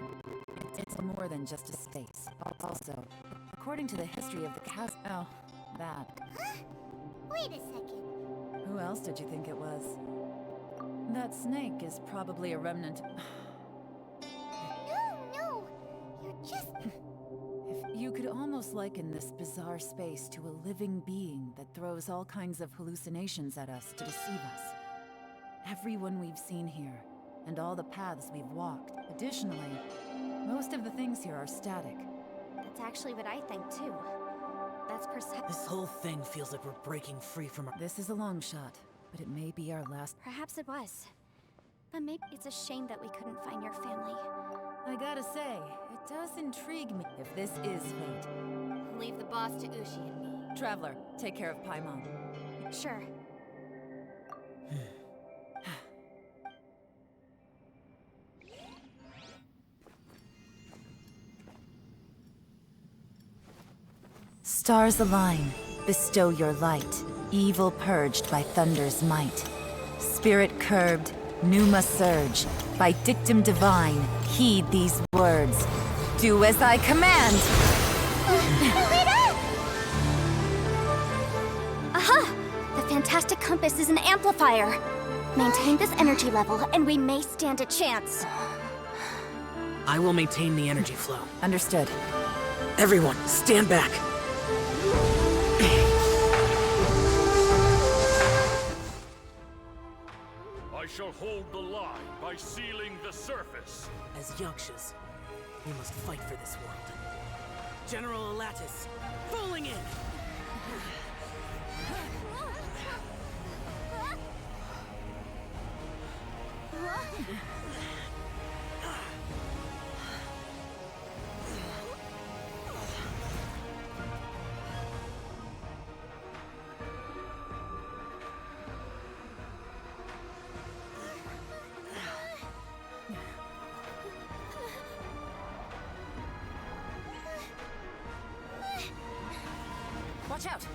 it's more than just a space. Also, according to the history of the chasm... Oh, that. Huh? Wait a second. Who else did you think it was? That snake is probably a remnant... No. You're just... If you could almost liken this bizarre space to a living being that throws all kinds of hallucinations at us to deceive us. Everyone we've seen here, and all the paths we've walked. Additionally, most of the things here are static. That's actually what I think, too. That's This whole thing feels like we're breaking free from our... This is a long shot, but it may be our last... Perhaps it was. But maybe it's a shame that we couldn't find your family. I gotta say, it does intrigue me if this is fate. Leave the boss to Ushi and me. Traveler, take care of Paimon. Sure. Stars align, bestow your light. Evil purged by thunder's might. Spirit curbed, pneuma surge. By dictum divine, heed these words. Do as I command! Aha! The fantastic compass is an amplifier. Maintain this energy level, and we may stand a chance. I will maintain the energy flow. Understood. Everyone, stand back! I shall hold the line by sealing the surface. As Yakshas, we must fight for this world. General Alatus, falling in! Watch out!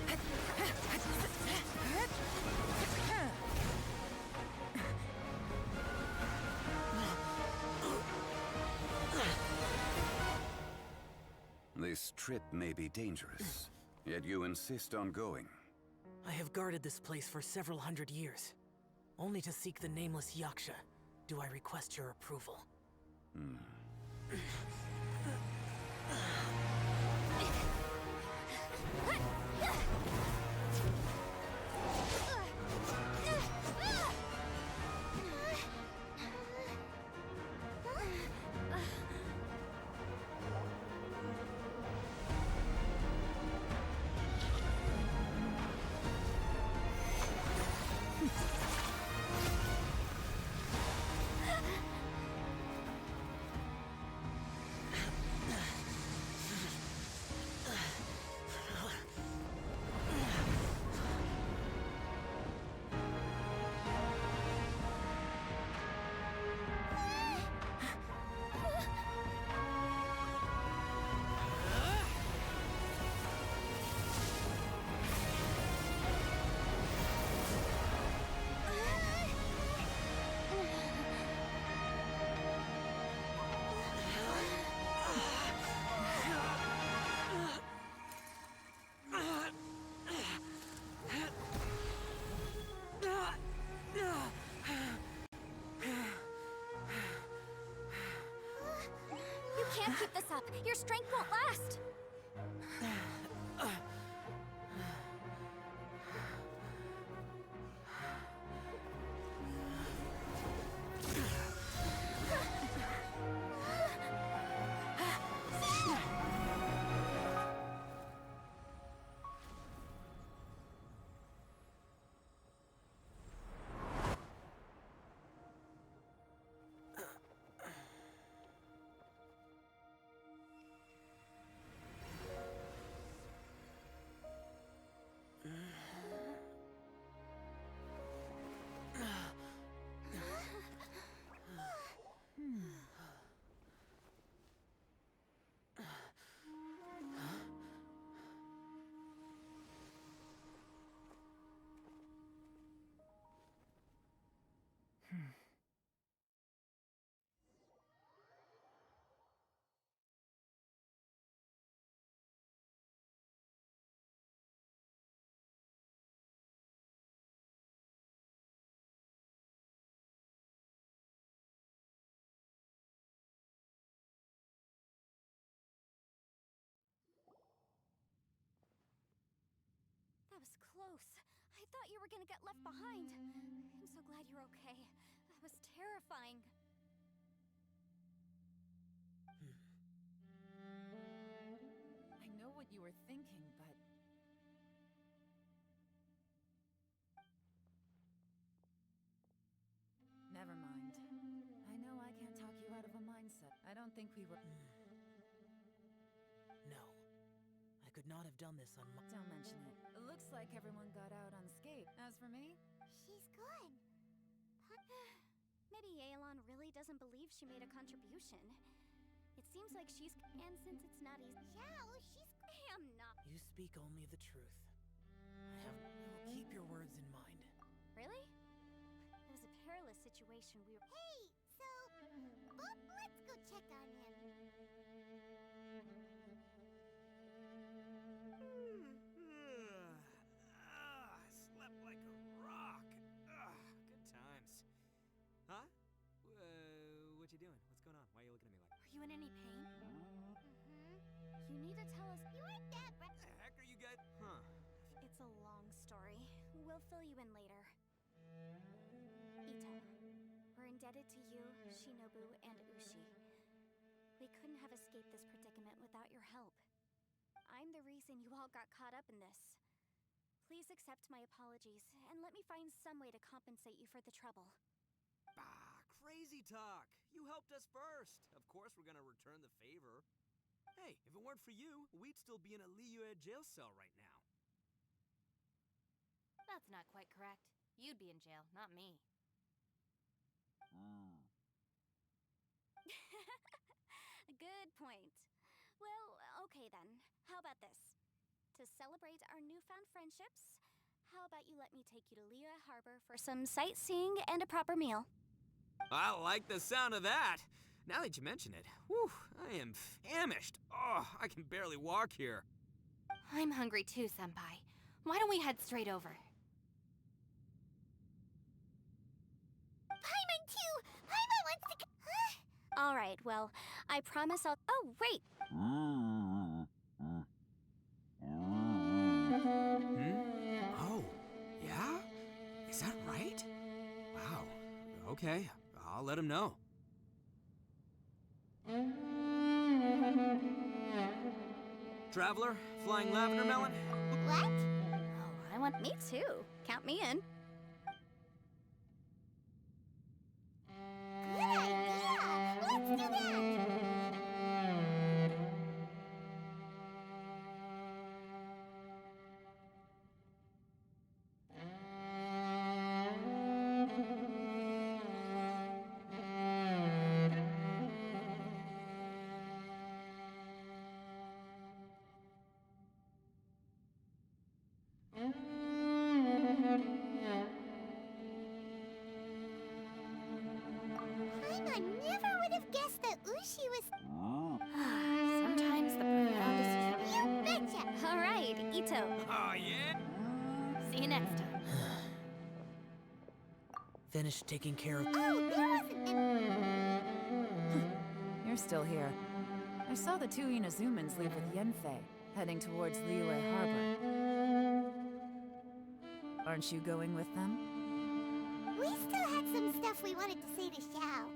This trip may be dangerous, yet you insist on going. I have guarded this place for several hundred years. Only to seek the nameless Yaksha, do I request your approval. Keep this up. Your strength won't last. That was close. I thought you were gonna get left behind. I'm so glad you're okay. That was terrifying. I know what you were thinking, but... Never mind. I know I can't talk you out of a mindset. I don't think we were... No. I could not have done this on my... Don't mention it. It looks like everyone got out unscathed. As for me... She's good. Maybe Yelan really doesn't believe she made a contribution. It seems like she's... And since it's not easy... Yeah, she's... I am not... You speak only the truth. I will keep your words in mind. Really? It was a perilous situation. We were... Hey, so... Boop, let's go check on him. Slept like a rock. Good times. Huh? What you doing? What's going on? Why are you looking at me like... Are you in any pain? You need to tell us... You ain't that, but... What the heck are you guys... Huh. It's a long story. We'll fill you in later. Ito, we're indebted to you, Shinobu, and Ushi. We couldn't have escaped this predicament without your help. I'm the reason you all got caught up in this. Please accept my apologies, and let me find some way to compensate you for the trouble. Bah, crazy talk. You helped us first. Of course we're gonna return the favor. Hey, if it weren't for you, we'd still be in a Liyue jail cell right now. That's not quite correct. You'd be in jail, not me. Good point. Well, okay then. How about this? To celebrate our newfound friendships, how about you let me take you to Liyue Harbor for some sightseeing and a proper meal? I like the sound of that. Now that you mention it, whew, I am famished. Oh, I can barely walk here. I'm hungry too, Senpai. Why don't we head straight over? Paimon too! Paimon wants to... Huh? All right, well, I promise I'll... Oh, wait! Oh, yeah? Is that right? Wow. Okay, I'll let him know. Traveler, flying lavender melon? What? Oh, I want me too. Count me in. Good idea! Let's do that! Paimon never would have guessed that Ushi was... Sometimes the profoundest truth... You betcha! All right, Ito. Oh, yeah? See you next time. Finished taking care of... Oh, there wasn't... You're still here. I saw the two Inazumans leave with Yenfei, heading towards Liyue Harbor. Aren't you going with them? We still had some stuff we wanted to say to Xiao.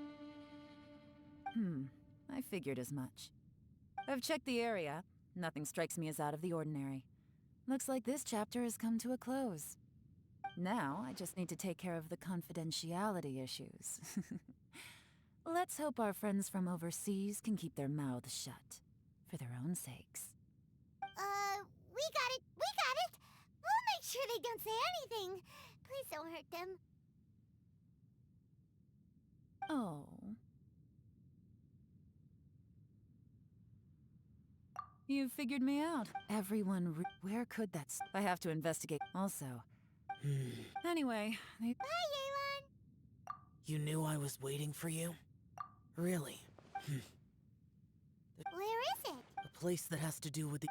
I figured as much. I've checked the area. Nothing strikes me as out of the ordinary. Looks like this chapter has come to a close. Now, I just need to take care of the confidentiality issues. Let's hope our friends from overseas can keep their mouths shut, for their own sakes. We got it! We got it! We'll make sure they don't say anything. Please don't hurt them. Oh. You figured me out. Everyone where could that I have to investigate. Also. Anyway, Bye, Yelan! You knew I was waiting for you? Really? Where is it? A place that has to do with the...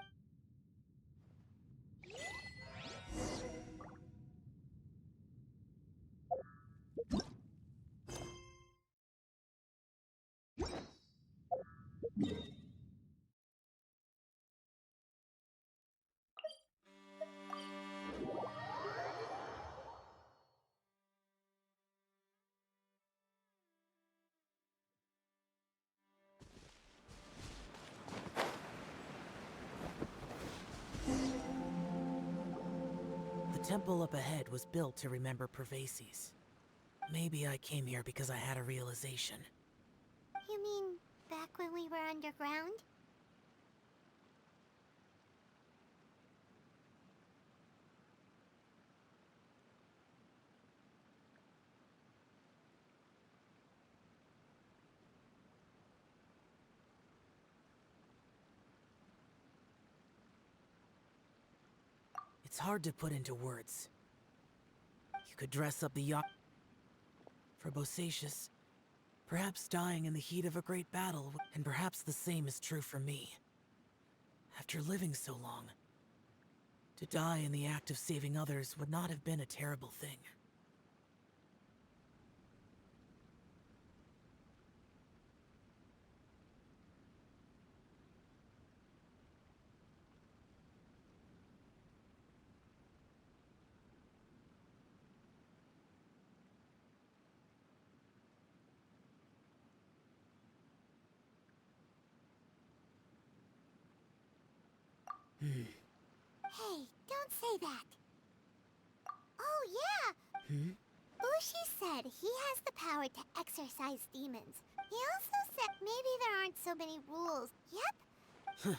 The temple up ahead was built to remember Pervases. Maybe I came here because I had a realization. You mean back when we were underground? It's hard to put into words. You could dress up the yacht for Bosacius, perhaps dying in the heat of a great battle, and perhaps the same is true for me. After living so long, to die in the act of saving others would not have been a terrible thing. Hey, don't say that. Oh, yeah! Ushi said he has the power to exorcise demons. He also said maybe there aren't so many rules. Yep.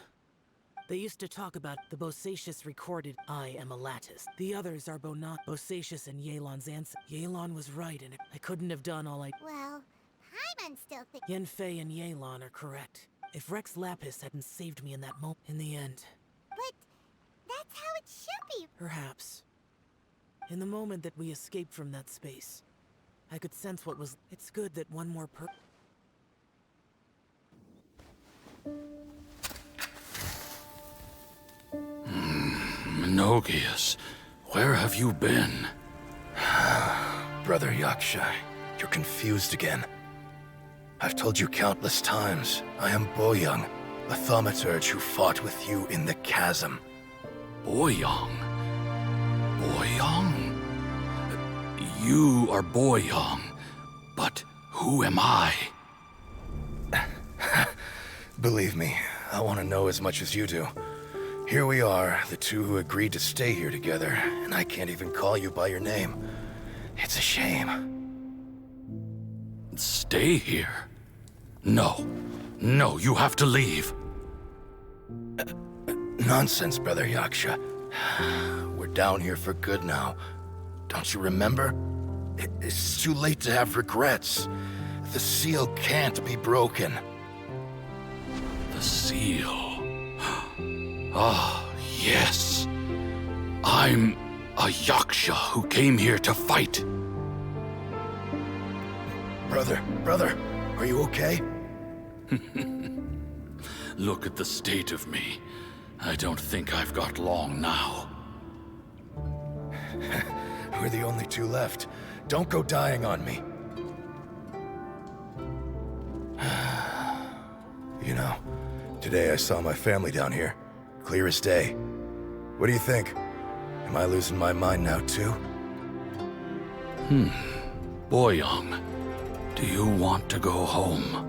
They used to talk about the Bosacius recorded, I am a lattice. The others are Bosacius and Yelan's ancestor. Yelan was right, and I couldn't have done all I... Well, Paimon still thinks... Yenfei and Yelan are correct. If Rex Lapis hadn't saved me in that moment, in the end... But that's how it should be. Perhaps. In the moment that we escaped from that space, I could sense what was... It's good that one more Menogias, where have you been? Brother Yaksha, you're confused again. I've told you countless times, I am Boyoung, a thaumaturge who fought with you in the chasm. Boyoung? Boyoung? You are Boyoung, but who am I? Believe me, I want to know as much as you do. Here we are, the two who agreed to stay here together, and I can't even call you by your name. It's a shame. Stay here? No. No, you have to leave. Nonsense, Brother Yaksha. We're down here for good now. Don't you remember? It's too late to have regrets. The seal can't be broken. The seal... Ah, yes. I'm a Yaksha who came here to fight. Brother, are you okay? Look at the state of me. I don't think I've got long now. We're the only two left. Don't go dying on me. You know, today I saw my family down here. Clear as day. What do you think? Am I losing my mind now too? Boyoung, do you want to go home?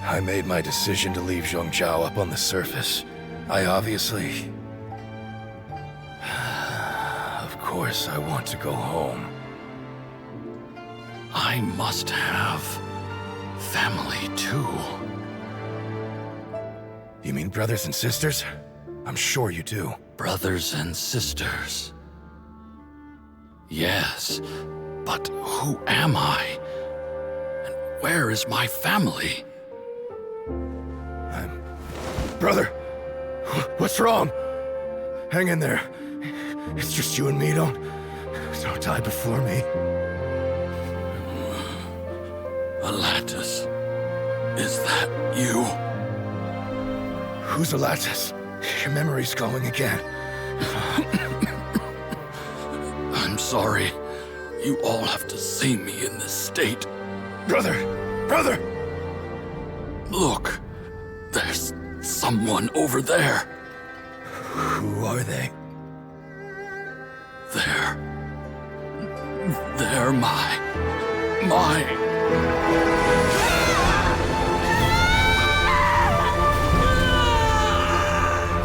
I made my decision to leave Zhongzhou up on the surface. I obviously... Of course I want to go home. I must have family too. You mean brothers and sisters? I'm sure you do. Brothers and sisters. Yes, but who am I? And where is my family? Brother! What's wrong? Hang in there. It's just you and me, don't die before me. Alatus, is that you? Who's Alatus? Your memory's going again. I'm sorry. You all have to see me in this state. Brother! Brother! Look, there's someone over there. Who are they? They're my...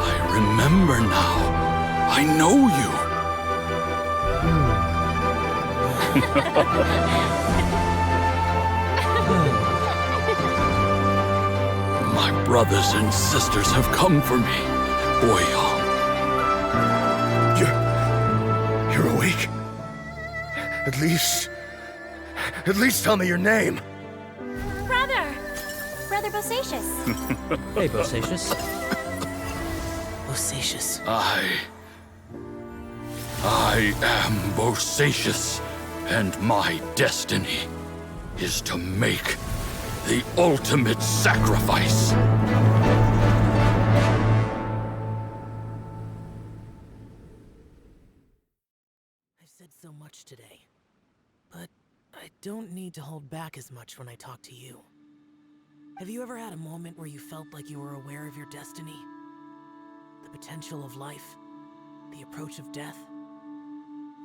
I remember now. I know you. My brothers and sisters have come for me, Boyoung. You're awake? At least tell me your name. Brother Bosacious. Hey, Bosacious. Bosacious. I am Bosacious, and my destiny is to make the ultimate sacrifice. I've said so much today, but I don't need to hold back as much when I talk to you. Have you ever had a moment where you felt like you were aware of your destiny? The potential of life? The approach of death?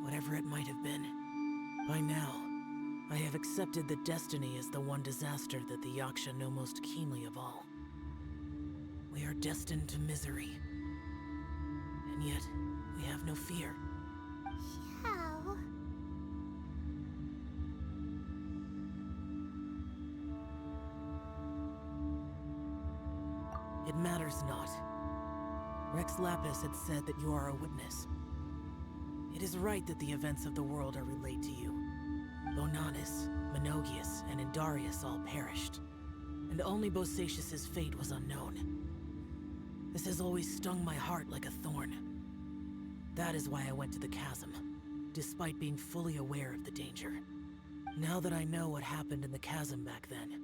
Whatever it might have been. By now, I have accepted that destiny is the one disaster that the Yaksha know most keenly of all. We are destined to misery. And yet, we have no fear. How? It matters not. Rex Lapis had said that you are a witness. It is right that the events of the world are relayed to you. Bonanis, Menogius, and Indarius all perished, and only Bosacious's fate was unknown. This has always stung my heart like a thorn. That is why I went to the chasm, despite being fully aware of the danger. Now that I know what happened in the chasm back then,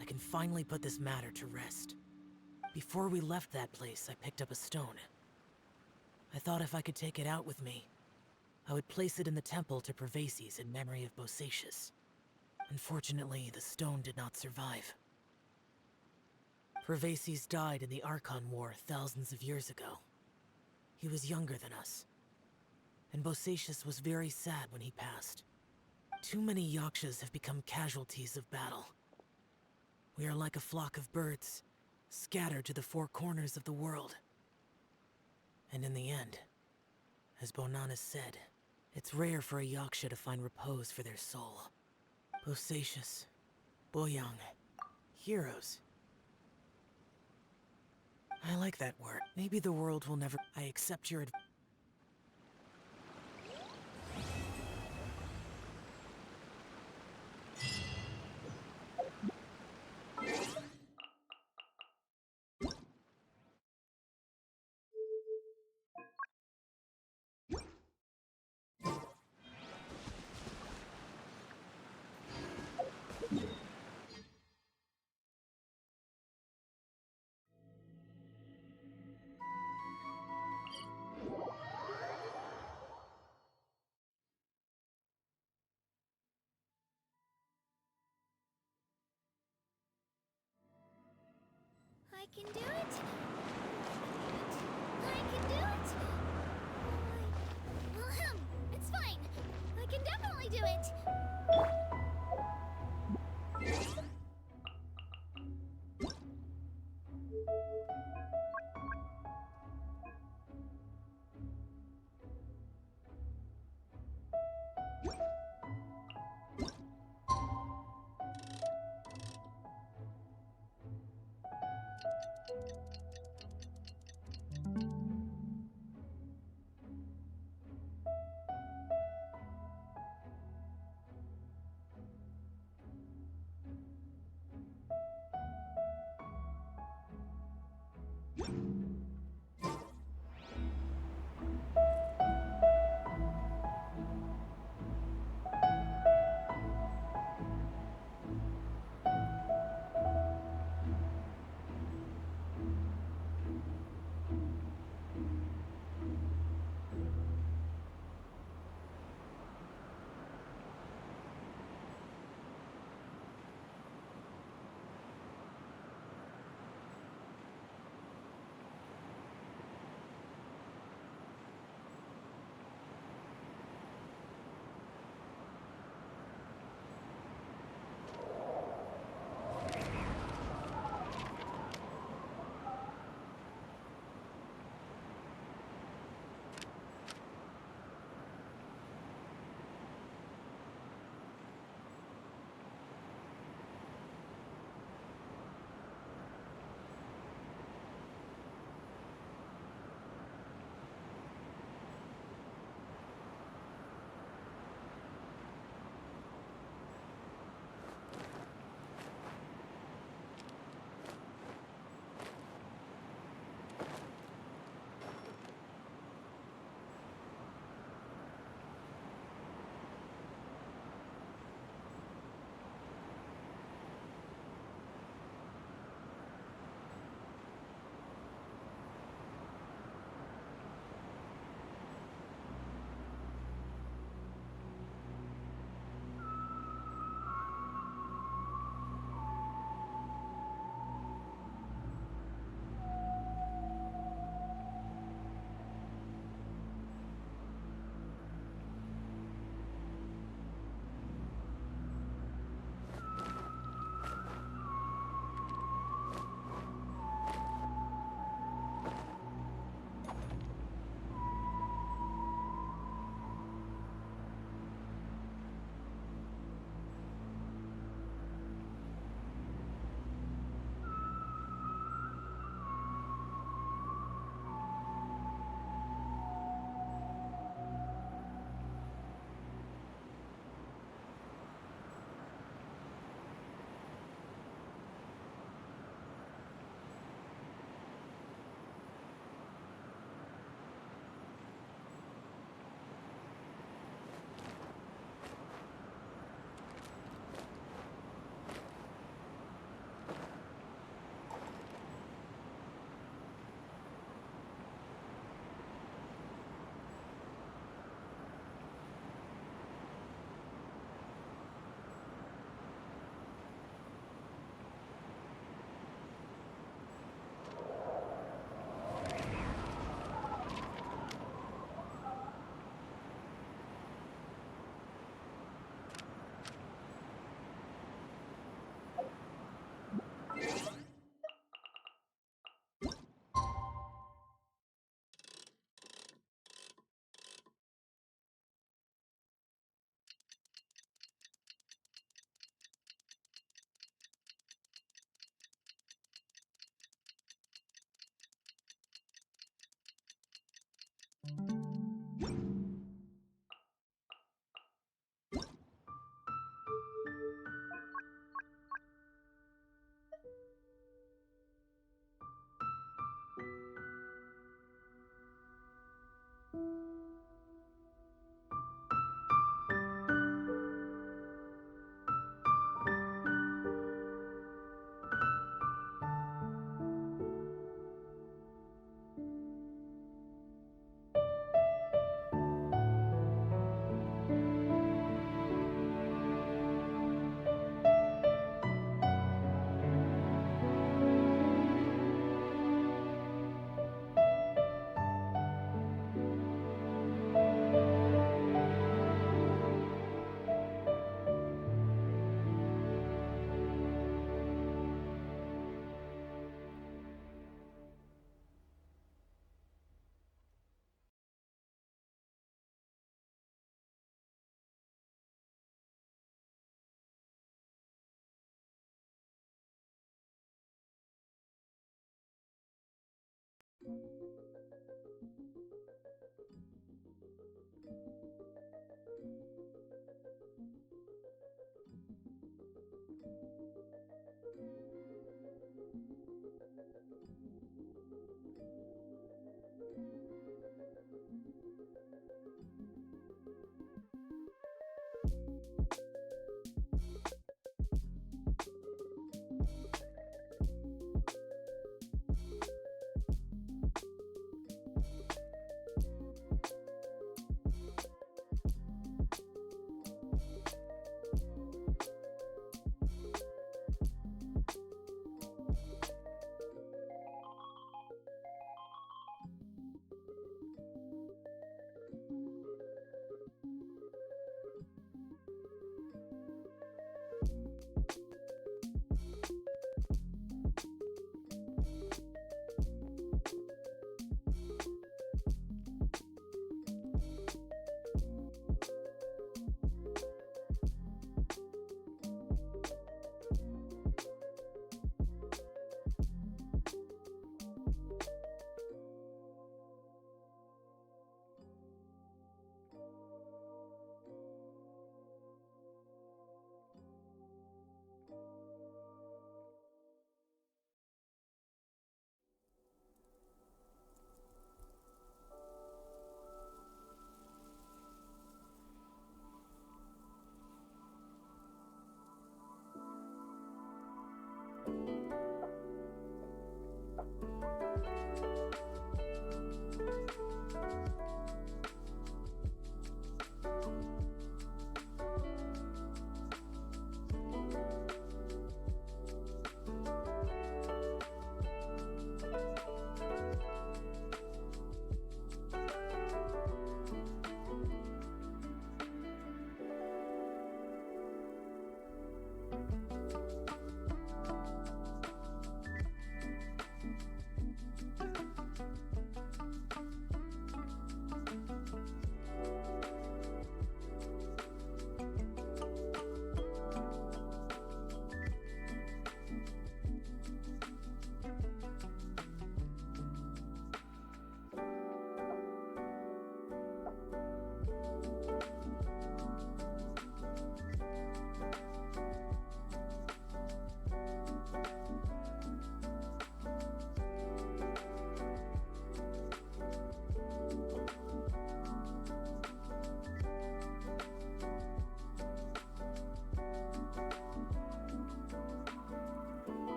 I can finally put this matter to rest. Before we left that place, I picked up a stone. I thought if I could take it out with me, I would place it in the temple to Pervases in memory of Bosacious. Unfortunately, the stone did not survive. Pervases died in the Archon War thousands of years ago. He was younger than us, and Bosacious was very sad when he passed. Too many Yakshas have become casualties of battle. We are like a flock of birds, scattered to the four corners of the world. And in the end, as Bonanis said, it's rare for a Yaksha to find repose for their soul. Bosacious, Boyoung, heroes. I like that word. Maybe the world will never... I accept your advice. I can do it. I can do it. It's fine. I can definitely do it.